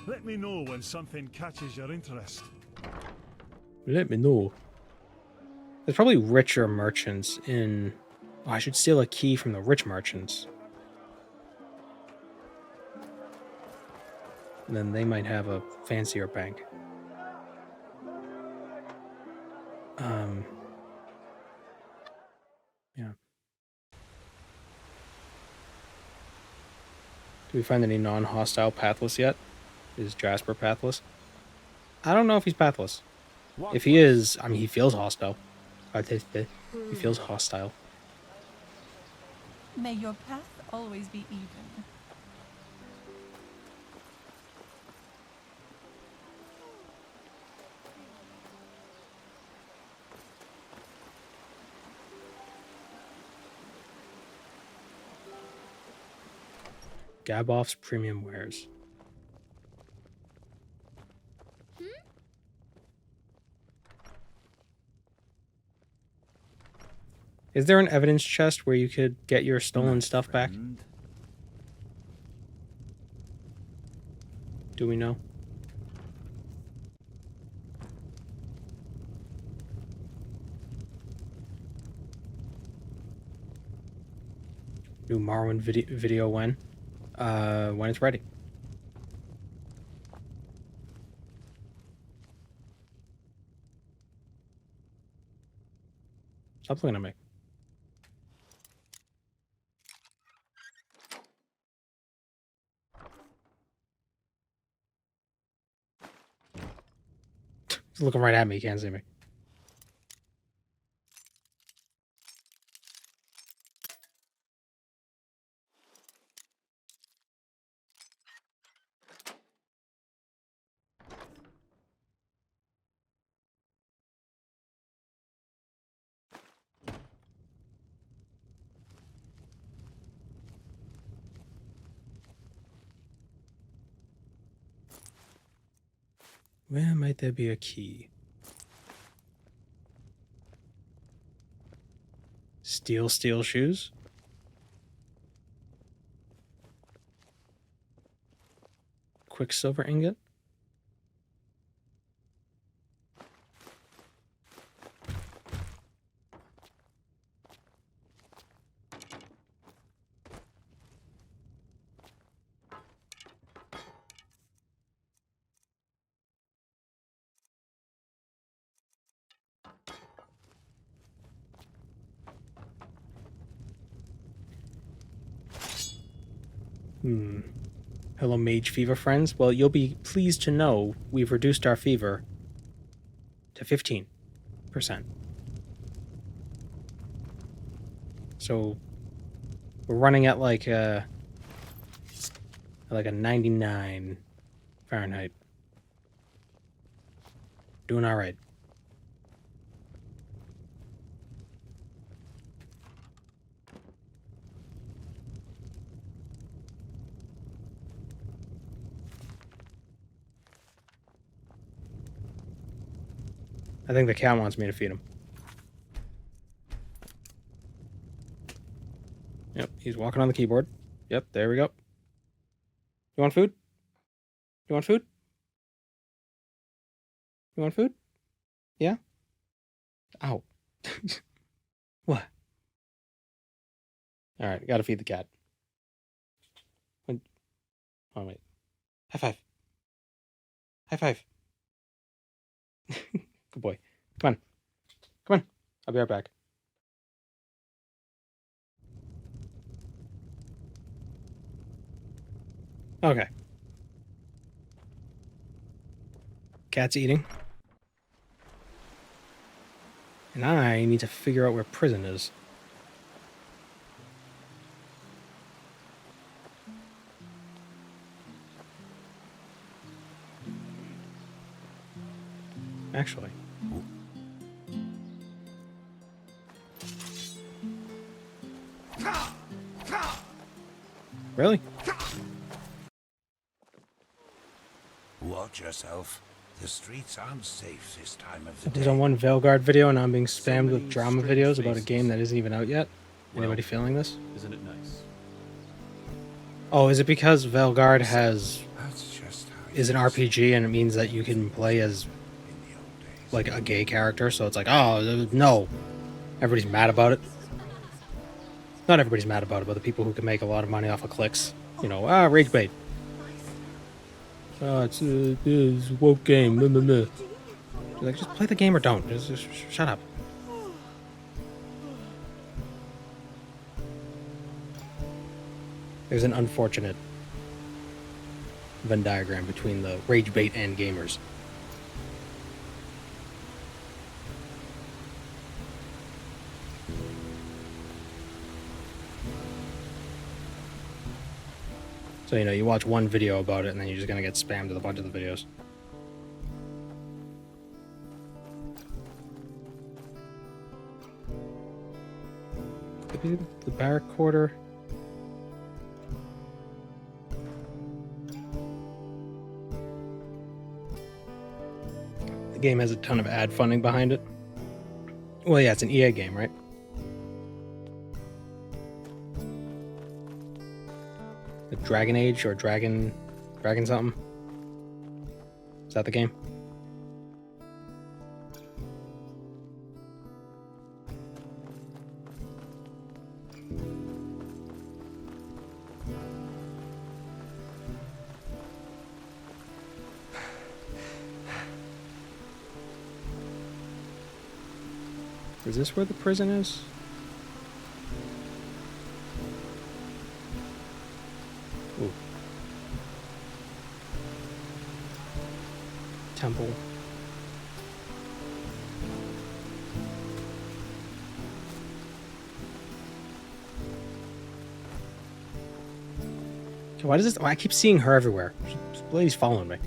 [SPEAKER 11] Let me know when something catches your interest.
[SPEAKER 1] Let me know. There's probably richer merchants in... Oh, I should steal a key from the rich merchants. And then they might have a fancier bank. Yeah. Do we find any non-hostile pathless yet? Is Jasper pathless? I don't know if he's pathless. If he is, I mean, he feels hostile. He feels hostile.
[SPEAKER 12] May your path always be even.
[SPEAKER 1] Gaboff's premium wares. Is there an evidence chest where you could get your stolen stuff back? Do we know? New Marwin video when? When it's ready. Stop looking at me. He's looking right at me. He can't see me. Where might there be a key? Steel shoes? Quicksilver ingot? Hello, Mage Fever friends. Well, you'll be pleased to know we've reduced our fever to 15%. So we're running at like a 99 Fahrenheit. Doing all right. I think the cat wants me to feed him. Yep, he's walking on the keyboard. Yep, there we go. You want food? You want food? You want food? Yeah? Ow. What? Alright, gotta feed the cat. Oh, wait. High five. High five. Good boy. Come on. Come on. I'll be right back. Okay. Cat's eating. And I need to figure out where prison is. Actually. Really?
[SPEAKER 13] Watch yourself. The streets aren't safe this time of the
[SPEAKER 1] There's
[SPEAKER 13] day.
[SPEAKER 1] on one Veilguard video and I'm being spammed with drama videos about a game that isn't even out yet. Anybody
[SPEAKER 3] Well,
[SPEAKER 1] feeling this?
[SPEAKER 3] Isn't it nice?
[SPEAKER 1] Oh, is it because Veilguard has
[SPEAKER 13] That's just how
[SPEAKER 1] is an RPG and it means that you can play as like a gay character, so it's like, oh no. Everybody's mad about it. Not everybody's mad about it, but the people who can make a lot of money off of clicks. You know, rage bait. It's a woke game. Meh, meh, meh. Like, just play the game or don't. Just shut up. There's an unfortunate Venn diagram between the rage bait and gamers. So, you know, you watch one video about it and then you're just gonna get spammed with a bunch of the videos. Could be the barrack quarter. The game has a ton of ad funding behind it. Well, yeah, it's an EA game, right? The Dragon Age or Dragon something? Is that the game? Is this where the prison is? Ooh. Temple. Why does this? Why I keep seeing her everywhere? This lady's following me.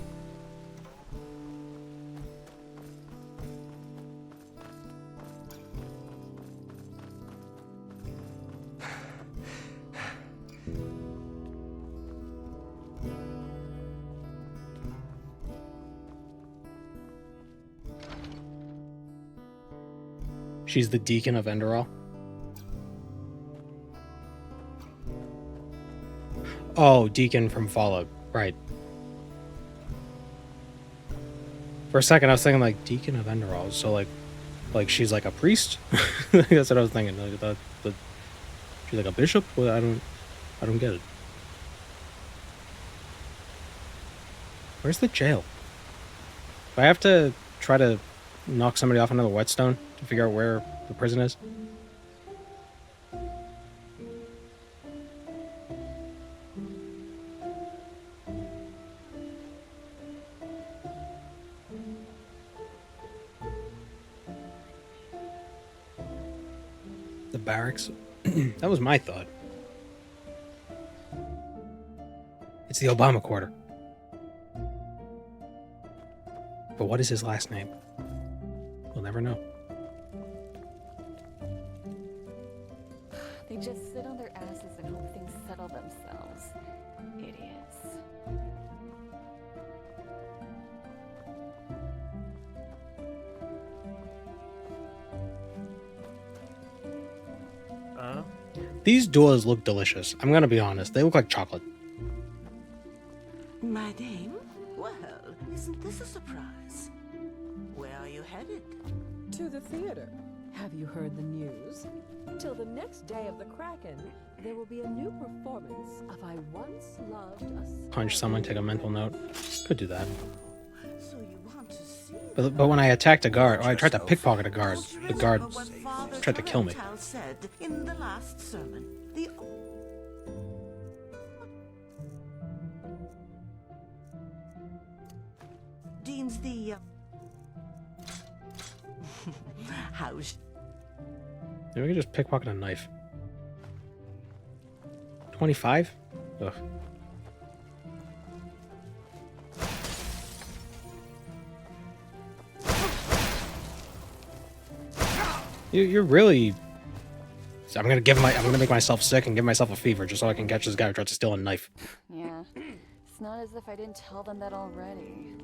[SPEAKER 1] She's the deacon of Enderal. Oh, deacon from Fallout. Right. For a second, I was thinking like deacon of Enderal. So like she's like a priest. That's what I was thinking. Like that, she's like a bishop. Well, I don't get it. Where's the jail? Do I have to try to knock somebody off another whetstone to figure out where the prison is? The barracks? That was my thought. It's the Obama Quarter. But what is his last name? We'll never know.
[SPEAKER 19] They just sit on their asses and hope things settle themselves. Idiots.
[SPEAKER 1] These doors look delicious. I'm gonna be honest. They look like chocolate.
[SPEAKER 22] My dame? Well, isn't this a surprise? Where are you headed?
[SPEAKER 10] To the theater. Have you heard the news? Till the next day of the Kraken, there will be a new performance of I Once Loved a
[SPEAKER 1] Punch someone, take a mental note. Could do that.
[SPEAKER 22] So you want to see
[SPEAKER 1] But when I attacked a guard, or I tried to pickpocket a guard, the guard tried to kill me.
[SPEAKER 22] Said in the last sermon, the Dean's the how's
[SPEAKER 1] Maybe we can just pickpocket a knife. 25? Ugh. You're really. I'm gonna make myself sick and give myself a fever just so I can catch this guy who tried to steal a knife.
[SPEAKER 19] Yeah. It's not as if I didn't tell them that already.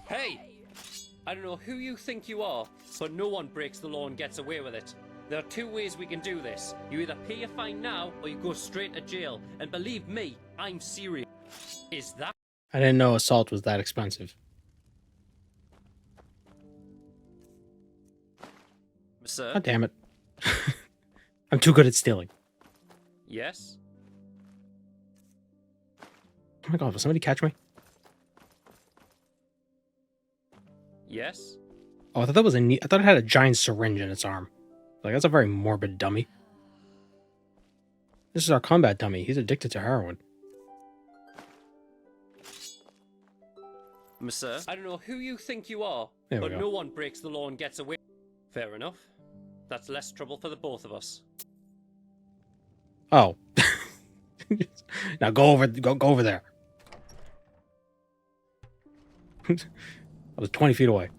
[SPEAKER 15] Hey! I don't know who you think you are, but no one breaks the law and gets away with it. There are two ways we can do this. You either pay your fine now, or you go straight to jail. And believe me, I'm serious. Is that...
[SPEAKER 1] I didn't know assault was that expensive.
[SPEAKER 15] Sir?
[SPEAKER 1] God damn it. I'm too good at stealing.
[SPEAKER 15] Yes?
[SPEAKER 1] Oh my god, will somebody catch me?
[SPEAKER 15] Yes?
[SPEAKER 1] Oh, I thought that was I thought it had a giant syringe in its arm. Like, that's a very morbid dummy. This is our combat dummy. He's addicted to heroin.
[SPEAKER 15] Sir? I don't know who you think you are,
[SPEAKER 1] There we
[SPEAKER 15] but
[SPEAKER 1] go.
[SPEAKER 15] no one breaks the law and gets away. Fair enough. That's less trouble for the both of us.
[SPEAKER 1] Oh. Now go over there. I was 20 feet away.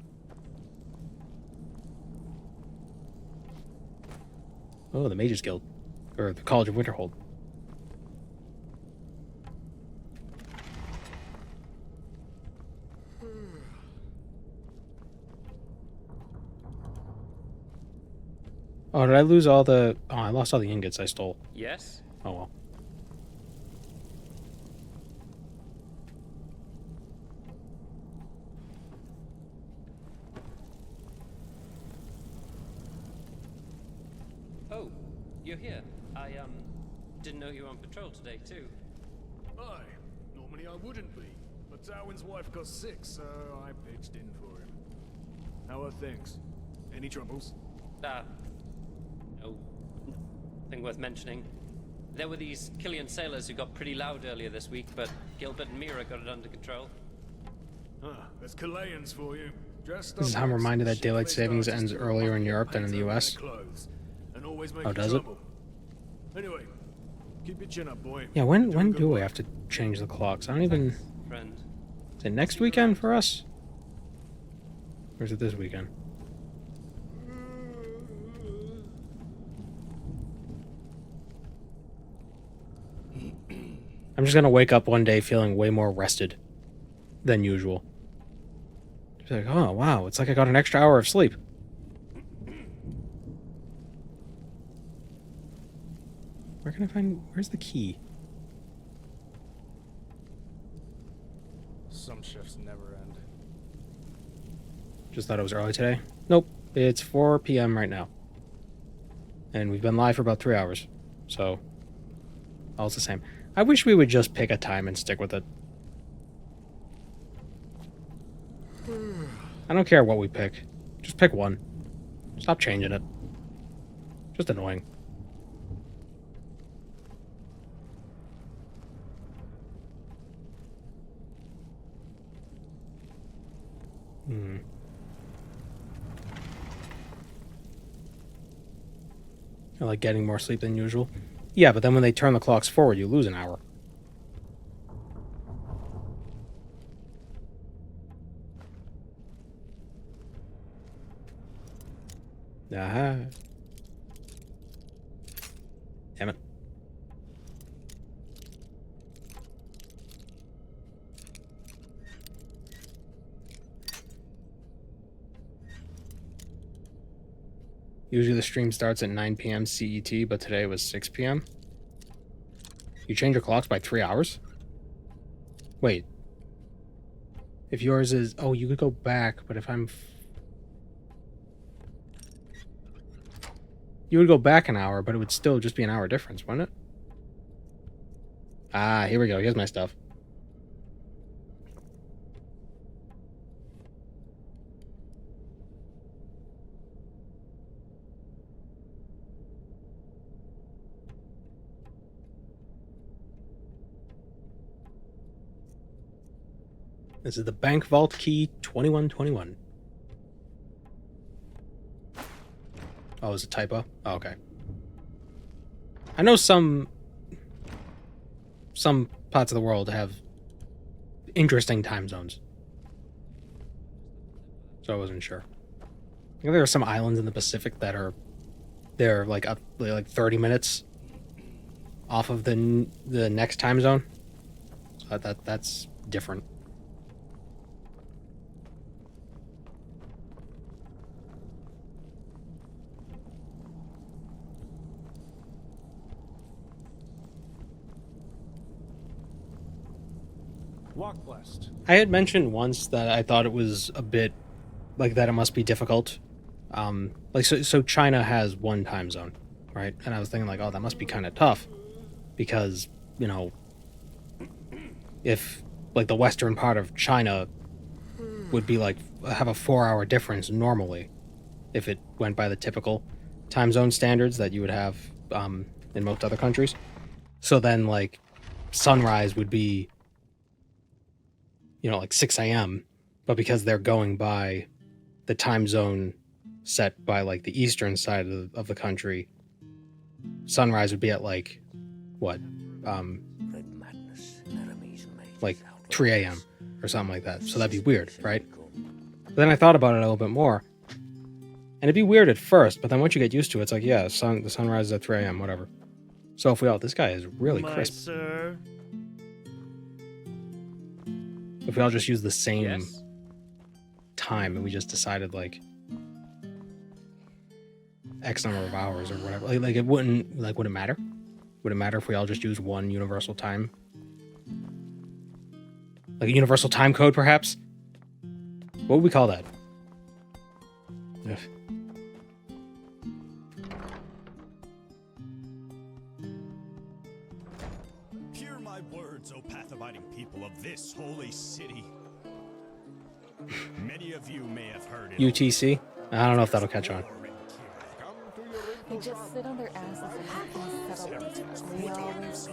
[SPEAKER 1] Oh, the Mages Guild. Or the College of Winterhold. Oh, did I lose all the... Oh, I lost all the ingots I stole.
[SPEAKER 15] Yes?
[SPEAKER 1] Oh, well.
[SPEAKER 15] Oh, you're here. I, didn't know you were on patrol today, too.
[SPEAKER 11] Aye, normally I wouldn't be, but Darwin's wife got sick, so I pitched in for him. How are things? Any troubles?
[SPEAKER 15] No. Nothing worth mentioning. There were these Killian sailors who got pretty loud earlier this week, but Gilbert and Mira got it under control.
[SPEAKER 11] Ah, there's Chileans for you. Dressed
[SPEAKER 1] This is
[SPEAKER 11] up
[SPEAKER 1] how I'm
[SPEAKER 11] like
[SPEAKER 1] reminded
[SPEAKER 11] some
[SPEAKER 1] that daylight
[SPEAKER 11] shit-faced
[SPEAKER 1] savings
[SPEAKER 11] artists
[SPEAKER 1] ends
[SPEAKER 11] who
[SPEAKER 1] earlier in
[SPEAKER 11] paint
[SPEAKER 1] Europe than in the
[SPEAKER 11] over their
[SPEAKER 1] US.
[SPEAKER 11] clothes and always
[SPEAKER 1] Oh,
[SPEAKER 11] making
[SPEAKER 1] does it?
[SPEAKER 11] trouble. Anyway, keep your chin up, boy.
[SPEAKER 1] Yeah, when do we have to change the clocks? I don't even...
[SPEAKER 15] Friend.
[SPEAKER 1] Is it next weekend for us? Or is it this weekend? I'm just gonna wake up one day feeling way more rested than usual. Just like, oh wow, it's like I got an extra hour of sleep. Where can I find... Where's the key?
[SPEAKER 11] Some shifts never end.
[SPEAKER 1] Just thought it was early today. Nope, it's 4 p.m. right now. And we've been live for about 3 hours. So, all the same. I wish we would just pick a time and stick with it. I don't care what we pick. Just pick one. Stop changing it. Just annoying. I like getting more sleep than usual. Yeah, but then when they turn the clocks forward, you lose an hour. Aha. Damn it. Usually the stream starts at 9 p.m. CET, but today was 6 p.m. You change your clocks by 3 hours? Wait. If yours is... Oh, you could go back, but if I'm... You would go back an hour, but it would still just be an hour difference, wouldn't it? Ah, here we go. Here's my stuff. This is the bank vault key 2121. Oh, it's a typo? Oh, okay. I know some parts of the world have interesting time zones. So I wasn't sure. I think there are some islands in the Pacific that are they're like 30 minutes off of the next time zone. So that's different.
[SPEAKER 3] Walk blessed.
[SPEAKER 1] I had mentioned once that I thought it was a bit like that it must be difficult. So China has one time zone, right? And I was thinking like, oh, that must be kind of tough because, you know, if like the western part of China would be like have a 4-hour difference normally if it went by the typical time zone standards that you would have in most other countries. So then like sunrise would be, you know, like 6 a.m. But because they're going by the time zone set by like the eastern side of the country, sunrise would be at like what? Like 3 a.m. or something like that. So that'd be weird, right? But then I thought about it a little bit more. And it'd be weird at first, but then once you get used to it, it's like, yeah, the sunrise is at 3 a.m., whatever. So if we all, this guy is really crisp.
[SPEAKER 9] Sir.
[SPEAKER 1] If we all just use the same time and we just decided like X number of hours or whatever, like it wouldn't matter? Would it matter if we all just use one universal time? Like a universal time code, perhaps? What would we call that? Ugh.
[SPEAKER 9] Hear my words, O path-abiding people of this holy city. Many of you may have heard it.
[SPEAKER 1] UTC? I don't know if that'll catch on.
[SPEAKER 19] They just sit on their asses and have things settled themselves. We always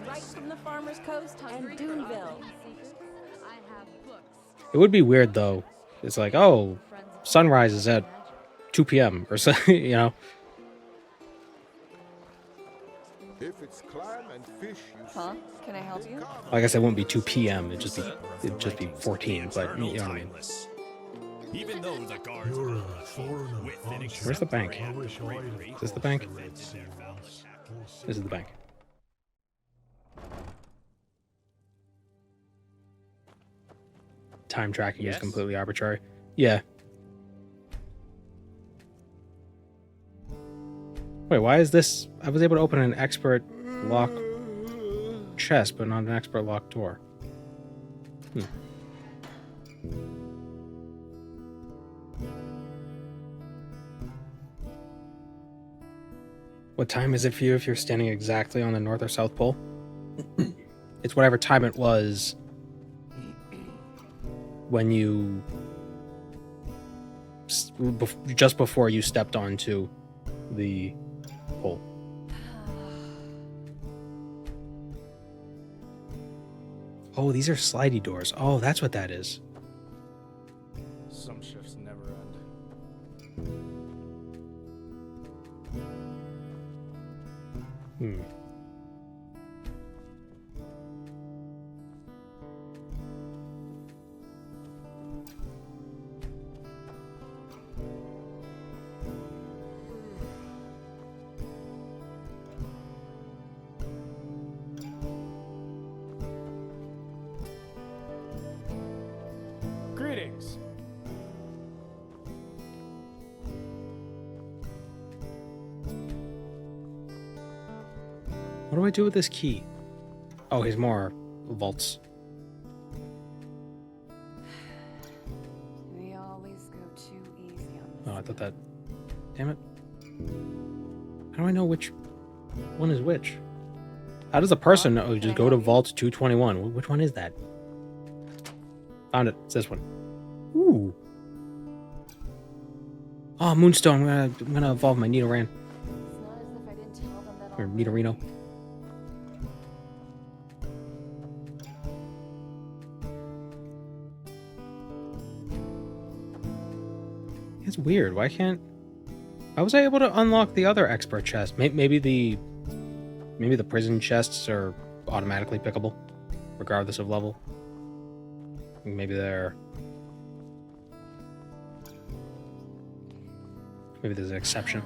[SPEAKER 10] Right from the Farmer's Coast and Duneville.
[SPEAKER 1] It would be weird though. It's like, oh, sunrise is at 2 p.m. or so, you know.
[SPEAKER 5] If it's clam and fish,
[SPEAKER 19] Huh? Can I help you?
[SPEAKER 1] I guess it wouldn't be 2 p.m. It'd just be 14. But you know what I mean.
[SPEAKER 9] Even though the guards
[SPEAKER 11] You're a foreigner,
[SPEAKER 1] Where's the bank? Is this the bank? This is the bank. Time tracking is completely arbitrary. Yeah. Wait, why is this? I was able to open an expert lock chest, but not an expert lock door. What time is it for you if you're standing exactly on the North or South Pole? It's whatever time it was when you... just before you stepped onto the pole. Oh, these are slidey doors. Oh, that's what that is.
[SPEAKER 3] Some shifts never end. Greetings.
[SPEAKER 1] What do I do with this key? Oh, here's more vaults.
[SPEAKER 19] We always go too easy on this.
[SPEAKER 1] Oh, I thought that... Damn it. How do I know which one is which? How does a person know? Just go to Vault 221. Which one is that? Found it. It's this one. Ooh. Oh, Moonstone. I'm gonna evolve my Nidoran.
[SPEAKER 19] It's not as if I didn't tell them that
[SPEAKER 1] Or
[SPEAKER 19] already.
[SPEAKER 1] Nidorino. It's weird. Why was I able to unlock the other expert chest? Maybe the prison chests are automatically pickable, regardless of level. Maybe there's an exception.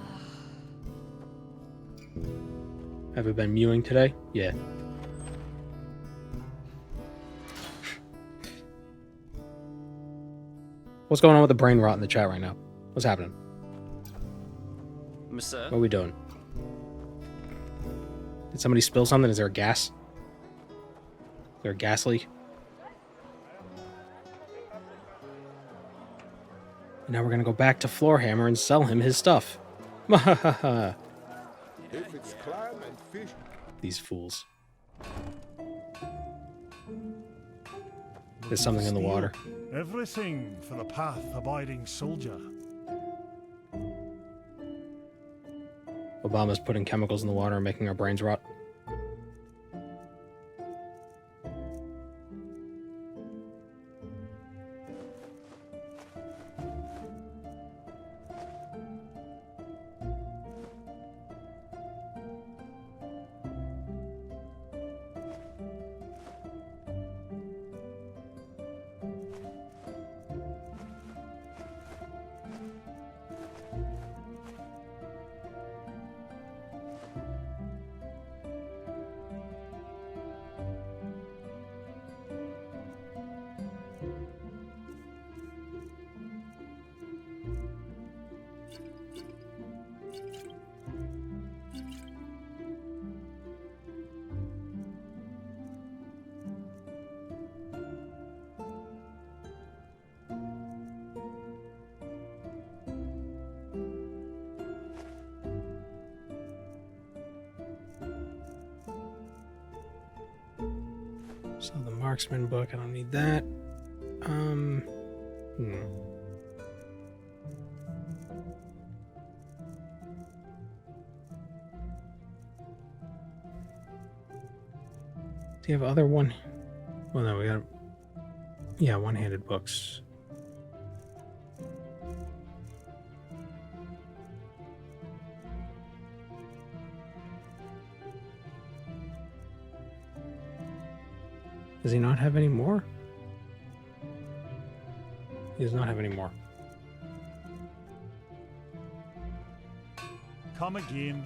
[SPEAKER 1] Have I been mewing today? Yeah. What's going on with the brain rot in the chat right now? What's happening?
[SPEAKER 15] Monsieur?
[SPEAKER 1] What are we doing? Did somebody spill something? Is there a gas? Is there a gas leak? And now we're gonna go back to Floorhammer and sell him his stuff.
[SPEAKER 5] If it's clam and fish,
[SPEAKER 1] These fools. There's something in the water.
[SPEAKER 11] Everything for the path-abiding soldier.
[SPEAKER 1] Obama's putting chemicals in the water and making our brains rot. So the marksman book, I don't need that. Do you have other one? Well, no, we got... Yeah, one-handed books. Does he not have any more? He does not have any more.
[SPEAKER 11] Come again.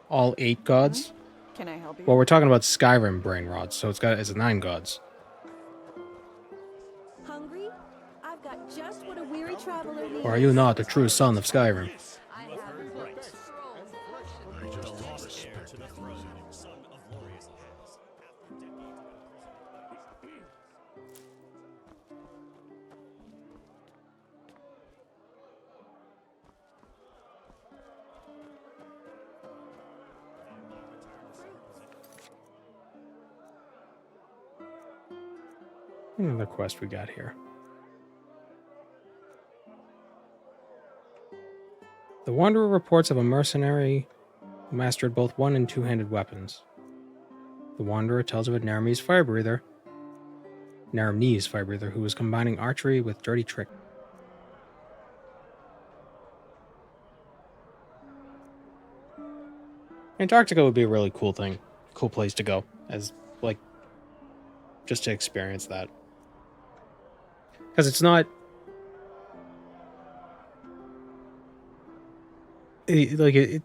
[SPEAKER 1] All 8 gods?
[SPEAKER 19] Can I help you?
[SPEAKER 1] Well, we're talking about Skyrim brain rods, so it's 9 gods.
[SPEAKER 10] Hungry? I've got just what a weary traveler needs.
[SPEAKER 1] Or are you not a true son of Skyrim? Another quest we got here. The Wanderer reports of a mercenary who mastered both one- and two-handed weapons. The Wanderer tells of a Naramese fire breather, who was combining archery with dirty trick. Antarctica would be a really cool place to go, as like just to experience that. Because it's not there's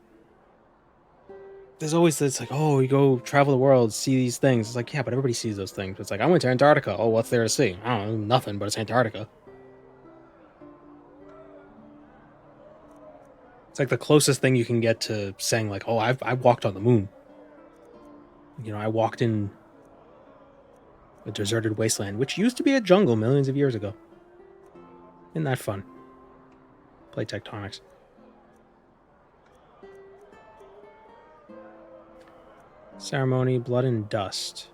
[SPEAKER 1] always this like, oh, you go travel the world, see these things. It's like, yeah, but everybody sees those things. It's like, I went to Antarctica. Oh, what's there to see? I don't know, nothing, but it's Antarctica. It's like the closest thing you can get to saying like, oh, I've walked on the moon. You know, I walked in a deserted wasteland, which used to be a jungle millions of years ago. Isn't that fun? Play tectonics. Ceremony, blood and dust.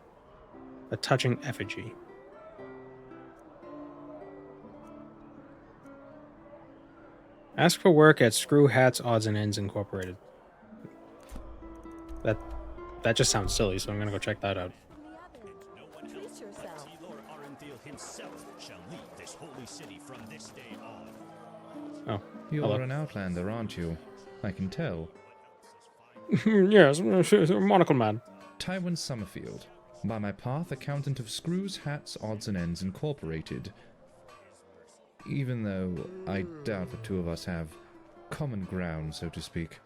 [SPEAKER 1] A touching effigy. Ask for work at Screw Hats Odds and Ends Incorporated. That just sounds silly, so I'm gonna go check that out.
[SPEAKER 9] Himself shall lead this holy city from this day on.
[SPEAKER 1] Oh,
[SPEAKER 6] you're
[SPEAKER 1] hello.
[SPEAKER 6] an outlander, aren't you? I can tell.
[SPEAKER 1] Yes, monocle man.
[SPEAKER 6] Tywin Summerfield, by my path, accountant of Screws, Hats, Odds and Ends Incorporated. Even though I doubt the two of us have common ground, so to speak.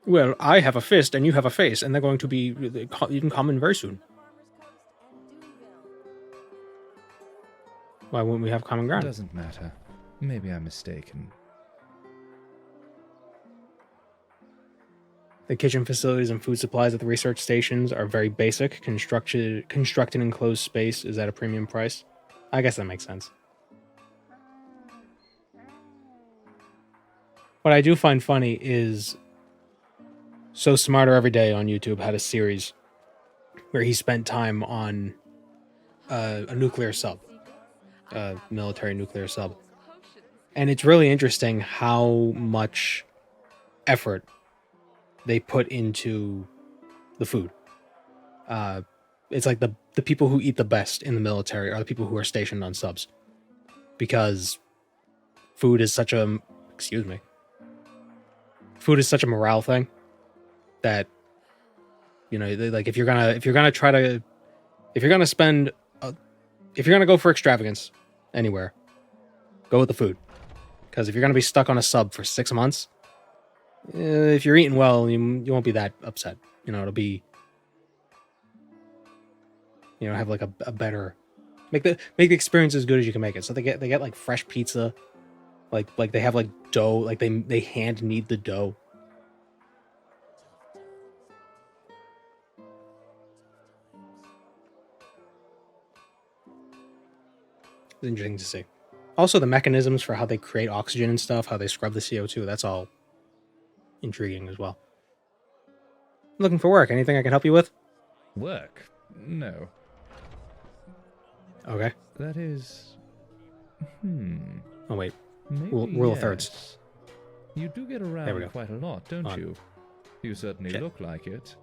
[SPEAKER 1] Well, I have a fist and you have a face, and they're going to be in common very soon. Why wouldn't we have common ground?
[SPEAKER 6] Doesn't matter. Maybe I'm mistaken.
[SPEAKER 1] The kitchen facilities and food supplies at the research stations are very basic. Constructed enclosed space is at a premium price. I guess that makes sense. What I do find funny is So Smarter Every Day on YouTube had a series where he spent time on a nuclear sub. Military nuclear sub. And it's really interesting how much effort they put into the food. It's like the people who eat the best in the military are the people who are stationed on subs. Because food is such a morale thing that, you know, like if you're gonna go for extravagance anywhere, go with the food. Because if you're gonna be stuck on a sub for 6 months, if you're eating well, you won't be that upset. You know, it'll be, you know, have like a better, make the experience as good as you can make it. So they get like fresh pizza, like they have like dough, like they hand knead the dough. It's interesting to see. Also, the mechanisms for how they create oxygen and stuff, how they scrub the CO2, that's all intriguing as well. Looking for work. Anything I can help you with?
[SPEAKER 6] Work? No.
[SPEAKER 1] Okay.
[SPEAKER 6] That is...
[SPEAKER 1] Oh, wait.
[SPEAKER 6] Maybe
[SPEAKER 1] Rule of thirds.
[SPEAKER 6] You do get
[SPEAKER 1] There we
[SPEAKER 6] around
[SPEAKER 1] go.
[SPEAKER 6] quite a lot, don't
[SPEAKER 1] On.
[SPEAKER 6] you? You certainly
[SPEAKER 1] Shit.
[SPEAKER 6] look like it.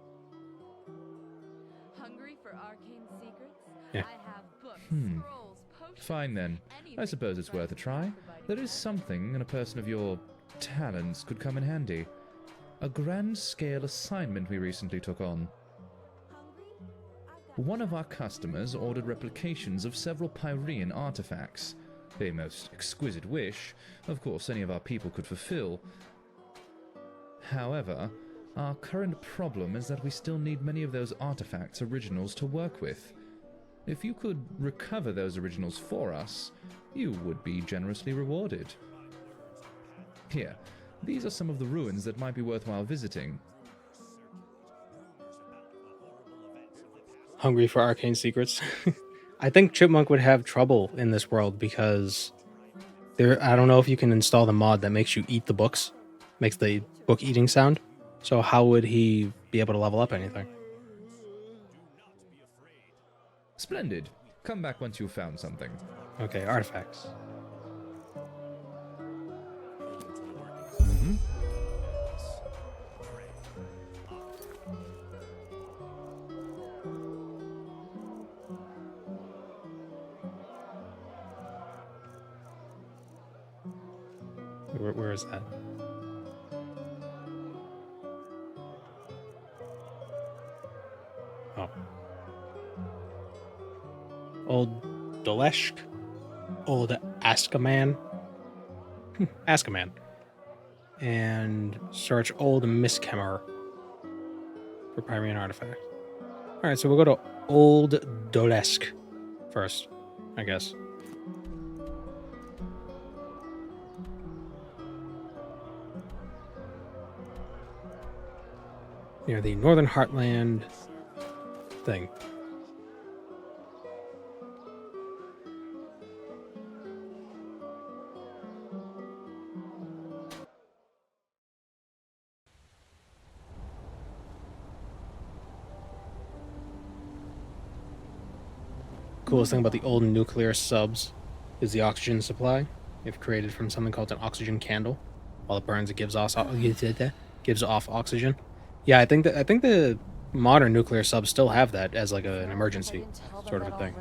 [SPEAKER 4] Hungry for arcane secrets?
[SPEAKER 1] Yeah.
[SPEAKER 4] I have books,
[SPEAKER 6] Hmm.
[SPEAKER 4] scrolls, potions,
[SPEAKER 6] Fine then. I suppose it's worth a try. There is something, and a person of your talents could come in handy. A grand-scale assignment we recently took on. One of our customers ordered replications of several Pyrean artifacts. A most exquisite wish, of course any of our people could fulfill. However, our current problem is that we still need many of those artifacts' originals to work with. If you could recover those originals for us, you would be generously rewarded. Here, these are some of the ruins that might be worthwhile visiting.
[SPEAKER 1] Hungry for arcane secrets. I think Chipmunk would have trouble in this world because I don't know if you can install the mod that makes you eat the books, makes the book eating sound. So how would he be able to level up anything?
[SPEAKER 6] Splendid. Come back once you've found something.
[SPEAKER 1] Okay, artifacts. Where is that? Oh. Old Doleshk? Old Askaman? Askaman. And search Old Miskemmer for Pyrean artifact. Alright, so we'll go to Old Dolesk first, I guess. near the Northern Heartland thing. Coolest thing about the old nuclear subs is the oxygen supply. They've created from something called an oxygen candle. While it burns, it gives off oxygen. Yeah, I think the modern nuclear subs still have that as like an emergency sort of a thing.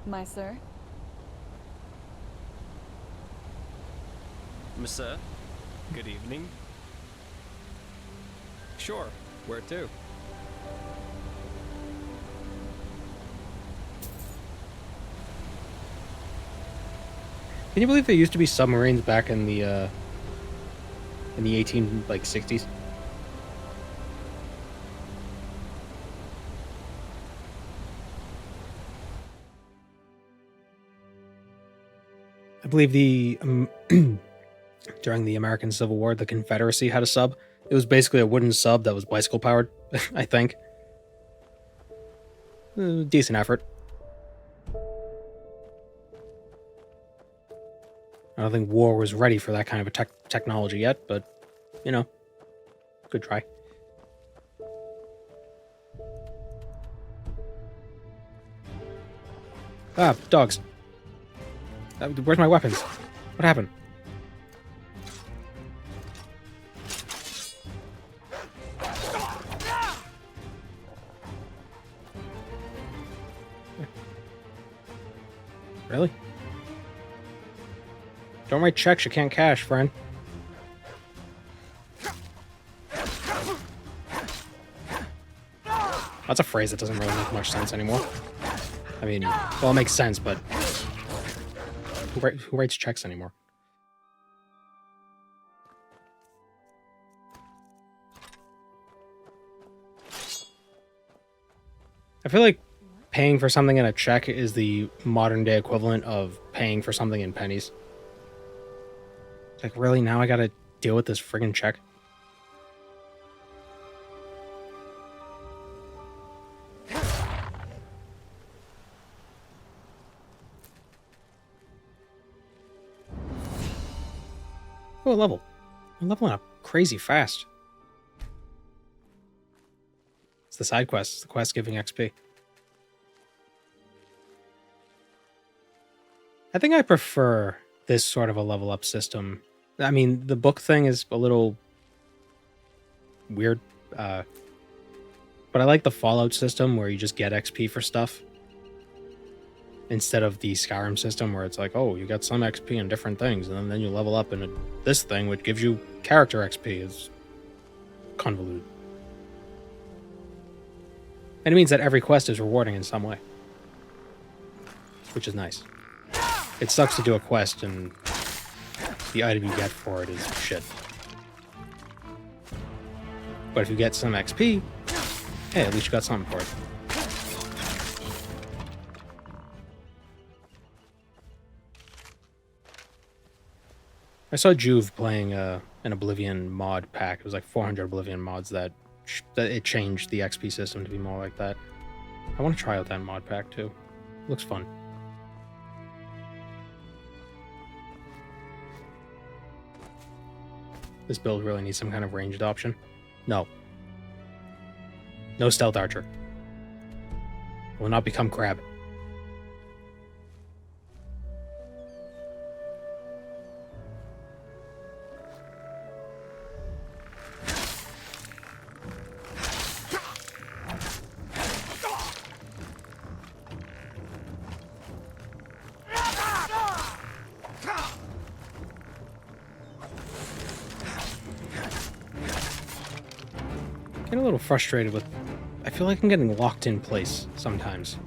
[SPEAKER 4] My sir?
[SPEAKER 8] Monsieur, good evening. Sure, where to?
[SPEAKER 1] Can you believe there used to be submarines back in the 60s? I believe during the American Civil War, the Confederacy had a sub. It was basically a wooden sub that was bicycle powered, I think. Decent effort. I don't think war was ready for that kind of a technology yet, but, you know, good try. Ah, dogs. Where's my weapons? What happened? Really? Don't write checks you can't cash, friend. That's a phrase that doesn't really make much sense anymore. I mean, well, it makes sense, but who writes checks anymore? I feel like paying for something in a check is the modern day equivalent of paying for something in pennies. Like, really? Now I gotta deal with this friggin' check? Oh, a level. I'm leveling up crazy fast. It's the side quest. It's the quest giving XP. I think I prefer this sort of a level up system. I mean, the book thing is a little weird, but I like the Fallout system where you just get XP for stuff instead of the Skyrim system where it's like, oh, you got some XP in different things, and then you level up in this thing which gives you character XP. Is convoluted. And it means that every quest is rewarding in some way, which is nice. It sucks to do a quest and the item you get for it is shit. But if you get some XP, hey, at least you got something for it. I saw Juve playing an Oblivion mod pack. It was like 400 Oblivion mods that it changed the XP system to be more like that. I want to try out that mod pack too. Looks fun. This build really needs some kind of ranged option. No. No stealth archer. Will not become crab. Getting a little frustrated with... I feel like I'm getting locked in place sometimes.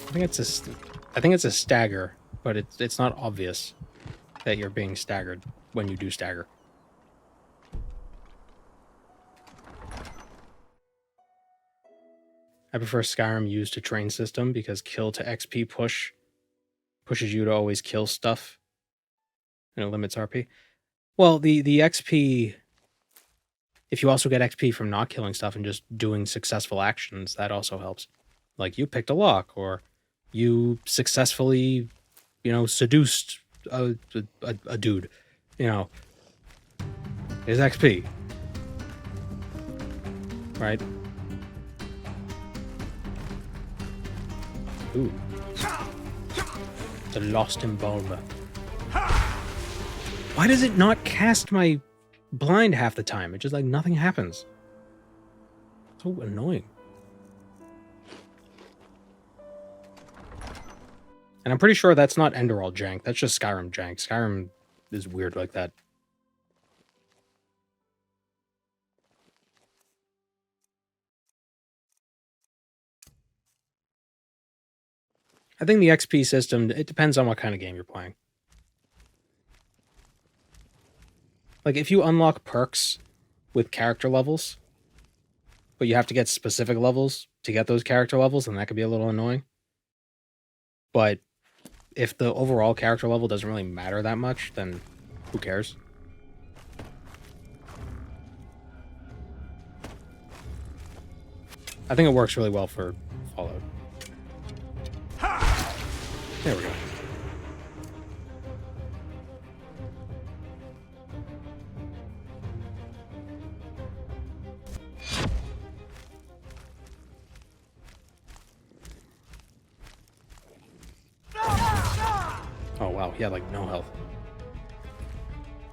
[SPEAKER 1] I think it's a stagger, but it's not obvious that you're being staggered when you do stagger. I prefer Skyrim used to train system because kill to XP pushes you to always kill stuff, and it limits RP. Well, the XP, if you also get XP from not killing stuff and just doing successful actions, that also helps. Like you picked a lock, or you successfully, seduced a dude. Is XP, right? Ooh. The Lost Embalmer. Why does it not cast my blind half the time? It just like nothing happens. So annoying. And I'm pretty sure that's not Enderal jank. That's just Skyrim jank. Skyrim is weird like that. I think the XP system, it depends on what kind of game you're playing. Like, if you unlock perks with character levels, but you have to get specific levels to get those character levels, then that could be a little annoying. But if the overall character level doesn't really matter that much, then who cares? I think it works really well for Fallout. There we go. Oh wow, he had like no health.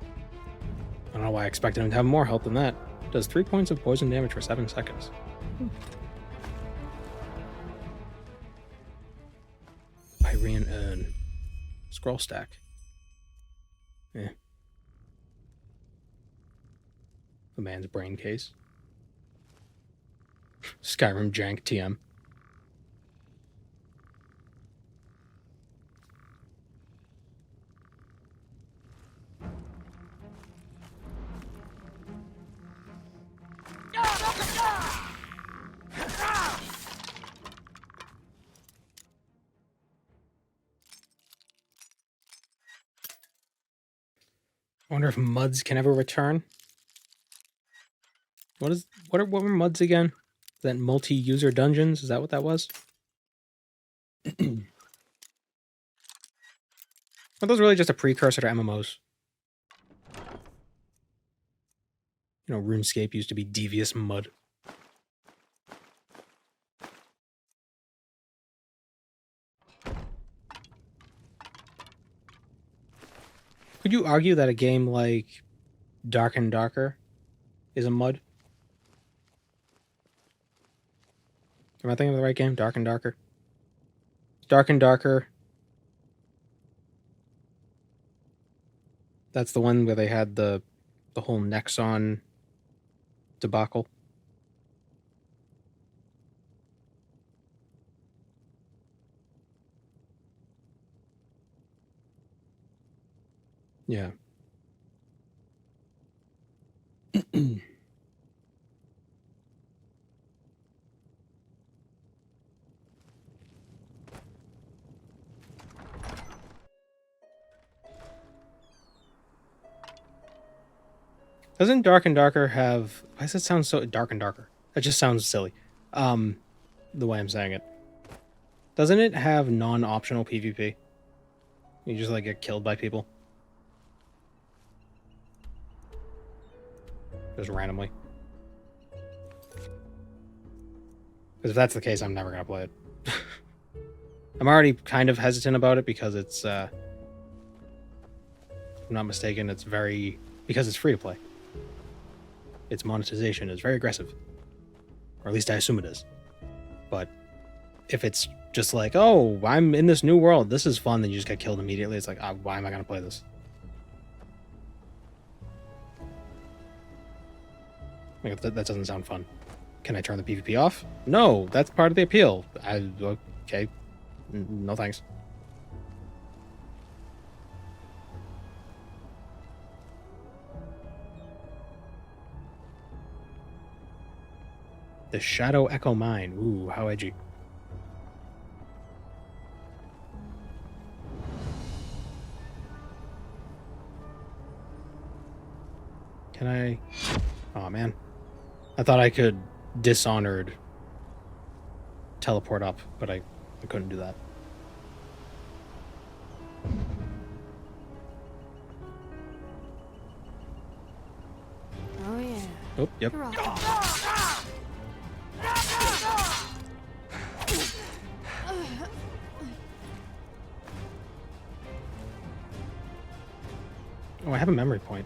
[SPEAKER 1] I don't know why I expected him to have more health than that. Does 3 points of poison damage for 7 seconds. Pyrean Urn. Scroll stack. Eh. The man's brain case. Skyrim jank TM. I wonder if MUDs can ever return. What were MUDs again? Is that multi-user dungeons? Is that what that was? Are those really just a precursor to MMOs? RuneScape used to be devious mud. Could you argue that a game like Dark and Darker is a mud? Am I thinking of the right game? Dark and Darker? Dark and Darker. That's the one where they had the whole Nexon debacle. Yeah. Doesn't Dark and Darker have... Why does it sound so... Dark and Darker. That just sounds silly. The way I'm saying it. Doesn't it have non-optional PvP? You just, like, get killed by people. Just randomly. Because if that's the case, I'm never going to play it. I'm already kind of hesitant about it because it's... if I'm not mistaken, it's very... Because it's free to play. Its monetization is very aggressive. Or at least I assume it is. But if it's just like, oh, I'm in this new world, this is fun, then you just get killed immediately, it's like, why am I going to play this? Like, that doesn't sound fun. Can I turn the PvP off? No, that's part of the appeal. Okay. No thanks. The Shadow Echo Mine. Ooh, how edgy. Can I... Oh, man. I thought I could Dishonored teleport up, but I couldn't do that.
[SPEAKER 21] Oh, yeah.
[SPEAKER 1] Oh, yep. Oh, I have a memory point.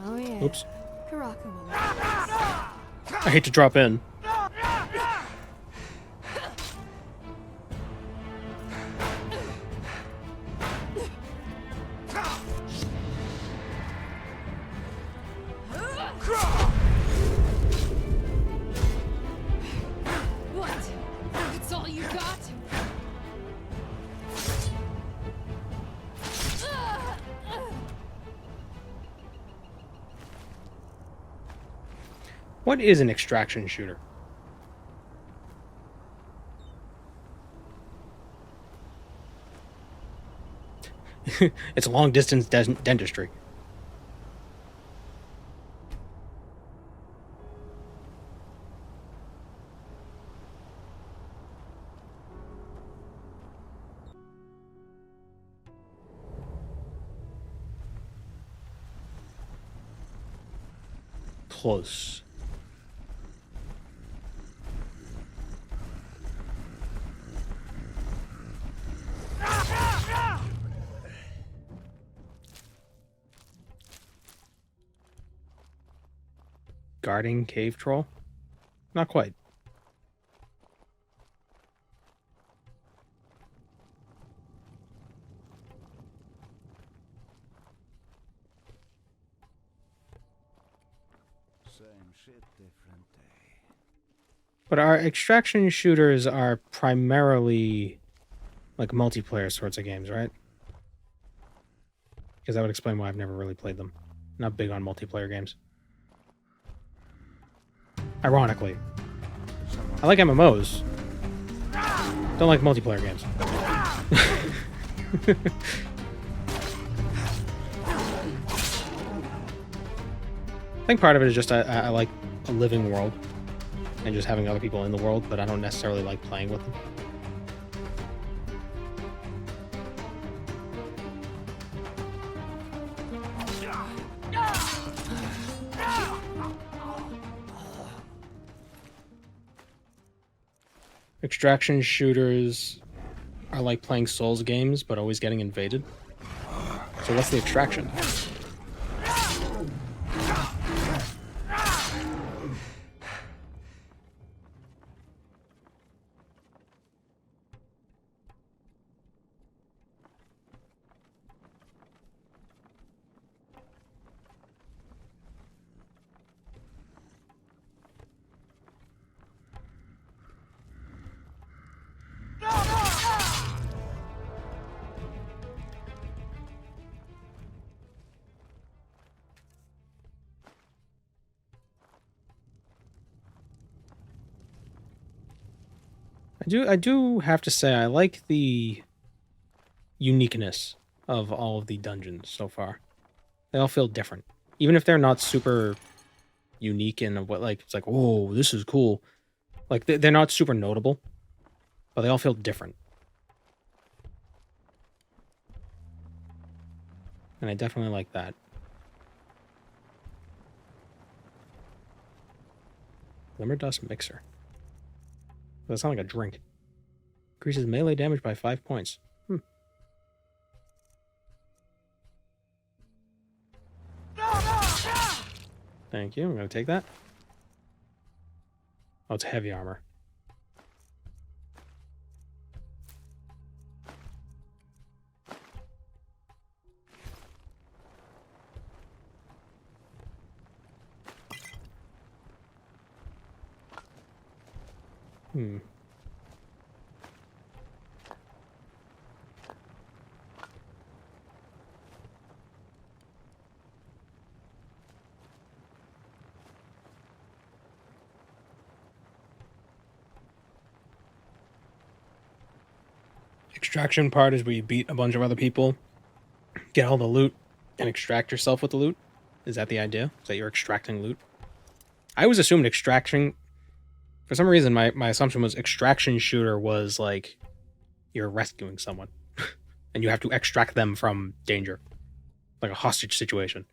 [SPEAKER 21] Oh, yeah.
[SPEAKER 1] Oops.
[SPEAKER 21] Karaka will.
[SPEAKER 1] I hate to drop in.
[SPEAKER 4] What? That's all you got?
[SPEAKER 1] What is an extraction shooter? It's long distance dentistry. Close. Guarding cave troll? Not quite.
[SPEAKER 17] Same shit, different day.
[SPEAKER 1] But our extraction shooters are primarily like multiplayer sorts of games, right? Because that would explain why I've never really played them. Not big on multiplayer games. Ironically. I like MMOs. Don't like multiplayer games. I think part of it is just I like a living world and just having other people in the world, but I don't necessarily like playing with them. Extraction shooters are like playing Souls games, but always getting invaded. So what's the extraction? I do have to say I like the uniqueness of all of the dungeons so far. They all feel different. Even if they're not super unique in what, like, it's like, oh, this is cool. Like, they're not super notable, but they all feel different. And I definitely like that. Glimmer Dust Mixer. That sounds like a drink. Increases melee damage by 5 points. Thank you. I'm going to take that. Oh, it's heavy armor. Hmm. Extraction part is where you beat a bunch of other people, get all the loot, and extract yourself with the loot. Is that the idea? Is that you're extracting loot? I always assumed extraction... For some reason, my assumption was extraction shooter was like you're rescuing someone. And you have to extract them from danger. Like a hostage situation.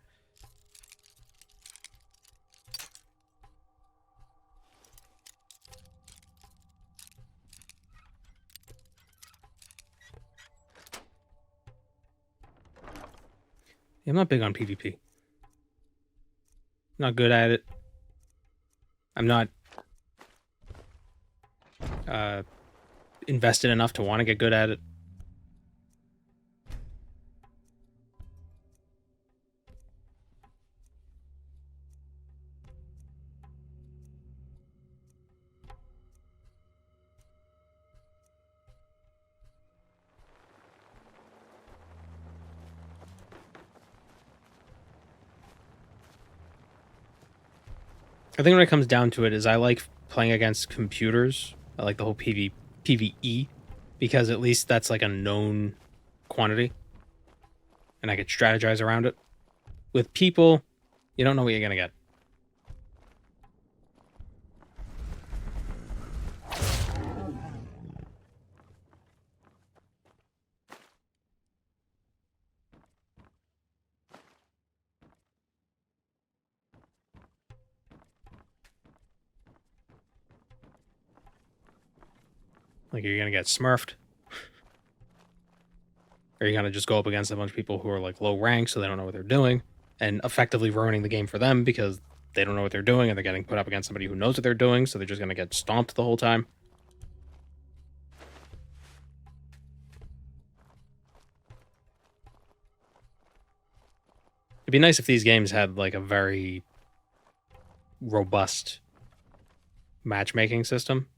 [SPEAKER 1] I'm not big on PvP. Not good at it. I'm not invested enough to want to get good at it. I think when it comes down to it is I like playing against computers. I like the whole PvE because at least that's like a known quantity and I could strategize around it. With people, you don't know what you're going to get. Like, you're going to get smurfed. Or you're going to just go up against a bunch of people who are, like, low rank, so they don't know what they're doing, and effectively ruining the game for them because they don't know what they're doing, and they're getting put up against somebody who knows what they're doing, so they're just going to get stomped the whole time. It'd be nice if these games had, like, a very robust matchmaking system.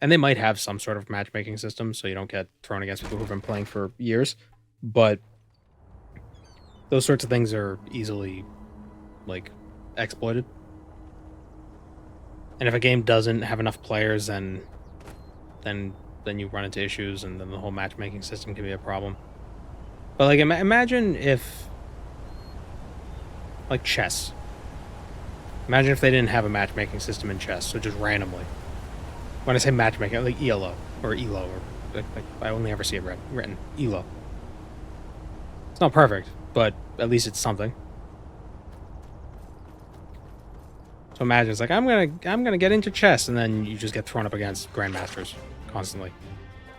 [SPEAKER 1] And they might have some sort of matchmaking system, so you don't get thrown against people who've been playing for years. But those sorts of things are easily, like, exploited. And if a game doesn't have enough players, then you run into issues, and then the whole matchmaking system can be a problem. But, like, imagine if... Like, chess. Imagine if they didn't have a matchmaking system in chess, so just randomly. When I say matchmaking, like ELO, or ELO, or like, I only ever see it written ELO. It's not perfect, but at least it's something. So imagine it's like I'm gonna get into chess, and then you just get thrown up against grandmasters constantly.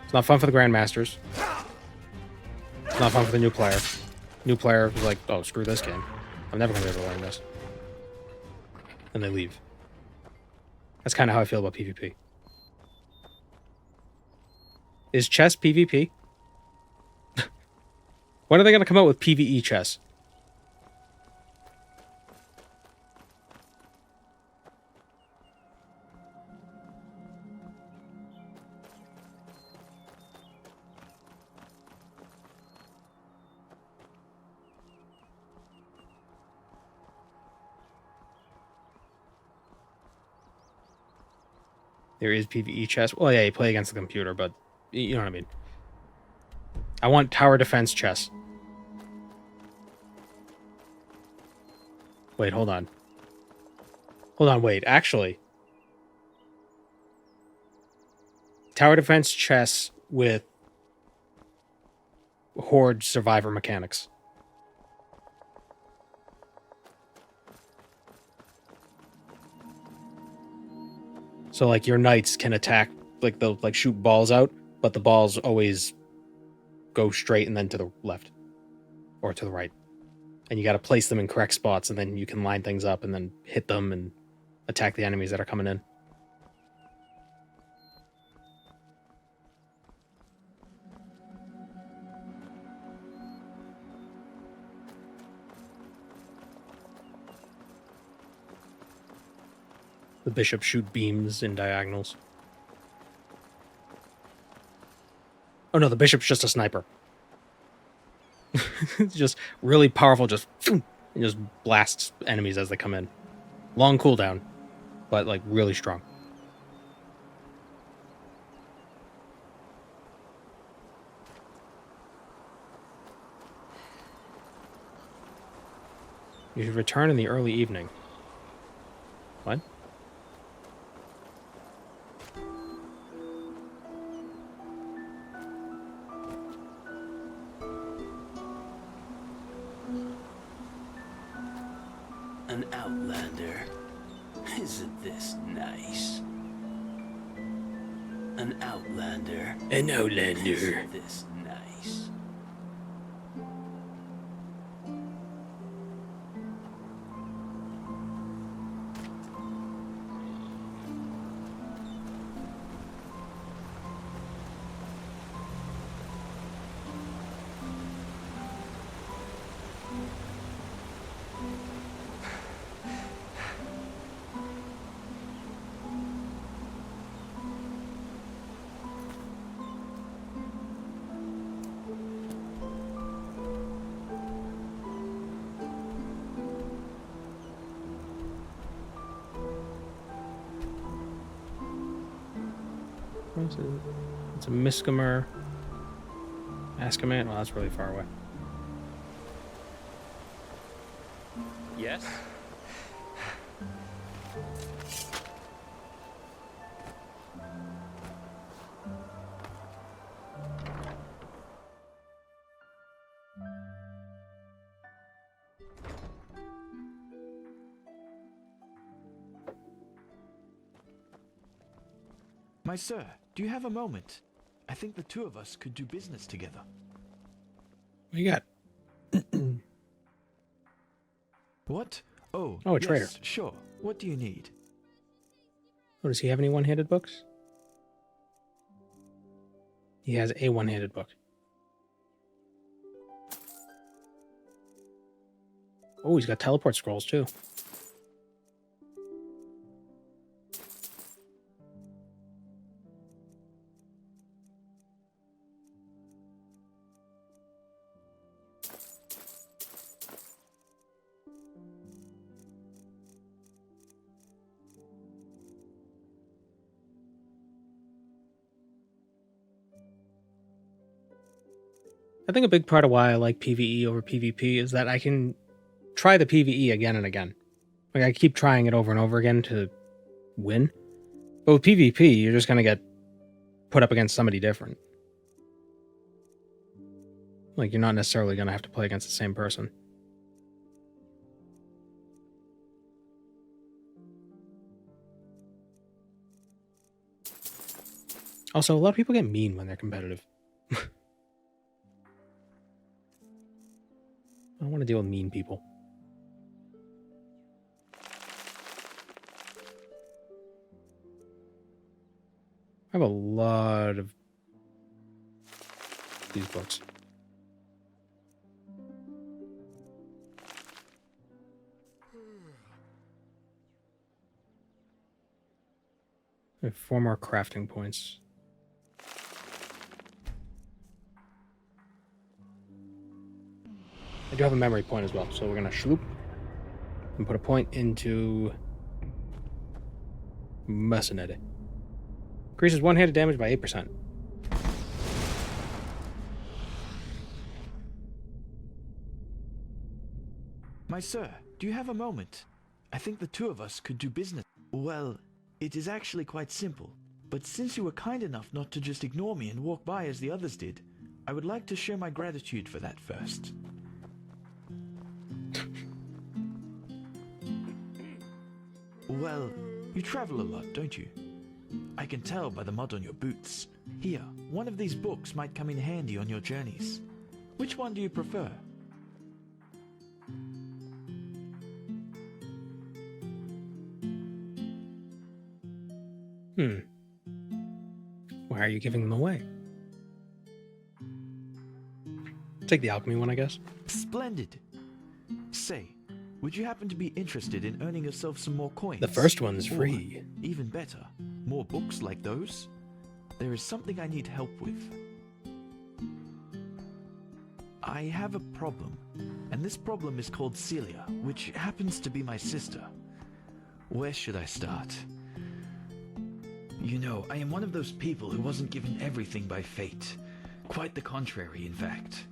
[SPEAKER 1] It's not fun for the grandmasters. It's not fun for the new player. New player is like, oh, screw this game. I'm never gonna be able to learn this. And they leave. That's kind of how I feel about PvP. Is chess PvP? When are they going to come out with PvE chess? There is PvE chess. Well, yeah, you play against the computer, but you know what I mean. I want tower defense chess. Wait, hold on. Hold on, wait. Actually, tower defense chess with horde survivor mechanics. So, like, your knights can attack, like, they'll, like, shoot balls out, but the balls always go straight and then to the left. Or to the right. And you gotta place them in correct spots, and then you can line things up and then hit them and attack the enemies that are coming in. The bishop shoot beams in diagonals. Oh no, the bishop's just a sniper. It's just really powerful, just and just blasts enemies as they come in. Long cooldown, but like really strong. You should return in the early evening. What?
[SPEAKER 13] An outlander. Isn't this nice? An outlander.
[SPEAKER 1] An outlander.
[SPEAKER 13] Isn't this nice?
[SPEAKER 1] It's a Miskamer. Askaman? Well, that's really far away.
[SPEAKER 15] Yes?
[SPEAKER 14] My sir, do you have a moment? I think the two of us could do business together.
[SPEAKER 1] What do you got?
[SPEAKER 14] What? Oh,
[SPEAKER 1] Oh, a
[SPEAKER 14] yes,
[SPEAKER 1] trader.
[SPEAKER 14] Sure. What do you need?
[SPEAKER 1] Oh, does he have any one-handed books? He has a one-handed book. Oh, he's got teleport scrolls too. I think a big part of why I like PvE over PvP is that I can try the PvE again and again. Like, I keep trying it over and over again to win. But with PvP, you're just going to get put up against somebody different. Like, you're not necessarily going to have to play against the same person. Also, a lot of people get mean when they're competitive. I don't want to deal with mean people. I have a lot of these books. I have 4 more crafting points. I do have a memory point as well, so we're gonna shloop and put a point into Mercenary. Increases one-handed damage by 8%.
[SPEAKER 14] My sir, do you have a moment? I think the two of us could do business. Well, it is actually quite simple. But since you were kind enough not to just ignore me and walk by as the others did, I would like to show my gratitude for that first. Well, you travel a lot, don't you? I can tell by the mud on your boots. Here, one of these books might come in handy on your journeys. Which one do you prefer?
[SPEAKER 1] Why are you giving them away? Take the alchemy one, I guess.
[SPEAKER 14] Splendid. Say, Would you happen to be interested in earning yourself some more coins?
[SPEAKER 1] The first one's
[SPEAKER 14] Or,
[SPEAKER 1] free.
[SPEAKER 14] even better, more books like those? There is something I need help with. I have a problem, and this problem is called Celia, which happens to be my sister. Where should I start? You know, I am one of those people who wasn't given everything by fate. Quite the contrary, in fact.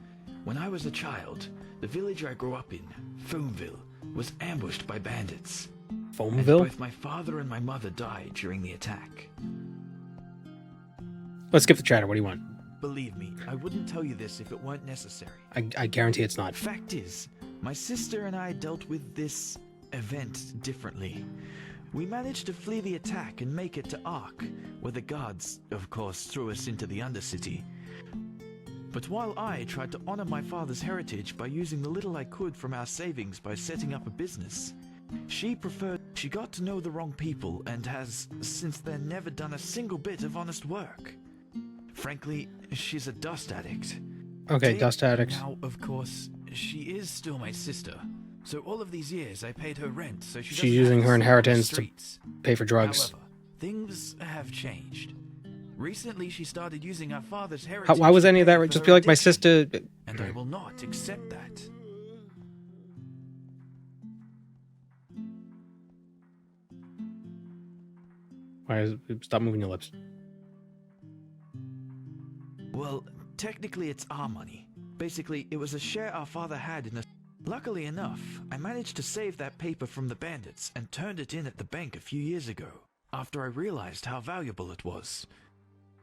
[SPEAKER 14] When I was a child, the village I grew up in, Foamville, was ambushed by bandits.
[SPEAKER 1] Foamville?
[SPEAKER 14] And both my father and my mother died during the attack.
[SPEAKER 1] Let's skip the chatter. What do you want?
[SPEAKER 14] Believe me, I wouldn't tell you this if it weren't necessary.
[SPEAKER 1] I guarantee it's not.
[SPEAKER 14] Fact is, my sister and I dealt with this event differently. We managed to flee the attack and make it to Ark, where the guards, of course, threw us into the Undercity. But while I tried to honor my father's heritage by using the little I could from our savings by setting up a business, she got to know the wrong people and has, since then, never done a single bit of honest work. Frankly, she's a dust addict.
[SPEAKER 1] Okay, dust addict.
[SPEAKER 14] Now, of course, she is still my sister. So all of these years, I paid her rent, so
[SPEAKER 1] She's
[SPEAKER 14] doesn't
[SPEAKER 1] using
[SPEAKER 14] have
[SPEAKER 1] her
[SPEAKER 14] to sleep on the
[SPEAKER 1] inheritance to
[SPEAKER 14] streets.
[SPEAKER 1] pay for drugs.
[SPEAKER 14] However, things have changed. Recently, she started using our father's heritage.
[SPEAKER 1] Why was
[SPEAKER 14] to
[SPEAKER 1] any of
[SPEAKER 14] pay
[SPEAKER 1] that?
[SPEAKER 14] for
[SPEAKER 1] Just
[SPEAKER 14] her
[SPEAKER 1] be like my
[SPEAKER 14] addiction,
[SPEAKER 1] sister.
[SPEAKER 14] and I will not accept that.
[SPEAKER 1] Stop moving your lips.
[SPEAKER 14] Well, technically it's our money. Basically, it was a share our father had in a... Luckily enough, I managed to save that paper from the bandits and turned it in at the bank a few years ago, after I realized how valuable it was.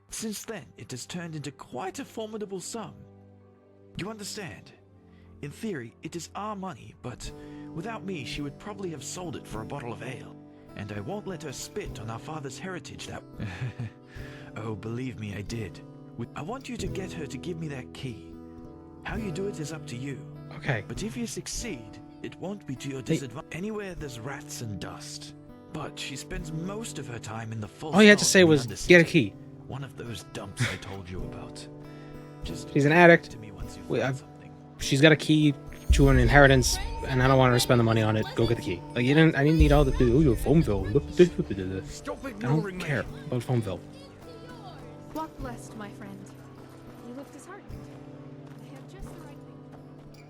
[SPEAKER 14] Since then, it has turned into quite a formidable sum. You understand? In theory, it is our money, but without me, she would probably have sold it for a bottle of ale. And I won't let her spit on our father's heritage that... Oh, believe me, I did. I want you to get her to give me that key. How you do it is up to you.
[SPEAKER 1] Okay.
[SPEAKER 14] But if you succeed, it won't be to your disadvantage. Anywhere there's rats and dust. But she spends most of her time in the full...
[SPEAKER 1] All you had to say
[SPEAKER 14] snow
[SPEAKER 1] was,
[SPEAKER 14] in the
[SPEAKER 1] get a
[SPEAKER 14] Undercity.
[SPEAKER 1] key.
[SPEAKER 14] One of those dumps I told you about. Just
[SPEAKER 1] She's an addict.
[SPEAKER 14] to me once you've
[SPEAKER 1] She's got a key to an inheritance, and I don't want her to spend the money on it. Go get the key. Like I didn't need all the you're Foamville. I don't care about Foamville.
[SPEAKER 21] Walk blessed, my friend. You look disheartened. I have just the right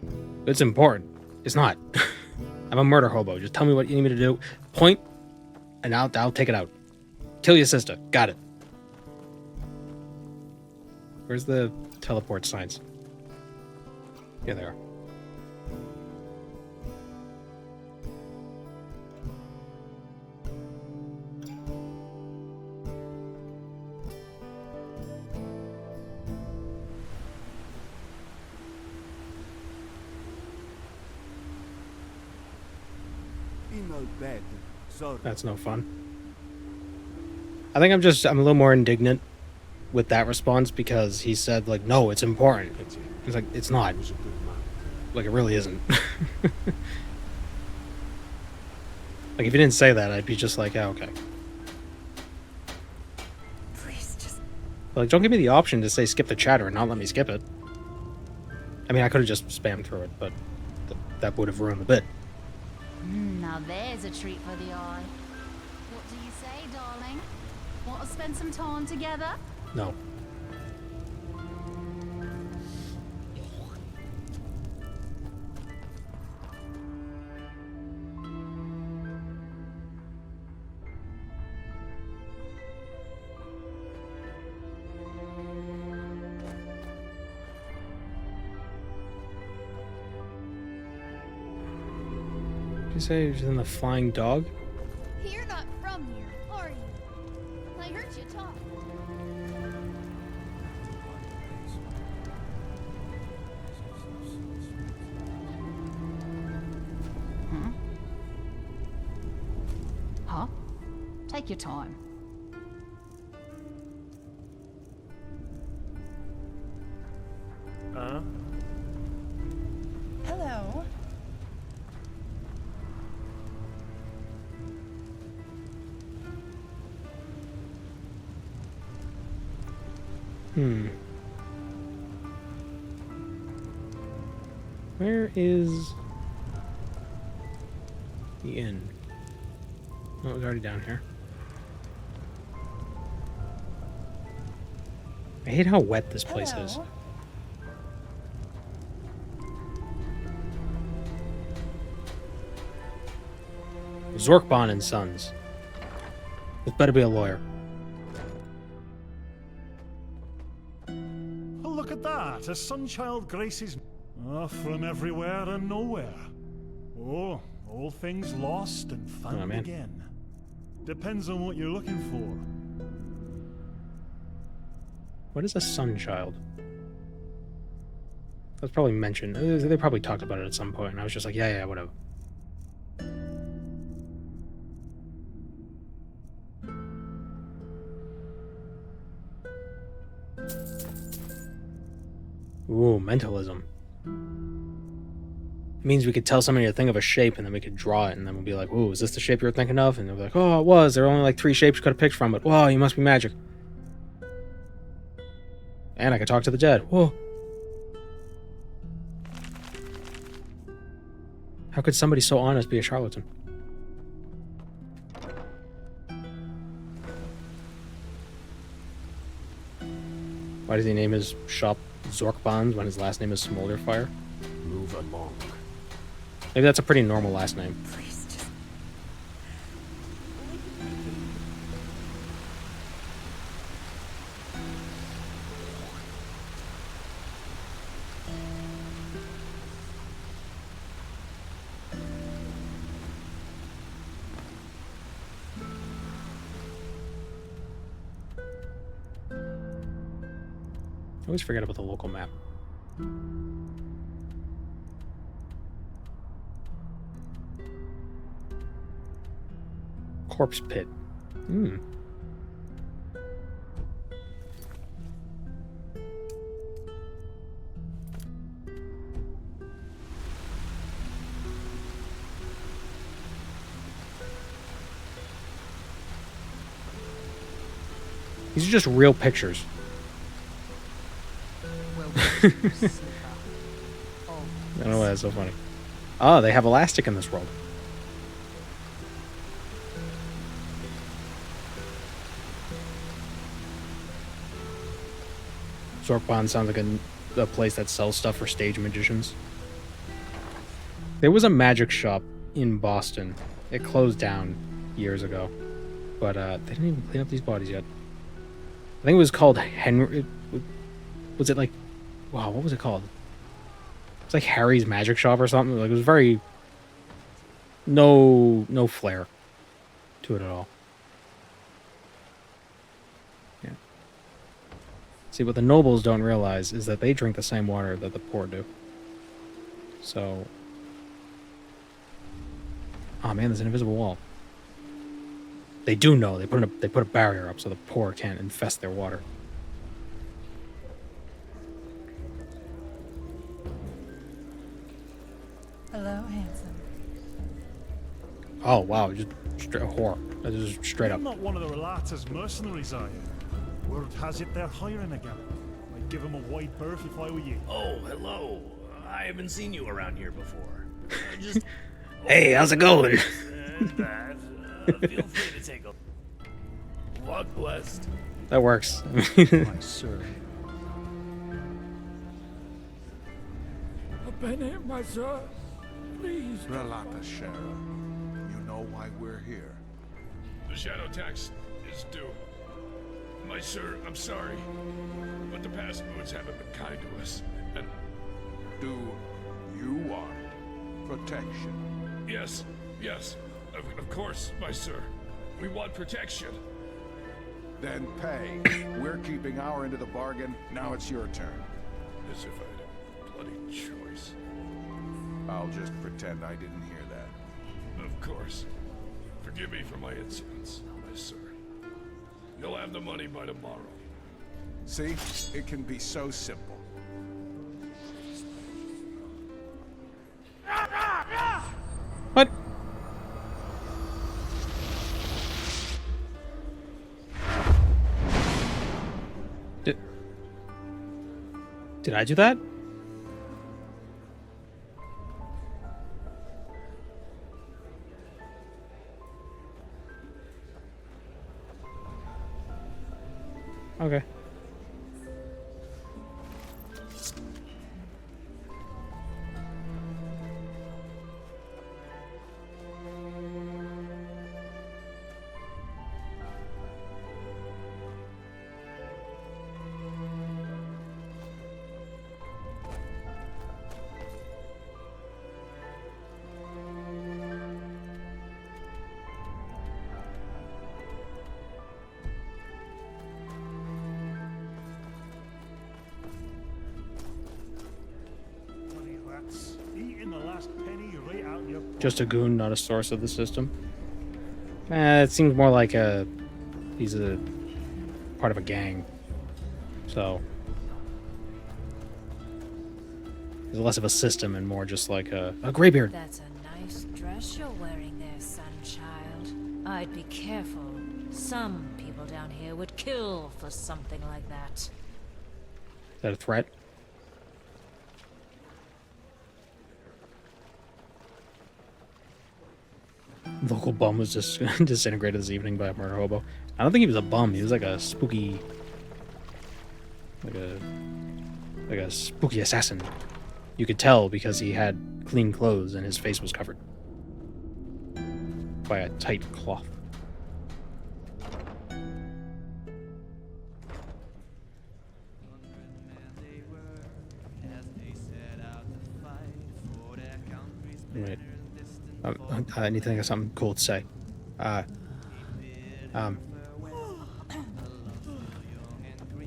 [SPEAKER 21] thing.
[SPEAKER 1] It's important. It's not. I'm a murder hobo. Just tell me what you need me to do. Point, and I'll take it out. Kill your sister. Got it. Where's the teleport signs? Yeah, they are.
[SPEAKER 17] In no bed. Sorry.
[SPEAKER 1] That's no fun. I think I'm a little more indignant with that response because he said, like, no, it's important. It's like, it's not. Like, it really isn't. Like, if he didn't say that, I'd be just like, oh, okay.
[SPEAKER 4] Please, just...
[SPEAKER 1] Like, don't give me the option to say skip the chatter and not let me skip it. I mean, I could have just spammed through it, but that would have ruined the bit.
[SPEAKER 18] Now there's a treat for the eye. What do you say, darling? Want to spend some time together?
[SPEAKER 1] No. Did you say she's in the flying dog?
[SPEAKER 20] You're not from here, are you? I heard you talk.
[SPEAKER 18] Hmm? Huh? Take your time.
[SPEAKER 20] Hello.
[SPEAKER 1] Where is... The inn. Oh, it was already down here. I hate how wet this place is. Zorkbon and Sons. This better be a lawyer.
[SPEAKER 11] Oh, look at that! A Sunchild graces from everywhere and nowhere. Oh, all things lost and found
[SPEAKER 1] man.
[SPEAKER 11] again. Depends on what you're looking for.
[SPEAKER 1] What is a Sunchild? That's probably mentioned. They probably talked about it at some point, and I was just like, yeah, whatever. Ooh, mentalism. It means we could tell somebody to think of a shape, and then we could draw it, and then we'll be like, ooh, is this the shape you were thinking of? And they'll be like, oh, it was. There were only like 3 shapes you could have picked from, but whoa, you must be magic. And I could talk to the dead. Whoa. How could somebody so honest be a charlatan? Why does he name his shop Zorkbons when his last name is Smolderfire?
[SPEAKER 13] Move along.
[SPEAKER 1] Maybe that's a pretty normal last name. I always forget about the local map. Corpse pit. Hmm. These are just real pictures. I don't know why that's so funny. Oh, they have elastic in this world. Zorkbon sounds like a place that sells stuff for stage magicians. There was a magic shop in Boston. It closed down years ago. But they didn't even clean up these bodies yet. I think it was called Henry... Was it like... Wow, what was it called? It's like Harry's Magic Shop or something. Like, it was very... No flair to it at all. Yeah. See, what the nobles don't realize is that they drink the same water that the poor do. So... Oh man, there's an invisible wall. They do know. They put a barrier up so the poor can't infest their water.
[SPEAKER 12] Hello, handsome.
[SPEAKER 1] Oh wow, just straight whore. That is straight up.
[SPEAKER 11] I'm not one of the Relata's mercenaries, are you? Word has it they're hiring again. I'd give them a wide berth if I were you.
[SPEAKER 9] Oh, hello. I haven't seen you around here before. Just
[SPEAKER 1] Hey, how's it going?
[SPEAKER 9] feel free to take a walk west.
[SPEAKER 1] That works.
[SPEAKER 3] My sir.
[SPEAKER 5] Bennett, my sir. Please. Relata, Sheriff. You know why we're here.
[SPEAKER 7] The shadow tax is due. My sir, I'm sorry, but the past moons haven't been kind to us, and...
[SPEAKER 5] Do you want protection?
[SPEAKER 7] Yes, of course, my sir. We want protection.
[SPEAKER 5] Then pay. We're keeping our end of the bargain. Now it's your turn.
[SPEAKER 7] As if I had a bloody choice.
[SPEAKER 5] I'll just pretend I didn't hear that.
[SPEAKER 7] Of course. Forgive me for my insolence, my sir. You'll have the money by tomorrow.
[SPEAKER 5] See? It can be so simple.
[SPEAKER 1] What? Did I do that? Okay.
[SPEAKER 11] Eating the last penny right out your
[SPEAKER 1] Just a goon, not a source of the system. It seems more like he's a part of a gang. So he's less of a system and more just like a graybeard.
[SPEAKER 2] That's a nice dress you're wearing there, Sunchild. I'd be careful. Some people down here would kill for something like that.
[SPEAKER 1] Is that a threat? Local bum was just disintegrated this evening by a murder hobo. I don't think he was a bum. He was like a spooky, like a spooky assassin. You could tell because he had clean clothes and his face was covered by a tight cloth. Right. I need to think of something cool to say.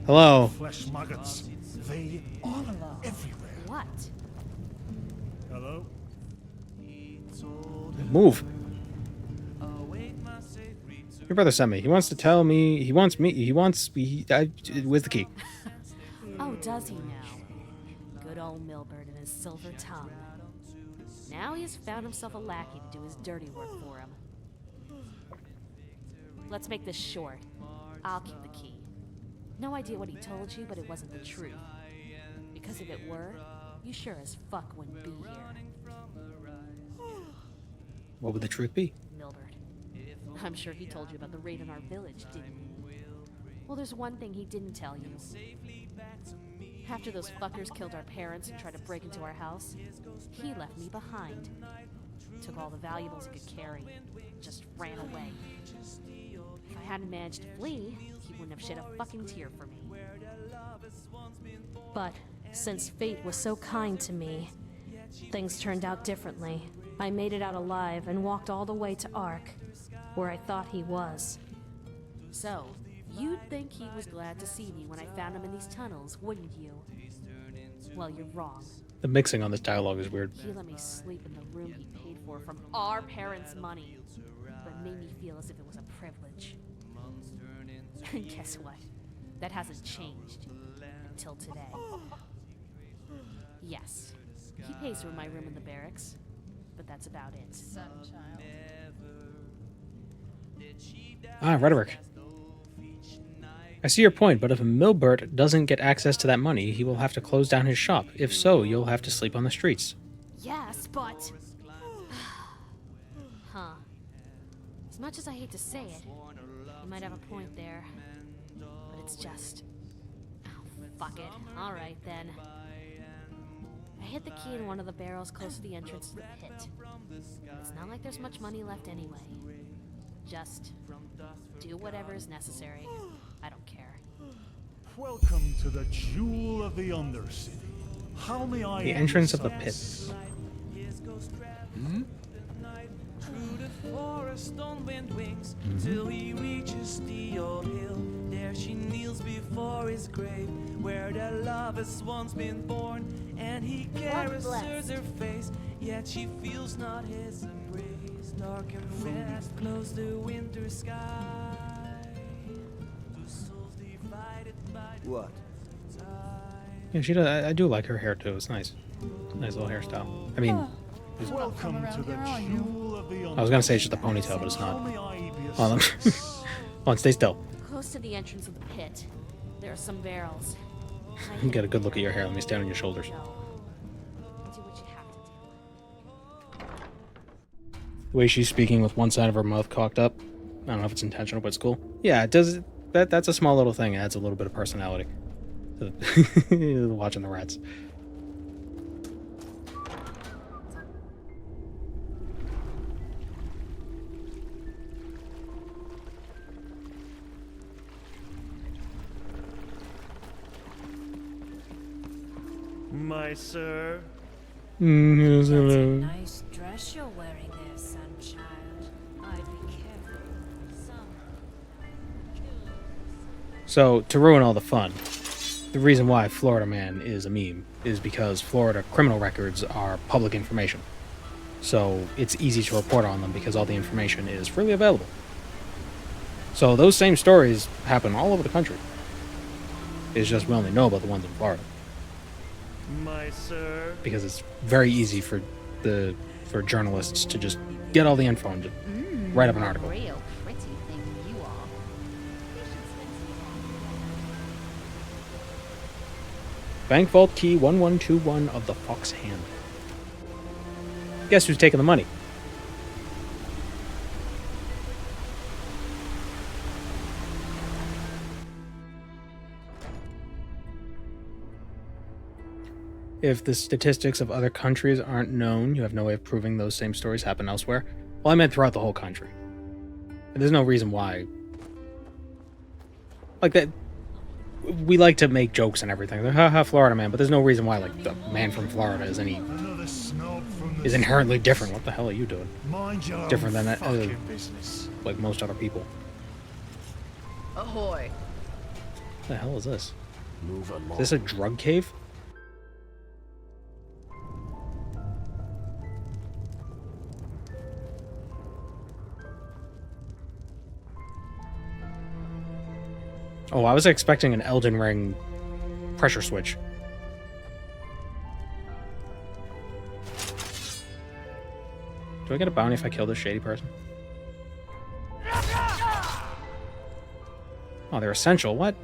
[SPEAKER 1] Hello.
[SPEAKER 11] flesh maggots. They are everywhere.
[SPEAKER 2] What?
[SPEAKER 11] Hello?
[SPEAKER 1] Move. Your brother sent me. He wants to tell me. He wants me. Where's the key?
[SPEAKER 2] Oh, does he now? Good old Milbert and his silver tongue. Now he has found himself a lackey to do his dirty work for him. Let's make this short. I'll keep the key. No idea what he told you, but it wasn't the truth. Because if it were, you sure as fuck wouldn't be here.
[SPEAKER 1] What would the truth be?
[SPEAKER 2] Milbert. I'm sure he told you about the raid on our village, didn't he? Well, there's one thing he didn't tell you. After those fuckers killed our parents and tried to break into our house, he left me behind. Took all the valuables he could carry, just ran away. If I hadn't managed to flee, he wouldn't have shed a fucking tear for me. But since fate was so kind to me, things turned out differently. I made it out alive and walked all the way to Ark, where I thought he was. So, you'd think he was glad to see me when I found him in these tunnels, wouldn't you? Well, you're wrong.
[SPEAKER 1] The mixing on this dialogue is weird.
[SPEAKER 2] He let me sleep in the room he paid for from our parents' money, but made me feel as if it was a privilege. And guess what? That hasn't changed. Until today. Yes, he pays for my room in the barracks, but that's about it.
[SPEAKER 12] Sunchild.
[SPEAKER 1] Rhetoric. I see your point, but if Milbert doesn't get access to that money, he will have to close down his shop. If so, you'll have to sleep on the streets.
[SPEAKER 2] Yes, but... Huh. As much as I hate to say it, you might have a point there. But it's just... Oh, fuck it. Alright, then. I hid the key in one of the barrels close to the entrance to the pit. It's not like there's much money left anyway. Just do whatever is necessary. I don't care.
[SPEAKER 11] Welcome to the jewel of the Undercity. How may I...
[SPEAKER 1] The entrance of the pit.
[SPEAKER 11] Hmm?
[SPEAKER 16] Through the forest on wind wings, till he reaches the old hill. There she kneels before his grave, where the love has once been born, and he caresses her face, yet she feels not his embrace. Dark and wet, close the winter sky. Two souls divided by the
[SPEAKER 17] What?
[SPEAKER 1] Yeah, she does. I do like her hair too. It's nice. Nice little hairstyle. I mean,
[SPEAKER 11] Welcome to the jewel of the
[SPEAKER 1] I was gonna say it's just a ponytail, but it's not. Hold on. Hold on, stay still.
[SPEAKER 2] Close to the entrance of the pit, there are some barrels.
[SPEAKER 1] Get a good look at your hair. Let me stand on your shoulders.
[SPEAKER 2] Do what you have to do.
[SPEAKER 1] The way she's speaking with one side of her mouth cocked up. I don't know if it's intentional, but it's cool. Yeah, it does. That's a small little thing. It adds a little bit of personality to watching the rats.
[SPEAKER 9] My sir.
[SPEAKER 1] That's
[SPEAKER 19] That's a nice dress you're wearing there, sunchild. I'd be careful.
[SPEAKER 1] So, to ruin all the fun, the reason why Florida Man is a meme is because Florida criminal records are public information. So, it's easy to report on them because all the information is freely available. So, those same stories happen all over the country. It's just we only know about the ones in Florida.
[SPEAKER 9] My sir.
[SPEAKER 1] Because it's very easy for journalists to just get all the info and just write up an article.
[SPEAKER 18] Real pretty thing you are.
[SPEAKER 1] Bank vault key 1121 of the Fox Hand. Guess who's taking the money? If the statistics of other countries aren't known, you have no way of proving those same stories happen elsewhere. Well, I meant throughout the whole country. And there's no reason why. Like that, we like to make jokes and everything. Like, haha, Florida man, but there's no reason why, like, the man from Florida is inherently different. What the hell are you doing? Different than that, like most other people.
[SPEAKER 4] Ahoy.
[SPEAKER 1] What the hell is this?
[SPEAKER 9] Move along.
[SPEAKER 1] Is this a drug cave? Oh, I was expecting an Elden Ring pressure switch. Do I get a bounty if I kill this shady person? Oh, they're essential. What?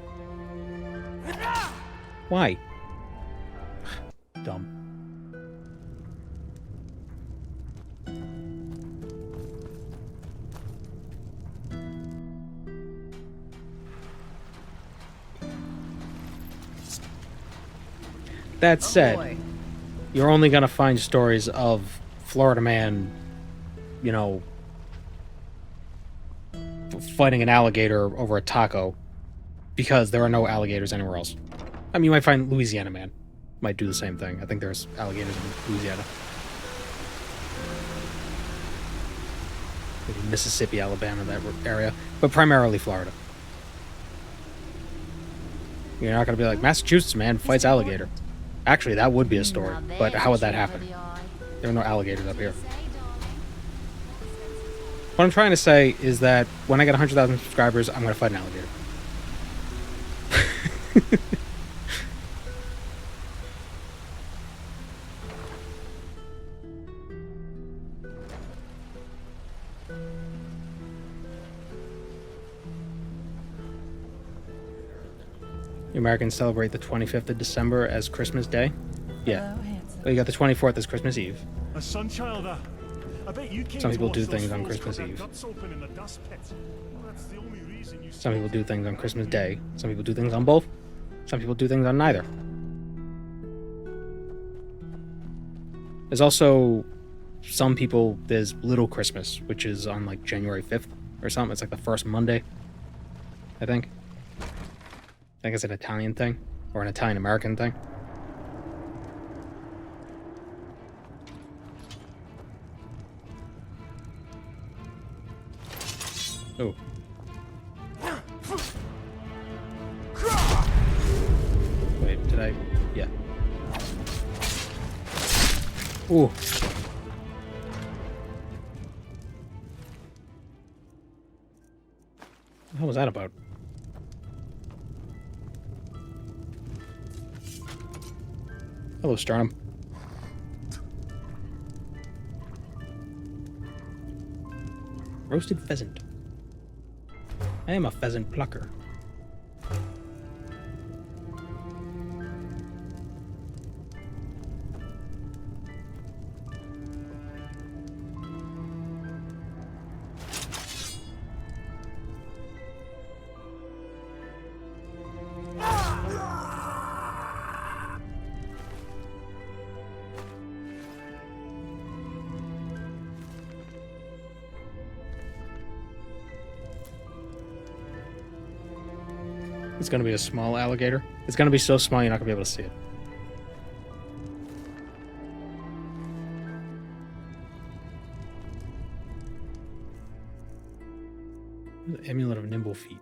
[SPEAKER 1] Why? Dumb. That said, you're only gonna find stories of Florida man, you know, fighting an alligator over a taco because there are no alligators anywhere else. I mean, you might find Louisiana man might do the same thing. I think there's alligators in Louisiana. Maybe Mississippi, Alabama, that area, but primarily Florida. You're not gonna be like, Massachusetts man fights alligator. Actually, that would be a story, but how would that happen? There are no alligators up here. What I'm trying to say is that when I get 100,000 subscribers, I'm going to fight an alligator. The Americans celebrate the 25th of December as Christmas Day. Yeah. Well, you got the 24th as Christmas Eve.
[SPEAKER 11] A sunchilder. I bet you came
[SPEAKER 1] Some people
[SPEAKER 11] to
[SPEAKER 1] do
[SPEAKER 11] watch those
[SPEAKER 1] things on
[SPEAKER 11] fools
[SPEAKER 1] Christmas
[SPEAKER 11] cut their
[SPEAKER 1] Eve.
[SPEAKER 11] guts open in the dust pit. Well, that's the only reason you
[SPEAKER 1] Some people do things on Christmas Day. Some people do things on both. Some people do things on neither. There's also some people, there's Little Christmas, which is on like January 5th or something. It's like the first Monday, I think. I think it's an Italian thing or an Italian-American thing. Oh. Wait, did I? Yeah. Ooh. What the hell was that about? Hello, Sternum. Roasted pheasant. I am a pheasant plucker. It's gonna be a small alligator. It's gonna be so small you're not gonna be able to see it. The amulet of nimble feet.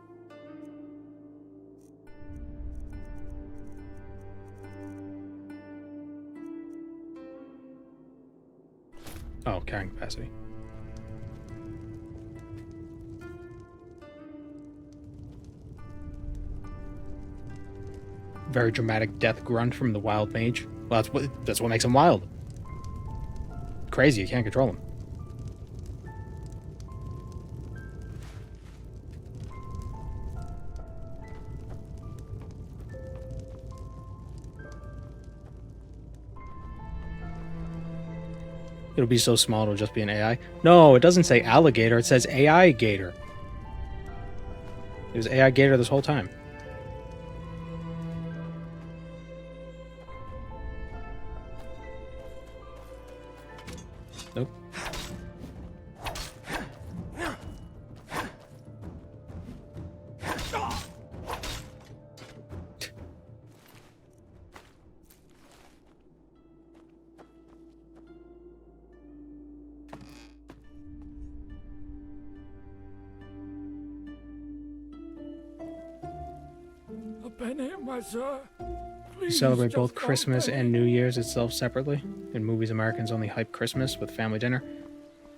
[SPEAKER 1] Oh, carrying capacity. Very dramatic death grunt from the wild mage. Well, that's what makes him wild. Crazy, you can't control him. It'll be so small it'll just be an AI. No, it doesn't say alligator, it says AI gator. It was AI gator this whole time. Nope. You celebrate both Christmas and New Year's itself separately. In movies, Americans only hype Christmas with family dinner.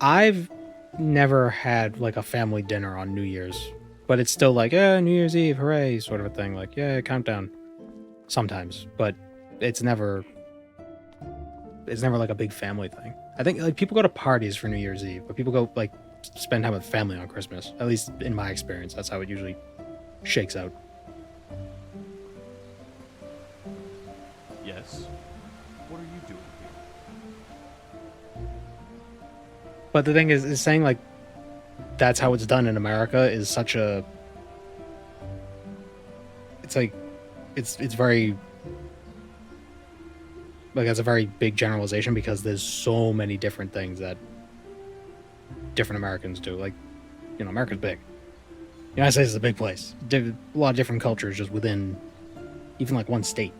[SPEAKER 1] I've never had like a family dinner on New Year's, but it's still like, New Year's Eve, hooray, sort of a thing. Like, yeah, countdown. Sometimes, but it's never like a big family thing. I think like people go to parties for New Year's Eve, but people go like spend time with family on Christmas. At least in my experience, that's how it usually shakes out.
[SPEAKER 3] Yes. What are you doing here?
[SPEAKER 1] But the thing is saying like that's how it's done in America is such a. It's like, it's very. Like that's a very big generalization because there's so many different things that different Americans do. Like, you know, America's big. The United States is a big place. A lot of different cultures just within, even like one state.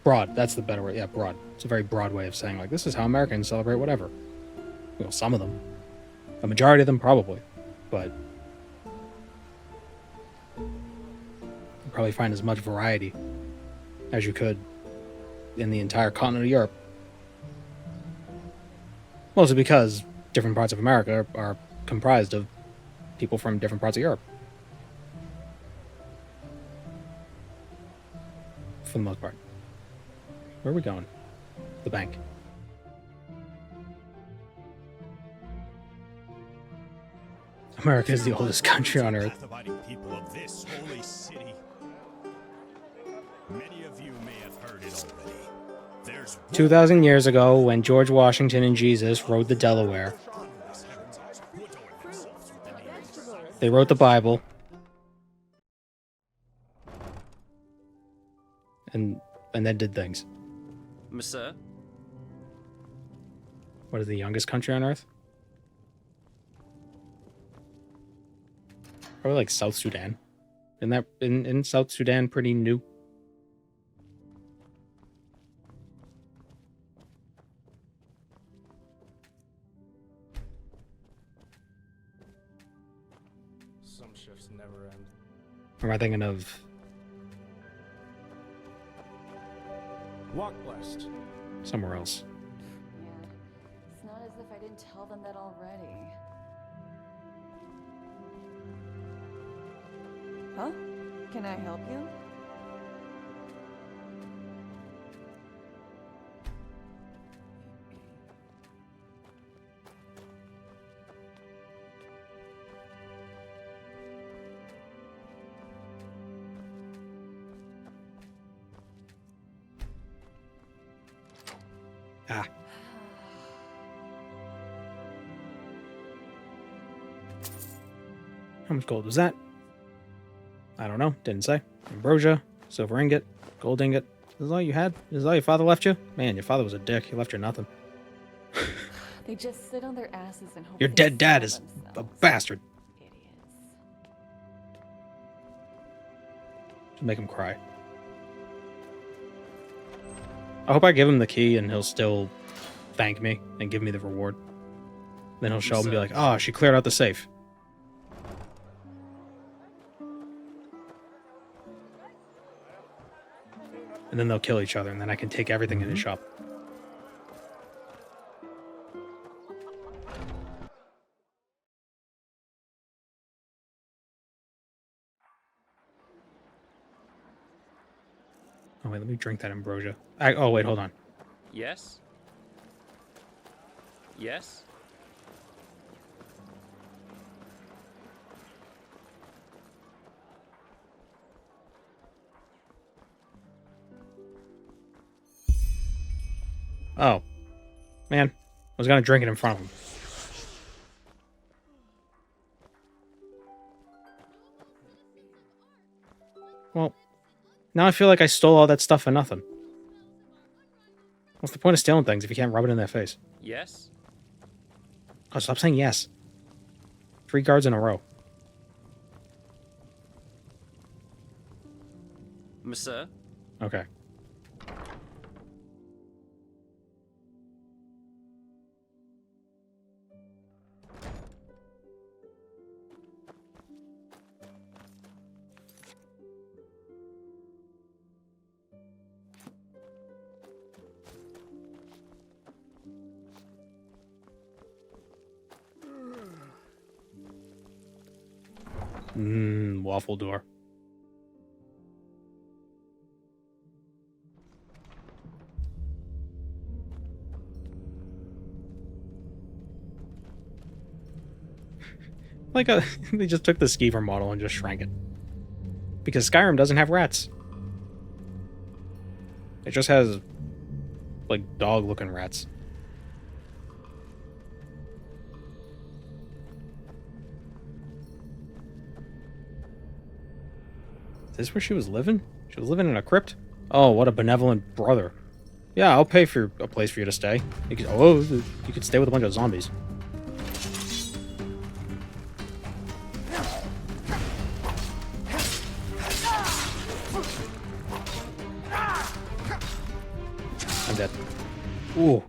[SPEAKER 1] Broad, that's the better way. Yeah, broad. It's a very broad way of saying, like, this is how Americans celebrate whatever. Well, some of them. A majority of them, probably. But you'll probably find as much variety as you could in the entire continent of Europe. Mostly because different parts of America are comprised of people from different parts of Europe. For the most part. Where are we going? The bank. America is the oldest country on earth.
[SPEAKER 9] People of this holy city. Many of you may have heard it already. There's
[SPEAKER 1] 2,000 years ago, when George Washington and Jesus rode the Delaware, they wrote the Bible, and then did things.
[SPEAKER 15] Monsieur?
[SPEAKER 1] What is the youngest country on earth? Probably like South Sudan. In South Sudan pretty new?
[SPEAKER 8] Some shifts never end.
[SPEAKER 1] Or am I thinking of
[SPEAKER 5] Walk blessed.
[SPEAKER 1] somewhere else?
[SPEAKER 4] Yeah. It's not as if I didn't tell them that already. Huh? Can I help you?
[SPEAKER 1] Ah. How much gold was that? I don't know. Didn't say. Ambrosia, silver ingot, gold ingot. This is all you had? This is all your father left you? Man, your father was a dick. He left you nothing.
[SPEAKER 4] They just sit on their asses and hope
[SPEAKER 1] Your
[SPEAKER 4] they
[SPEAKER 1] dead dad
[SPEAKER 4] sell
[SPEAKER 1] is a
[SPEAKER 4] themselves.
[SPEAKER 1] bastard. To make him cry. I hope I give him the key and he'll still thank me and give me the reward. Then he'll show up and be like, "Oh, she cleared out the safe." And then they'll kill each other, and then I can take everything in his shop. Oh, wait, let me drink that ambrosia. Oh, wait, hold on.
[SPEAKER 15] Yes? Yes?
[SPEAKER 1] Oh. Man, I was gonna drink it in front of him. Well, now I feel like I stole all that stuff for nothing. What's the point of stealing things if you can't rub it in their face?
[SPEAKER 15] Yes?
[SPEAKER 1] Oh, stop saying yes. 3 guards in a row.
[SPEAKER 15] Monsieur?
[SPEAKER 1] Okay. Waffle door. Like they just took the Skeever model and just shrank it. Because Skyrim doesn't have rats. It just has, like, dog-looking rats. Is this where she was living? She was living in a crypt? Oh, what a benevolent brother. Yeah, I'll pay for a place for you to stay. You could stay with a bunch of zombies. I'm dead. Ooh.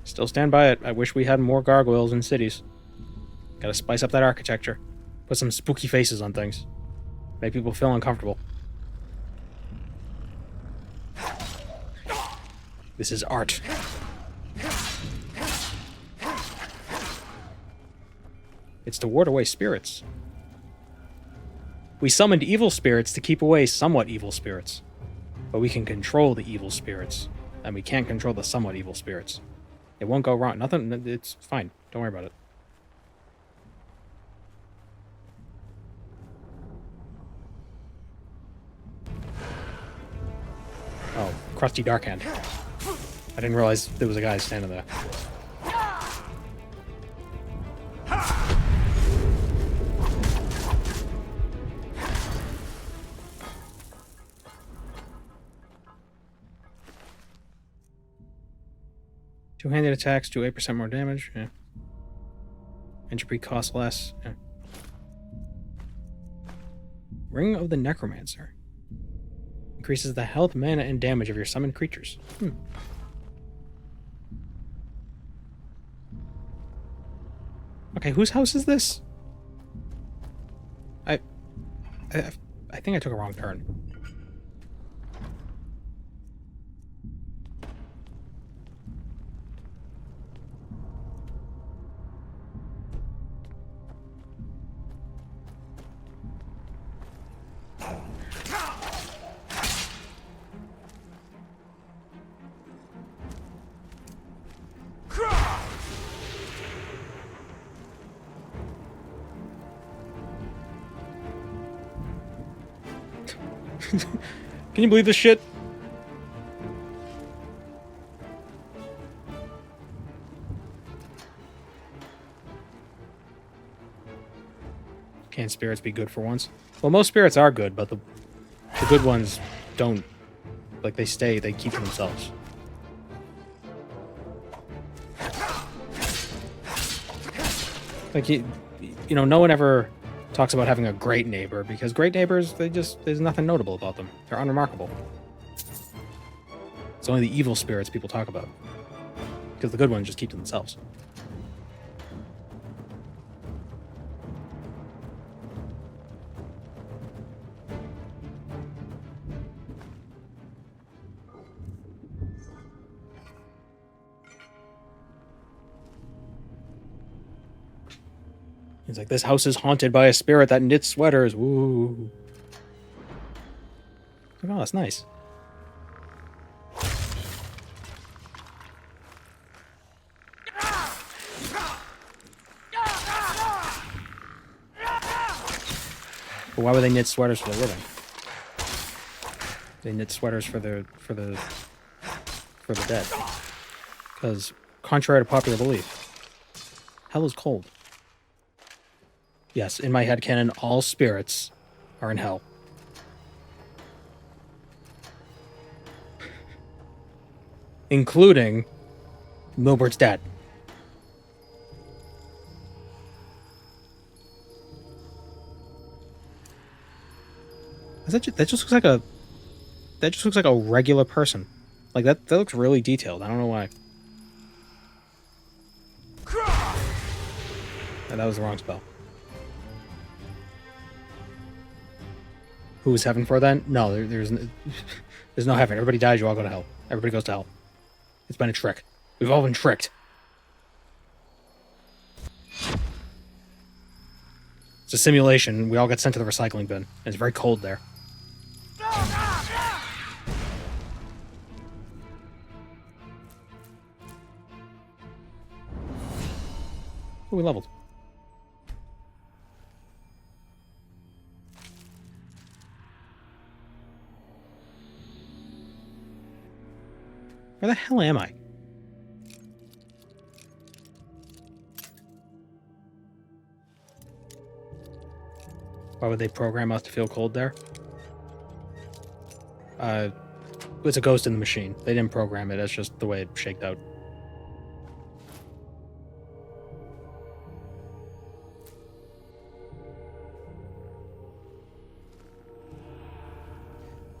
[SPEAKER 1] Still stand by it. I wish we had more gargoyles in cities. Gotta spice up that architecture. Put some spooky faces on things. Make people feel uncomfortable. This is art. It's to ward away spirits. We summoned evil spirits to keep away somewhat evil spirits. But we can control the evil spirits. And we can't control the somewhat evil spirits. It won't go wrong. Nothing. It's fine. Don't worry about it. Oh, crusty dark hand. I didn't realize there was a guy standing there. Two-handed attacks do 8% more damage. Yeah. Entropy costs less. Yeah. Ring of the Necromancer. Increases the health, mana, and damage of your summoned creatures. Okay, whose house is this? I think I took a wrong turn. Can you believe this shit? Can't spirits be good for once? Well, most spirits are good, but the good ones don't. Like, they keep to themselves. Like, you know, no one ever talks about having a great neighbor, because great neighbors, there's nothing notable about them. They're unremarkable. It's only the evil spirits people talk about, because the good ones just keep to themselves. He's like, this house is haunted by a spirit that knits sweaters. Woo. Like, oh, that's nice. But why would they knit sweaters for a living? They knit sweaters for the dead. Because contrary to popular belief, hell is cold. Yes, in my headcanon, all spirits are in hell. Including Milbert's dad. That just looks like a regular person. Like that looks really detailed. I don't know why. And that was the wrong spell. Who was heaven for then? No, there's no heaven. Everybody dies, you all go to hell. Everybody goes to hell. It's been a trick. We've all been tricked. It's a simulation. We all get sent to the recycling bin. And it's very cold there. Oh, we leveled. Where the hell am I? Why would they program us to feel cold there? It's a ghost in the machine. They didn't program it. That's just the way it shaked out.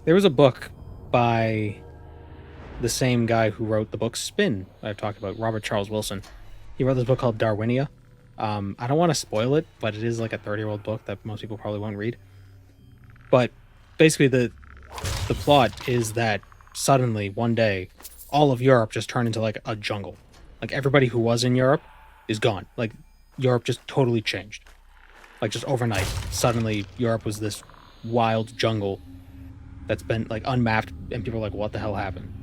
[SPEAKER 1] There was a book by the same guy who wrote the book Spin I've talked about, Robert Charles Wilson. He wrote this book called Darwinia. I don't want to spoil it, but it is like a 30-year-old book that most people probably won't read. But basically the plot is that suddenly, one day, all of Europe just turned into like a jungle. Like everybody who was in Europe is gone. Like Europe just totally changed. Like just overnight, suddenly Europe was this wild jungle that's been like unmapped, and people are like, what the hell happened?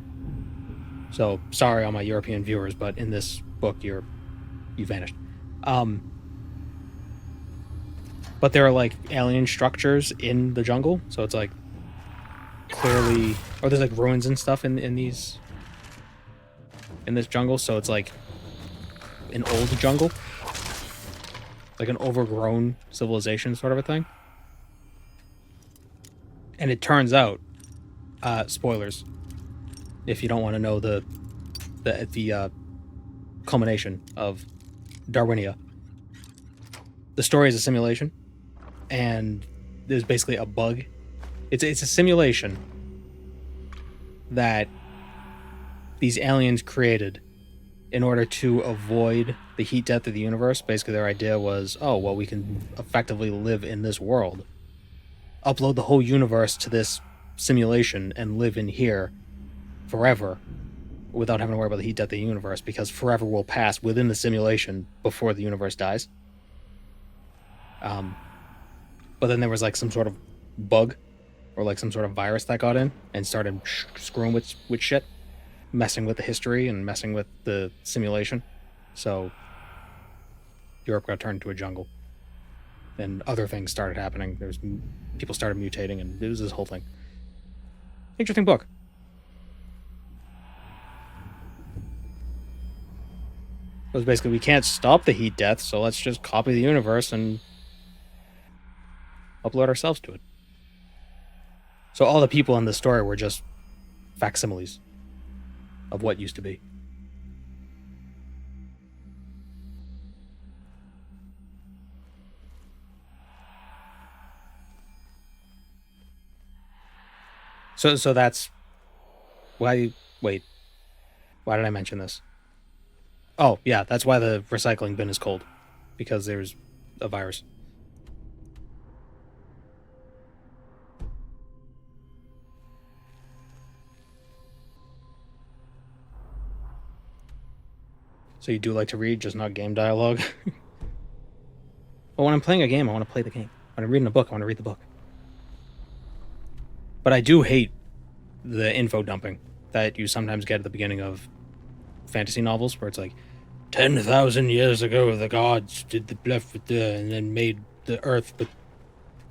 [SPEAKER 1] So sorry all my European viewers, but in this book you vanished. But there are like alien structures in the jungle, so it's like clearly, or there's like ruins and stuff in this jungle, so it's like an old jungle, like an overgrown civilization sort of a thing. And it turns out, spoilers, if you don't want to know the culmination of Darwinia, the story is a simulation, and there's basically a bug. It's a simulation that these aliens created in order to avoid the heat death of the universe. Basically, their idea was, oh, well, we can effectively live in this world, upload the whole universe to this simulation, and live in here forever without having to worry about the heat death of the universe, because forever will pass within the simulation before the universe dies. But then there was like some sort of bug or like some sort of virus that got in and started screwing with shit, messing with the history and messing with the simulation. So Europe got turned into a jungle, and other things started happening. People started mutating, and it was this whole thing. Interesting book. It was basically, we can't stop the heat death, so let's just copy the universe and upload ourselves to it. So all the people in the story were just facsimiles of what used to be. So that's why. Wait, why did I mention this? Oh yeah, that's why the recycling bin is cold, because there's a virus. So you do like to read, just not game dialogue? Well, when I'm playing a game, I want to play the game. When I'm reading a book, I want to read the book. But I do hate the info dumping that you sometimes get at the beginning of fantasy novels, where it's like, 10,000 years ago, the gods did the bluff with the, and then made the earth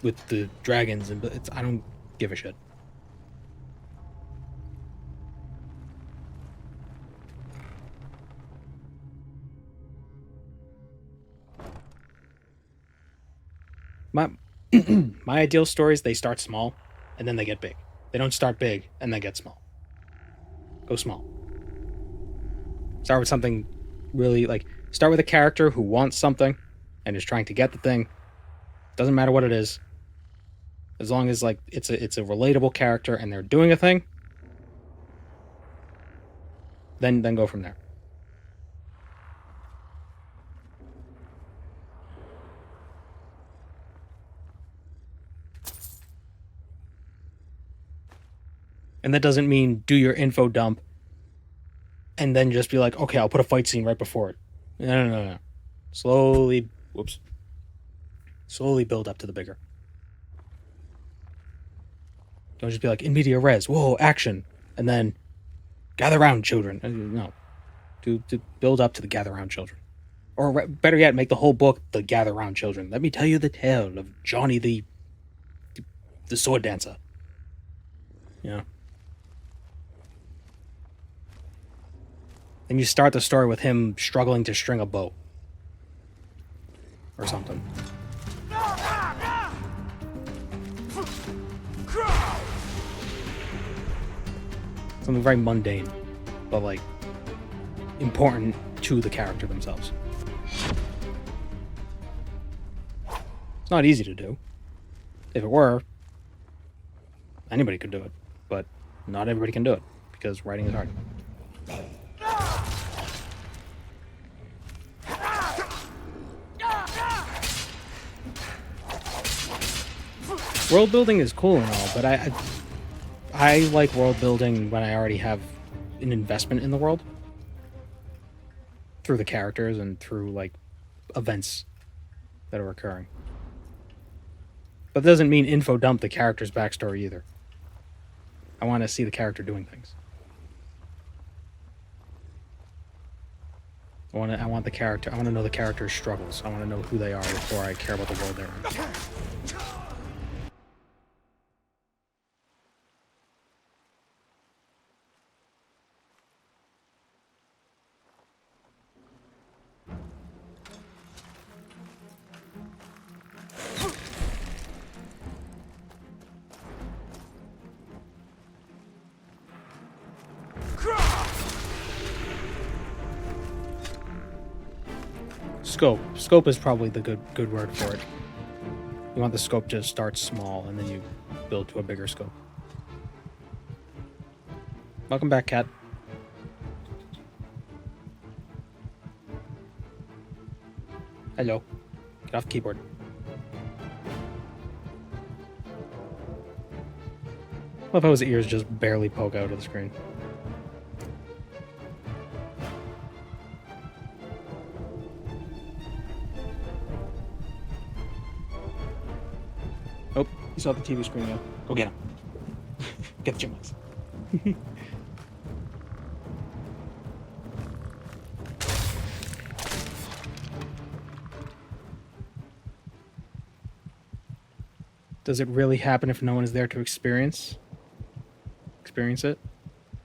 [SPEAKER 1] with the dragons, and I don't give a shit. My my ideal stories, they start small and then they get big. They don't start big and then get small. Go small. Start with something really, like, start with a character who wants something and is trying to get the thing. Doesn't matter what it is. As long as, like, it's a relatable character and they're doing a thing, then go from there. And that doesn't mean do your info dump and then just be like, okay, I'll put a fight scene right before it. No. Slowly build up to the bigger. Don't just be like, in media res, whoa, action, and then gather round, children. No. To build up to the gather round children. Or better yet, make the whole book the gather round children. Let me tell you the tale of Johnny the sword dancer. You know? And you start the story with him struggling to string a bow. Or something. Something very mundane, but, like, important to the character themselves. It's not easy to do. If it were, anybody could do it. But not everybody can do it, because writing is hard. World building is cool and all, but I like world building when I already have an investment in the world. Through the characters and through, like, events that are occurring. But that doesn't mean info dump the character's backstory either. I want to see the character doing things. I want to know the character's struggles. I want to know who they are before I care about the world they're in. Scope is probably the good word for it. You want the scope to start small and then you build to a bigger scope. Welcome back, Cat. Hello. Get off the keyboard. I love how his ears just barely poke out of the screen. Oh, he saw the TV screen now. Go get him. Get the chipmunks. Does it really happen if no one is there to experience it?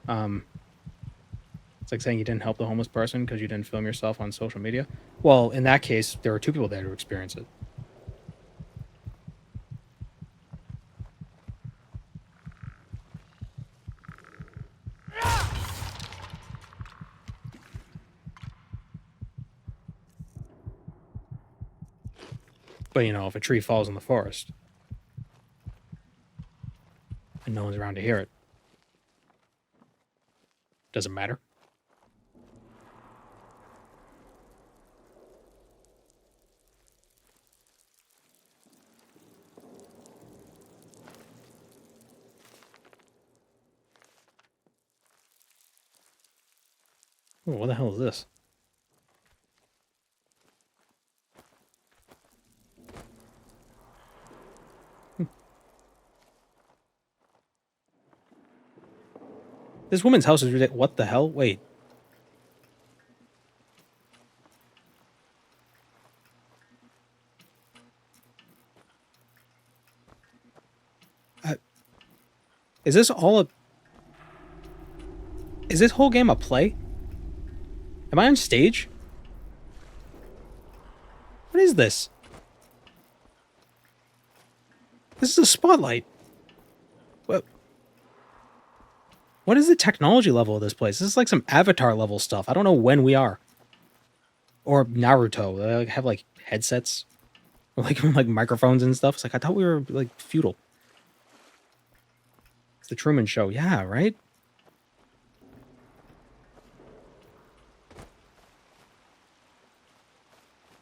[SPEAKER 1] It's like saying you didn't help the homeless person because you didn't film yourself on social media. Well, in that case, there were two people there to experience it. But, you know, if a tree falls in the forest and no one's around to hear it, does it matter? Oh, what the hell is this? This woman's house is ridiculous. What the hell? Wait. Is this all a... Is this whole game a play? Am I on stage? What is this? This is a spotlight. What is the technology level of this place? This is like some Avatar level stuff. I don't know when we are. Or Naruto. They have like headsets. Or like microphones and stuff. It's like, I thought we were like feudal. It's the Truman Show. Yeah, right?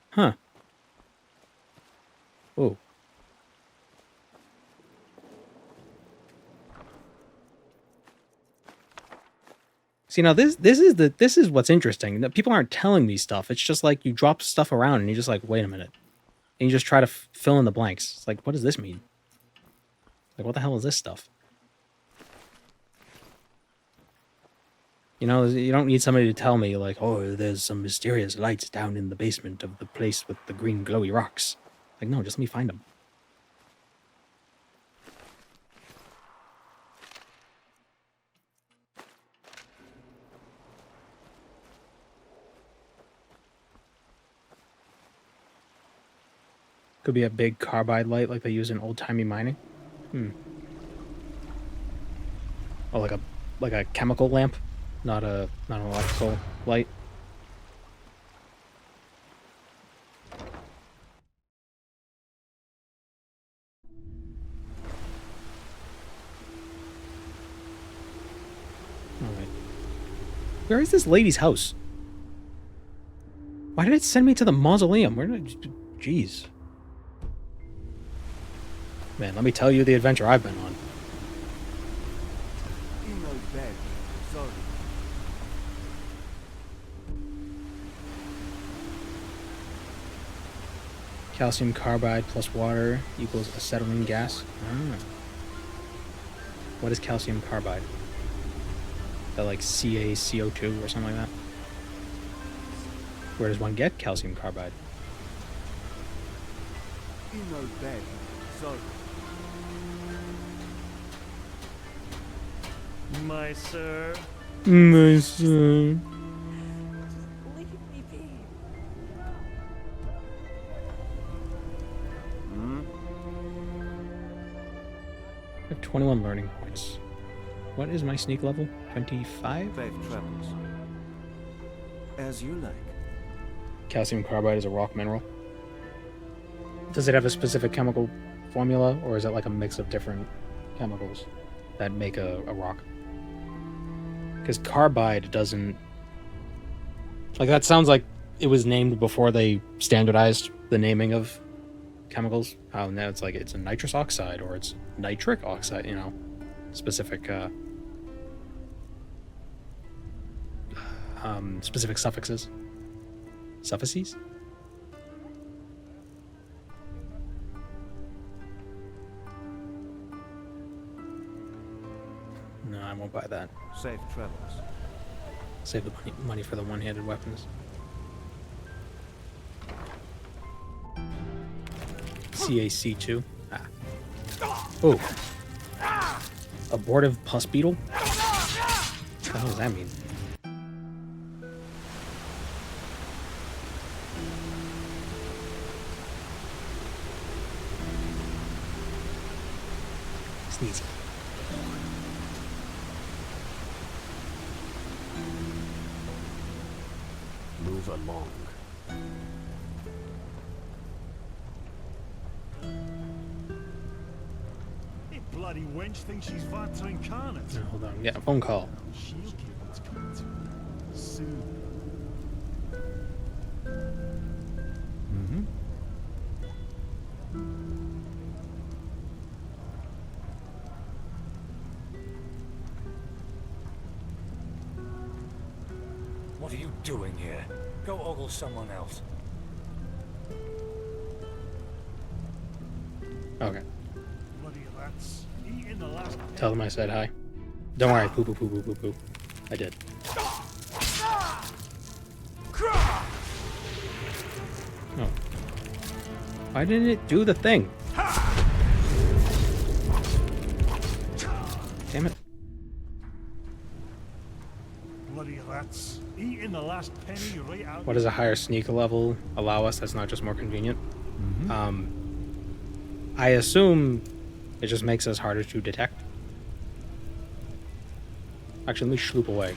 [SPEAKER 1] Huh. Oh. See, now this is what's interesting. That people aren't telling me stuff. It's just like you drop stuff around and you're just like, wait a minute. And you just try to fill in the blanks. It's like, what does this mean? Like, what the hell is this stuff? You know, you don't need somebody to tell me, like, oh, there's some mysterious lights down in the basement of the place with the green glowy rocks. Like, no, just let me find them. Could be a big carbide light like they use in old-timey mining. Oh, like a chemical lamp, not an electrical light. All right. Where is this lady's house? Why did it send me to the mausoleum? Where did I... Jeez. Man, let me tell you the adventure I've been on. Calcium carbide plus water equals acetylene gas. Ah. What is calcium carbide? Is that like CaCO2 or something like that? Where does one get calcium carbide?
[SPEAKER 9] My sir.
[SPEAKER 1] My son.
[SPEAKER 4] Leave me be.
[SPEAKER 1] I have 21 learning points. What is my sneak level? 25?
[SPEAKER 17] Safe travels. As you like.
[SPEAKER 1] Calcium carbide is a rock mineral. Does it have a specific chemical formula, or is it like a mix of different chemicals that make a rock? Because carbide doesn't... Like, that sounds like it was named before they standardized the naming of chemicals. How now it's like it's a nitrous oxide or it's nitric oxide, you know, specific specific suffixes. Suffixes? No, I won't buy that.
[SPEAKER 17] Safe travels.
[SPEAKER 1] Save the money for the one-handed weapons. CaC2. Ah. Oh. Abortive pus beetle? What the hell does that mean? Sneezy.
[SPEAKER 3] Move along.
[SPEAKER 11] wench thinks she's Vata incarnate.
[SPEAKER 1] No, hold on, I'm getting a phone call.
[SPEAKER 11] She'll get what's coming to her soon.
[SPEAKER 1] Mm-hmm.
[SPEAKER 10] What are you doing here? Go ogle someone else.
[SPEAKER 1] Okay.
[SPEAKER 11] Bloody rats. Eating the last.
[SPEAKER 1] Tell them I said hi. Don't worry, poo poo poo poo poo poo. I did. Oh. Why didn't it do the thing? Damn it.
[SPEAKER 11] Bloody rats. Eating the last penny right out.
[SPEAKER 1] What does a higher sneak level allow us that's not just more convenient? I assume it just makes us harder to detect. Actually, let me sloop away.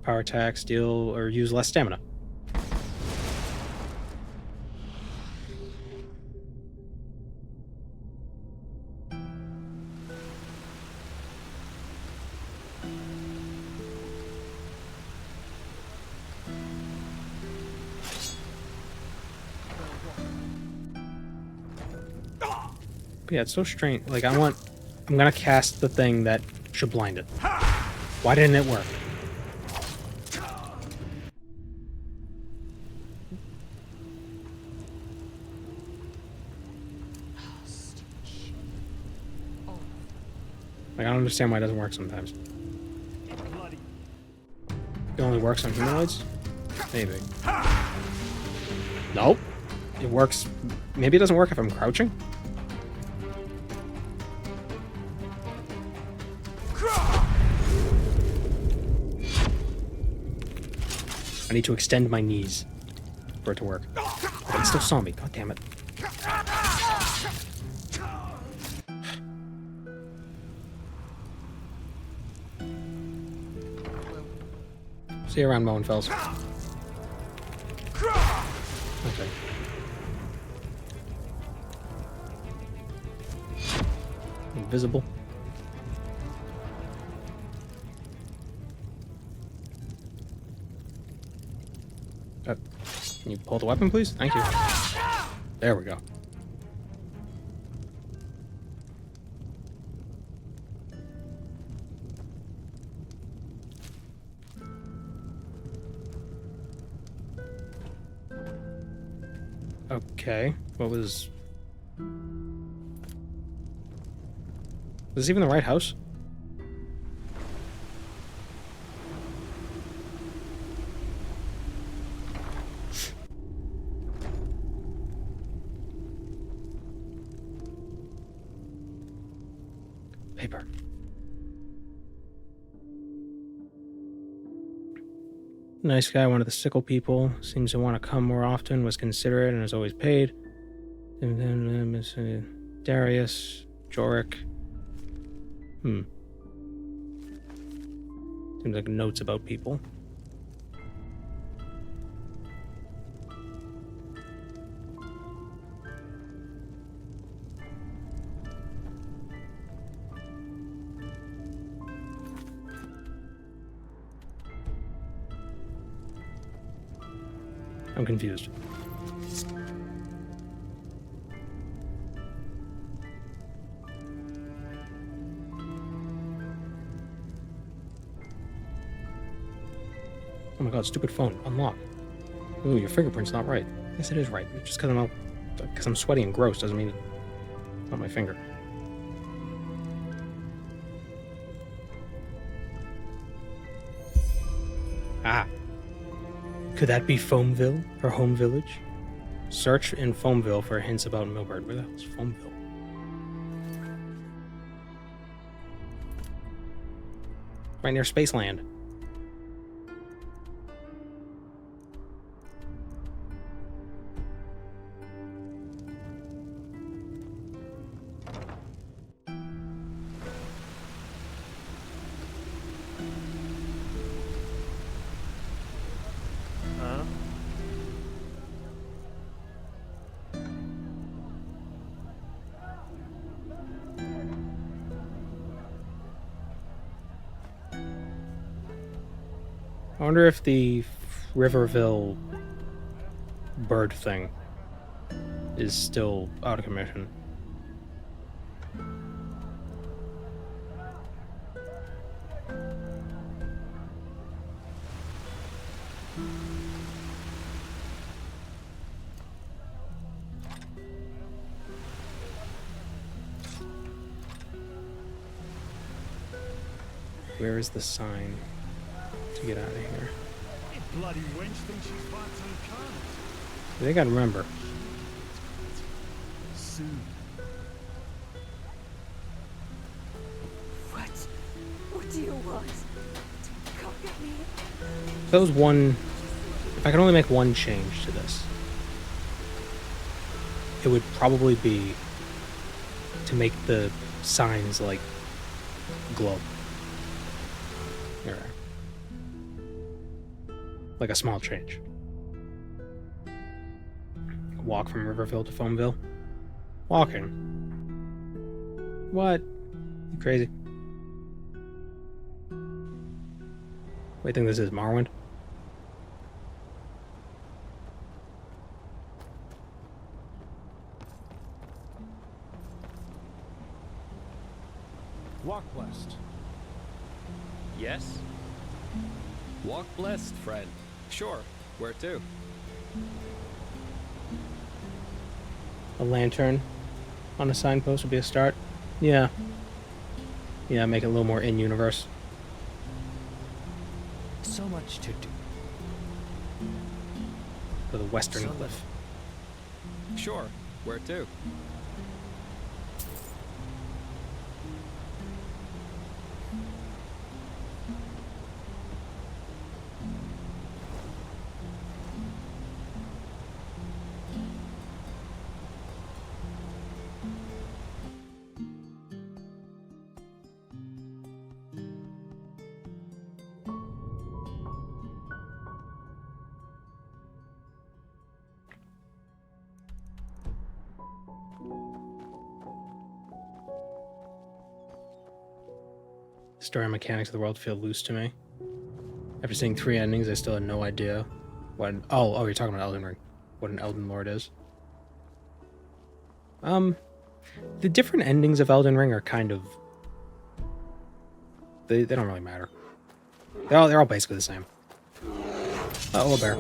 [SPEAKER 1] Power attack, steal, or use less stamina. But yeah, it's so strange. Like, I'm gonna cast the thing that should blind it. Why didn't it work? Like, I don't understand why it doesn't work sometimes. It only works on humanoids? Maybe. Nope. It works. Maybe it doesn't work if I'm crouching? I need to extend my knees for it to work. But it still saw me. God damn it. See you around, Moenfels. Okay. Invisible. Can you pull the weapon, please? Thank you. There we go. Okay. What was... Was this even the right house? Paper. Nice guy, one of the sickle people. Seems to want to come more often, was considerate, and is always paid. And then Darius, Jorik. Seems like notes about people. I'm confused. Oh my god, stupid phone. Unlock. Ooh, your fingerprint's not right. Yes, it is right. Just because I'm sweaty and gross doesn't mean it's not my finger. Ah. Could that be Foamville, her home village? Search in Foamville for hints about Milbert. Where the hell is Foamville? Right near Spaceland. I wonder if the Riverville bird thing is still out of commission. Where is the sign to get out of here?
[SPEAKER 11] Bloody wench thinks she's fighting cars.
[SPEAKER 1] I think I remember.
[SPEAKER 11] Soon.
[SPEAKER 4] What do you want? To come get me?
[SPEAKER 1] If that was one... If I could only make one change to this, it would probably be to make the signs, like, glow. There. Like a small change. Walk from Riverville to Foamville. Walking. What? You crazy? Wait, I think this is Morrowind?
[SPEAKER 3] Walk blessed.
[SPEAKER 15] Yes?
[SPEAKER 3] Walk blessed, friend. Sure. Where to?
[SPEAKER 1] A lantern on a signpost would be a start. Yeah. Yeah, make it a little more in-universe.
[SPEAKER 9] So much to do.
[SPEAKER 1] For the Western Cliff.
[SPEAKER 3] Sure. Where to?
[SPEAKER 1] Story and mechanics of the world feel loose to me. After seeing 3 endings, I still had no idea what... Oh, you're talking about Elden Ring. What an Elden Lord is. The different endings of Elden Ring are kind of... They don't really matter. They're all basically the same. Oh, a bear.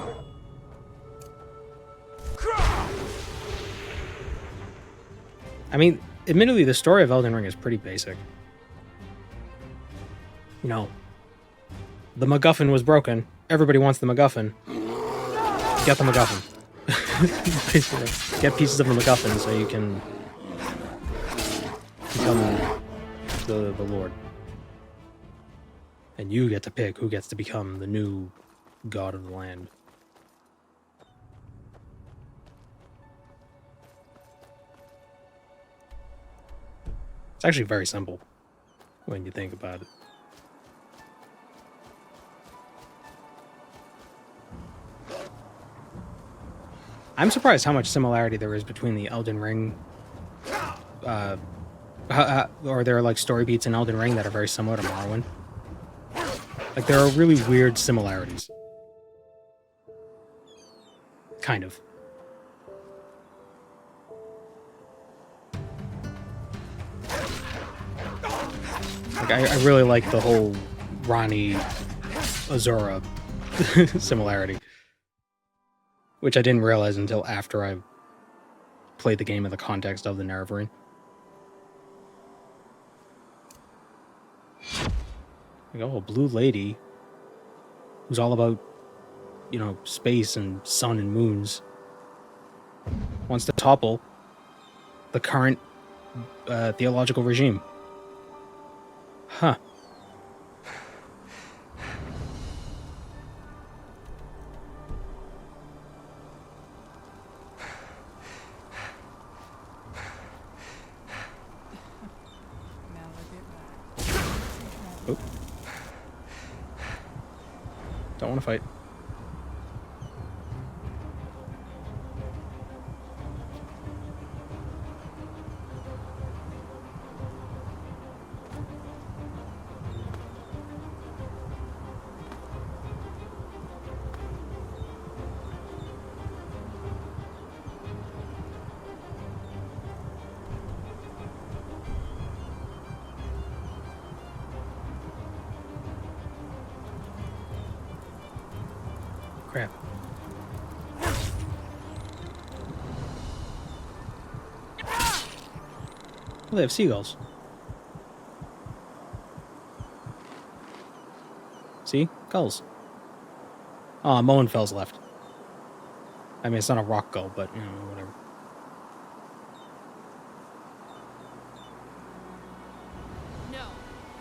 [SPEAKER 1] I mean, admittedly, the story of Elden Ring is pretty basic. You know, the MacGuffin was broken. Everybody wants the MacGuffin. Get the MacGuffin. Basically, get pieces of the MacGuffin so you can become the Lord. And you get to pick who gets to become the new god of the land. It's actually very simple when you think about it. I'm surprised how much similarity there is between the Elden Ring, or there are like story beats in Elden Ring that are very similar to Morrowind. Like there are really weird similarities. Kind of. Like I really like the whole Ranni Azura similarity. Which I didn't realize until after I played the game in the context of the Nerevarine. Like, oh, a blue lady who's all about, you know, space and sun and moons wants to topple the current theological regime. Huh. Oh. Don't want to fight. Crap. Oh, they have seagulls. See? Gulls. Oh, Mohenfell's left. I mean, it's not a rock gull, but, you know, whatever.
[SPEAKER 2] No.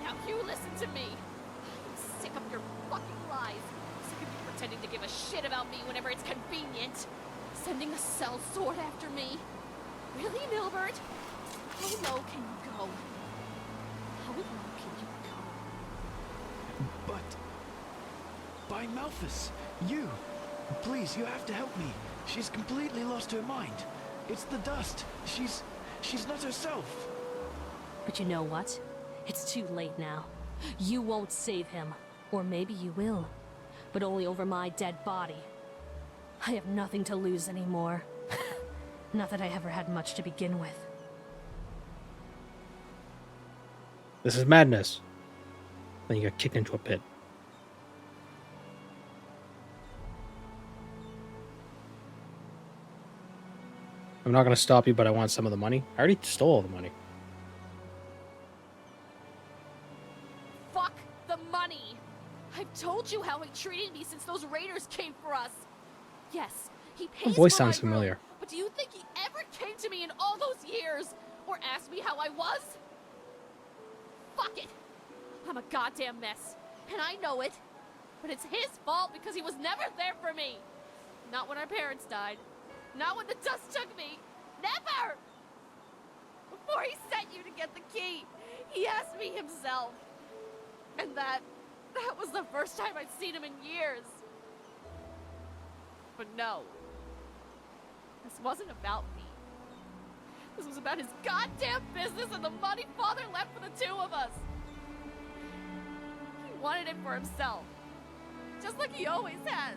[SPEAKER 2] Now you listen to me. I'm sick of your fucking lies. Sick of you pretending to give a shit about me whenever it's convenient. Sending a sellsword after me. Really, Milbert? How low can you go? How low can you go?
[SPEAKER 14] But... by Malthus, you... please, you have to help me. She's completely lost her mind. It's the dust. She's not herself.
[SPEAKER 2] But you know what? It's too late now. You won't save him. Or maybe you will. But only over my dead body. I have nothing to lose anymore. Not that I ever had much to begin with.
[SPEAKER 1] This is madness. Then you got kicked into a pit. I'm not going to stop you, but I want some of the money. I already stole all the money.
[SPEAKER 2] Fuck the money! I've told you how he treated me since those raiders came for us. Yes, he pays
[SPEAKER 1] Her voice
[SPEAKER 2] for my
[SPEAKER 1] sounds familiar.
[SPEAKER 2] room, but do you think he ever came to me in all those years? Or asked me how I was? Fuck it! I'm a goddamn mess. And I know it. But it's his fault because he was never there for me. Not when our parents died. Not when the dust took me. Never! Before he sent you to get the key, he asked me himself. And that was the first time I'd seen him in years. But no. This wasn't about me. This was about his goddamn business and the money Father left for the two of us. He wanted it for himself. Just like he always has.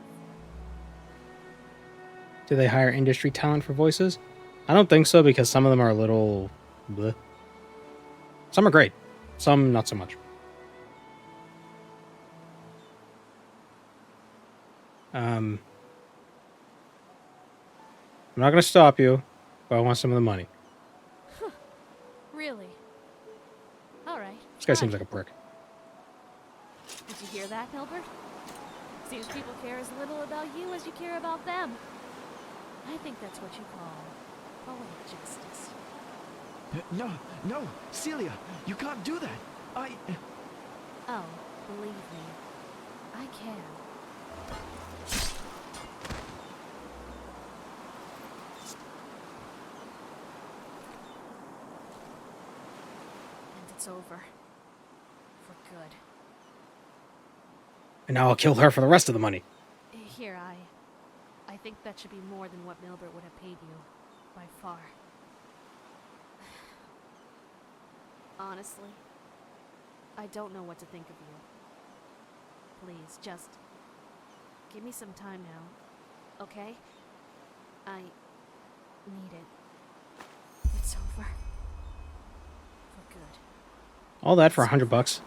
[SPEAKER 1] Do they hire industry talent for voices? I don't think so, because some of them are a little... bleh. Some are great. Some not so much. I'm not going to stop you, but I want some of the money.
[SPEAKER 2] Really? Alright.
[SPEAKER 1] This guy seems like a prick.
[SPEAKER 2] Did you hear that, Hilbert? Seems people care as little about you as you care about them. I think that's what you call poetic justice.
[SPEAKER 14] No, Celia, you can't do that.
[SPEAKER 2] Oh, believe me, I can. And it's over. For good.
[SPEAKER 1] And now I'll kill her for the rest of the money.
[SPEAKER 2] Here, I think that should be more than what Milbert would have paid you. By far. Honestly, I don't know what to think of you. Please, just give me some time now, okay? I need it. It's over. For good.
[SPEAKER 1] All that for $100.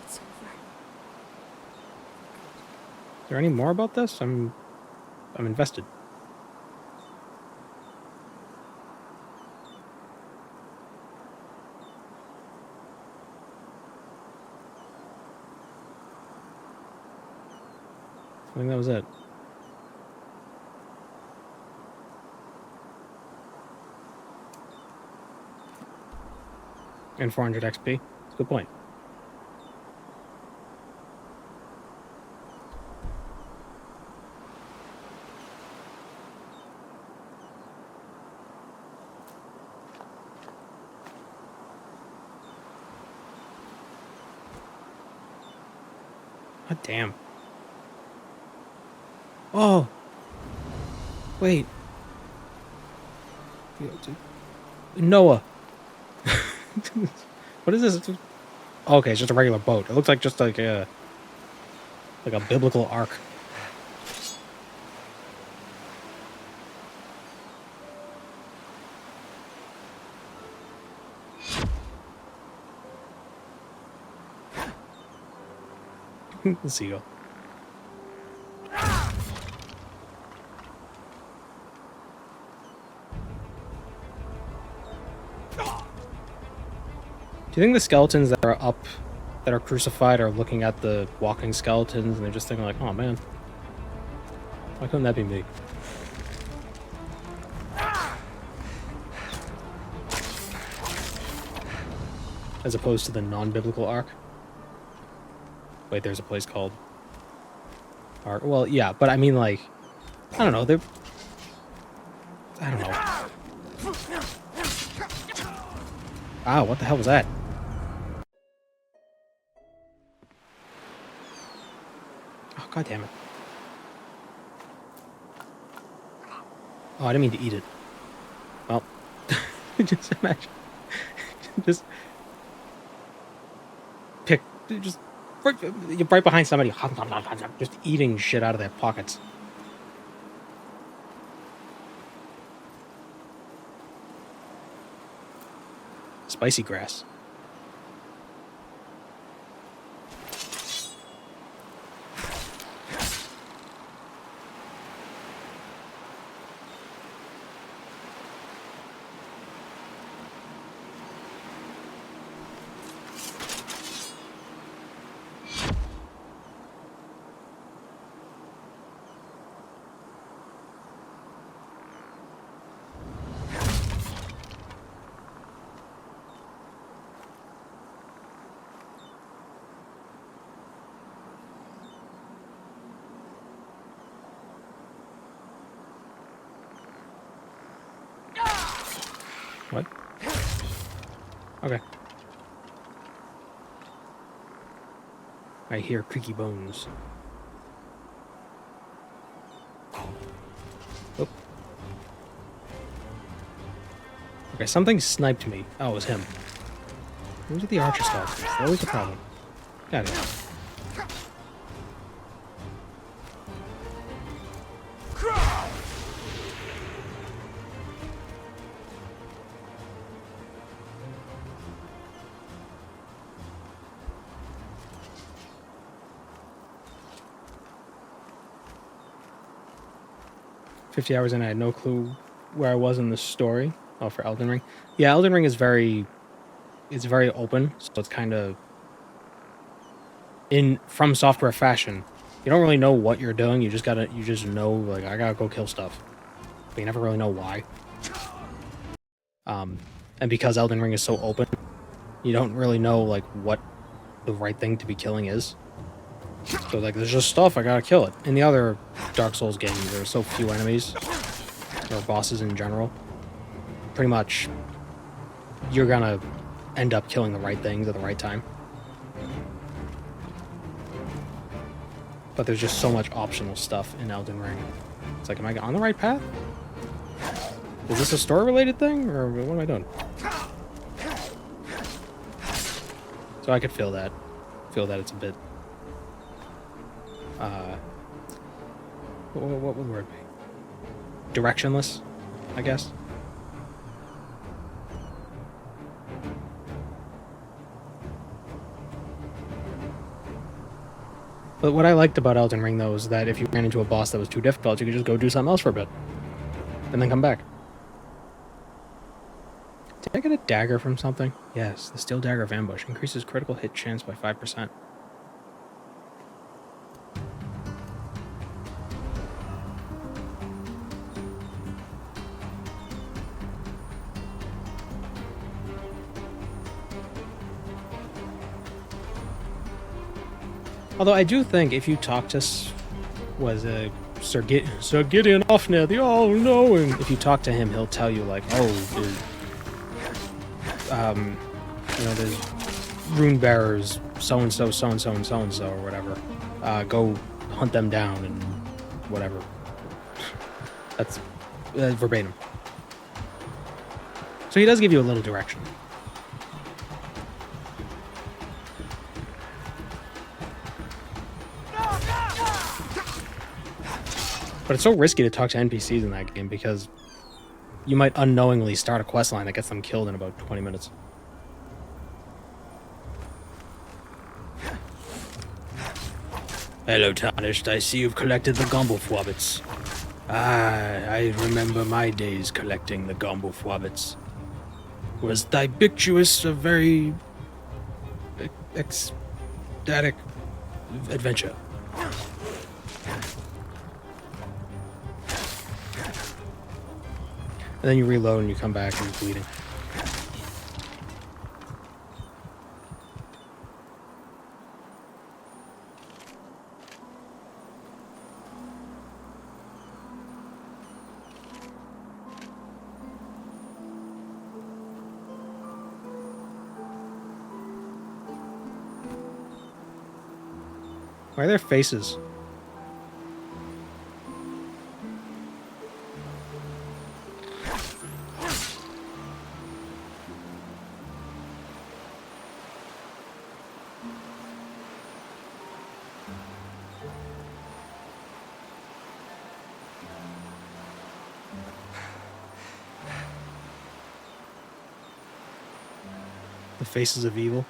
[SPEAKER 2] It's over.
[SPEAKER 1] Is there any more about this? I'm invested. I think that was it. And 400 XP. That's a good point. God damn. Oh! Wait. Noah. What is this? Oh, okay, it's just a regular boat. It looks like just like a biblical ark. The seagull. Do you think the skeletons that are up, that are crucified, are looking at the walking skeletons and they're just thinking like, oh man, why couldn't that be me? As opposed to the non-biblical Ark? Wait, there's a place called Ark. Well, yeah, but I mean, like, I don't know, they're... I don't know. Wow, what the hell was that? Oh, god damn it. Oh, I didn't mean to eat it. Well, just imagine. Just pick, just you're right behind somebody, just eating shit out of their pockets. Spicy grass. What? Okay. I hear creaky bones. Oh. Okay, something sniped me. Oh, it was him. Where's the archer skeletons? They're always a problem. Got it. 50 hours in, I had no clue where I was in the story. Oh, for Elden Ring. Yeah, Elden Ring is it's very open, so it's kind of in From Software fashion. You don't really know what you're doing. You just know, like, I gotta go kill stuff. But you never really know why. And because Elden Ring is so open, you don't really know, like, what the right thing to be killing is. So, like, there's just stuff, I gotta kill it. In the other Dark Souls games, there are so few enemies, or bosses in general. Pretty much, you're gonna end up killing the right things at the right time. But there's just so much optional stuff in Elden Ring. It's like, am I on the right path? Is this a story-related thing, or what am I doing? So I could feel that. Feel that it's a bit... what would the word be? Directionless, I guess. But what I liked about Elden Ring, though, is that if you ran into a boss that was too difficult, you could just go do something else for a bit. And then come back. Did I get a dagger from something? Yes, the Steel Dagger of Ambush increases critical hit chance by 5%. Although I do think if you talk to Sir Gideon Ofnir, the all-knowing, if you talk to him, he'll tell you, like, oh, dude, you know, there's rune bearers, so-and-so, so-and-so, and so-and-so, or whatever. Go hunt them down and whatever. That's verbatim. So he does give you a little direction. But it's so risky to talk to NPCs in that game because you might unknowingly start a questline that gets them killed in about 20 minutes. Hello, Tarnished. I see you've collected the Gomblefwabbits. Ah, I remember my days collecting the Gomblefwabbits. Was Thibictuous a very ecstatic adventure? And then you reload and you come back and you're bleeding. Why are there faces? The faces of evil.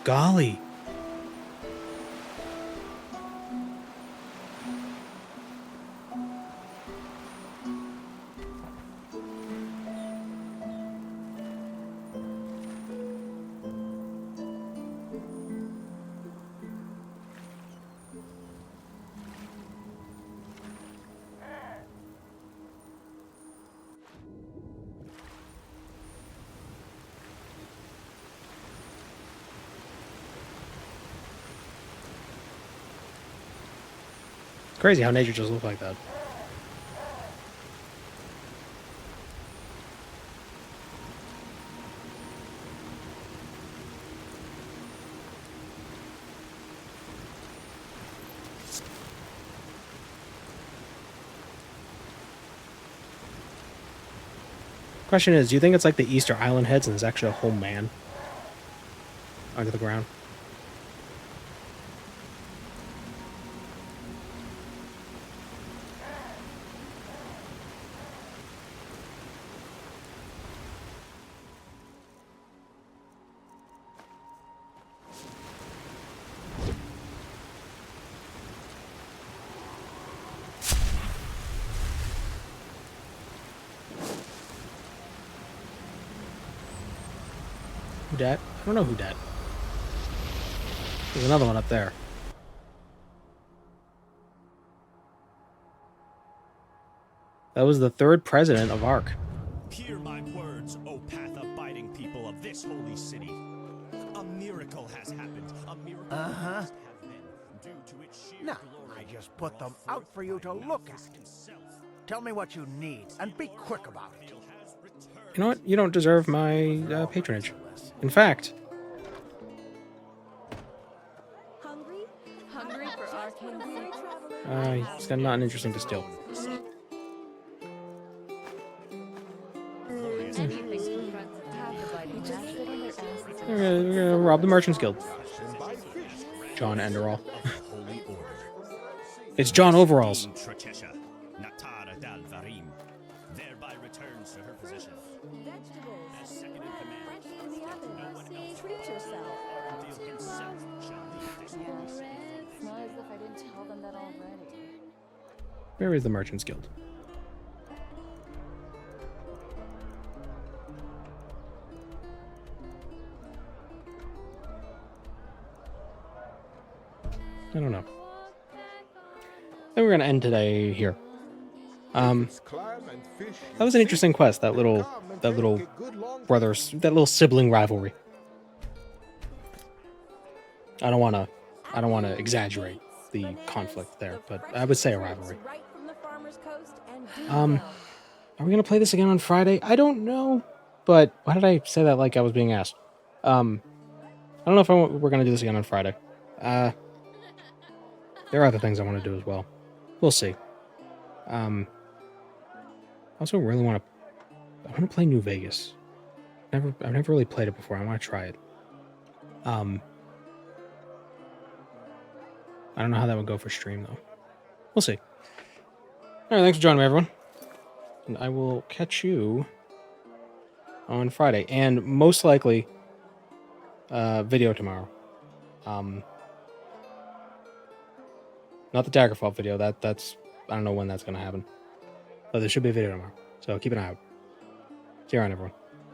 [SPEAKER 1] Golly. Crazy how nature just looks like that. Question is, do you think it's like the Easter Island heads and there's actually a whole man under the ground? Who dat? I don't know who dat. There's another one up there. That was the third president of ARC.
[SPEAKER 9] Hear my words, O path-abiding people of this holy city. A miracle has happened. A miracle must have been due to its sheer
[SPEAKER 6] No,
[SPEAKER 9] glory.
[SPEAKER 6] I just put them out for you to look at. Tell me what you need, and be quick about it.
[SPEAKER 1] You know what? You don't deserve my patronage. In fact,
[SPEAKER 4] Hungry for our kingdom?
[SPEAKER 1] he's got nothing interesting to steal. We're gonna rob the Merchants Guild. John Enderal. It's John Overalls.
[SPEAKER 9] Thereby returns to her position. As second in command, no one else
[SPEAKER 4] Treat yourself.
[SPEAKER 9] Arundel himself shall lead this holy city.
[SPEAKER 4] It's not as if I didn't tell them that already.
[SPEAKER 1] Where is the Merchants Guild? I don't know. I think we're gonna end today here. That was an interesting quest. That little brothers, that little sibling rivalry. I don't wanna exaggerate the conflict there, but I would say a rivalry. Are we gonna play this again on Friday? I don't know, but why did I say that like I was being asked? I don't know if we're gonna do this again on Friday. There are other things I want to do as well. We'll see. I also really want to play New Vegas. I've never really played it before. I want to try it. I don't know how that would go for stream though. We'll see. All right, thanks for joining me, everyone. And I will catch you on Friday. And most likely, video tomorrow. Not the Daggerfall video. That's I don't know when that's gonna happen. But there should be a video tomorrow. So keep an eye out. See you around, everyone.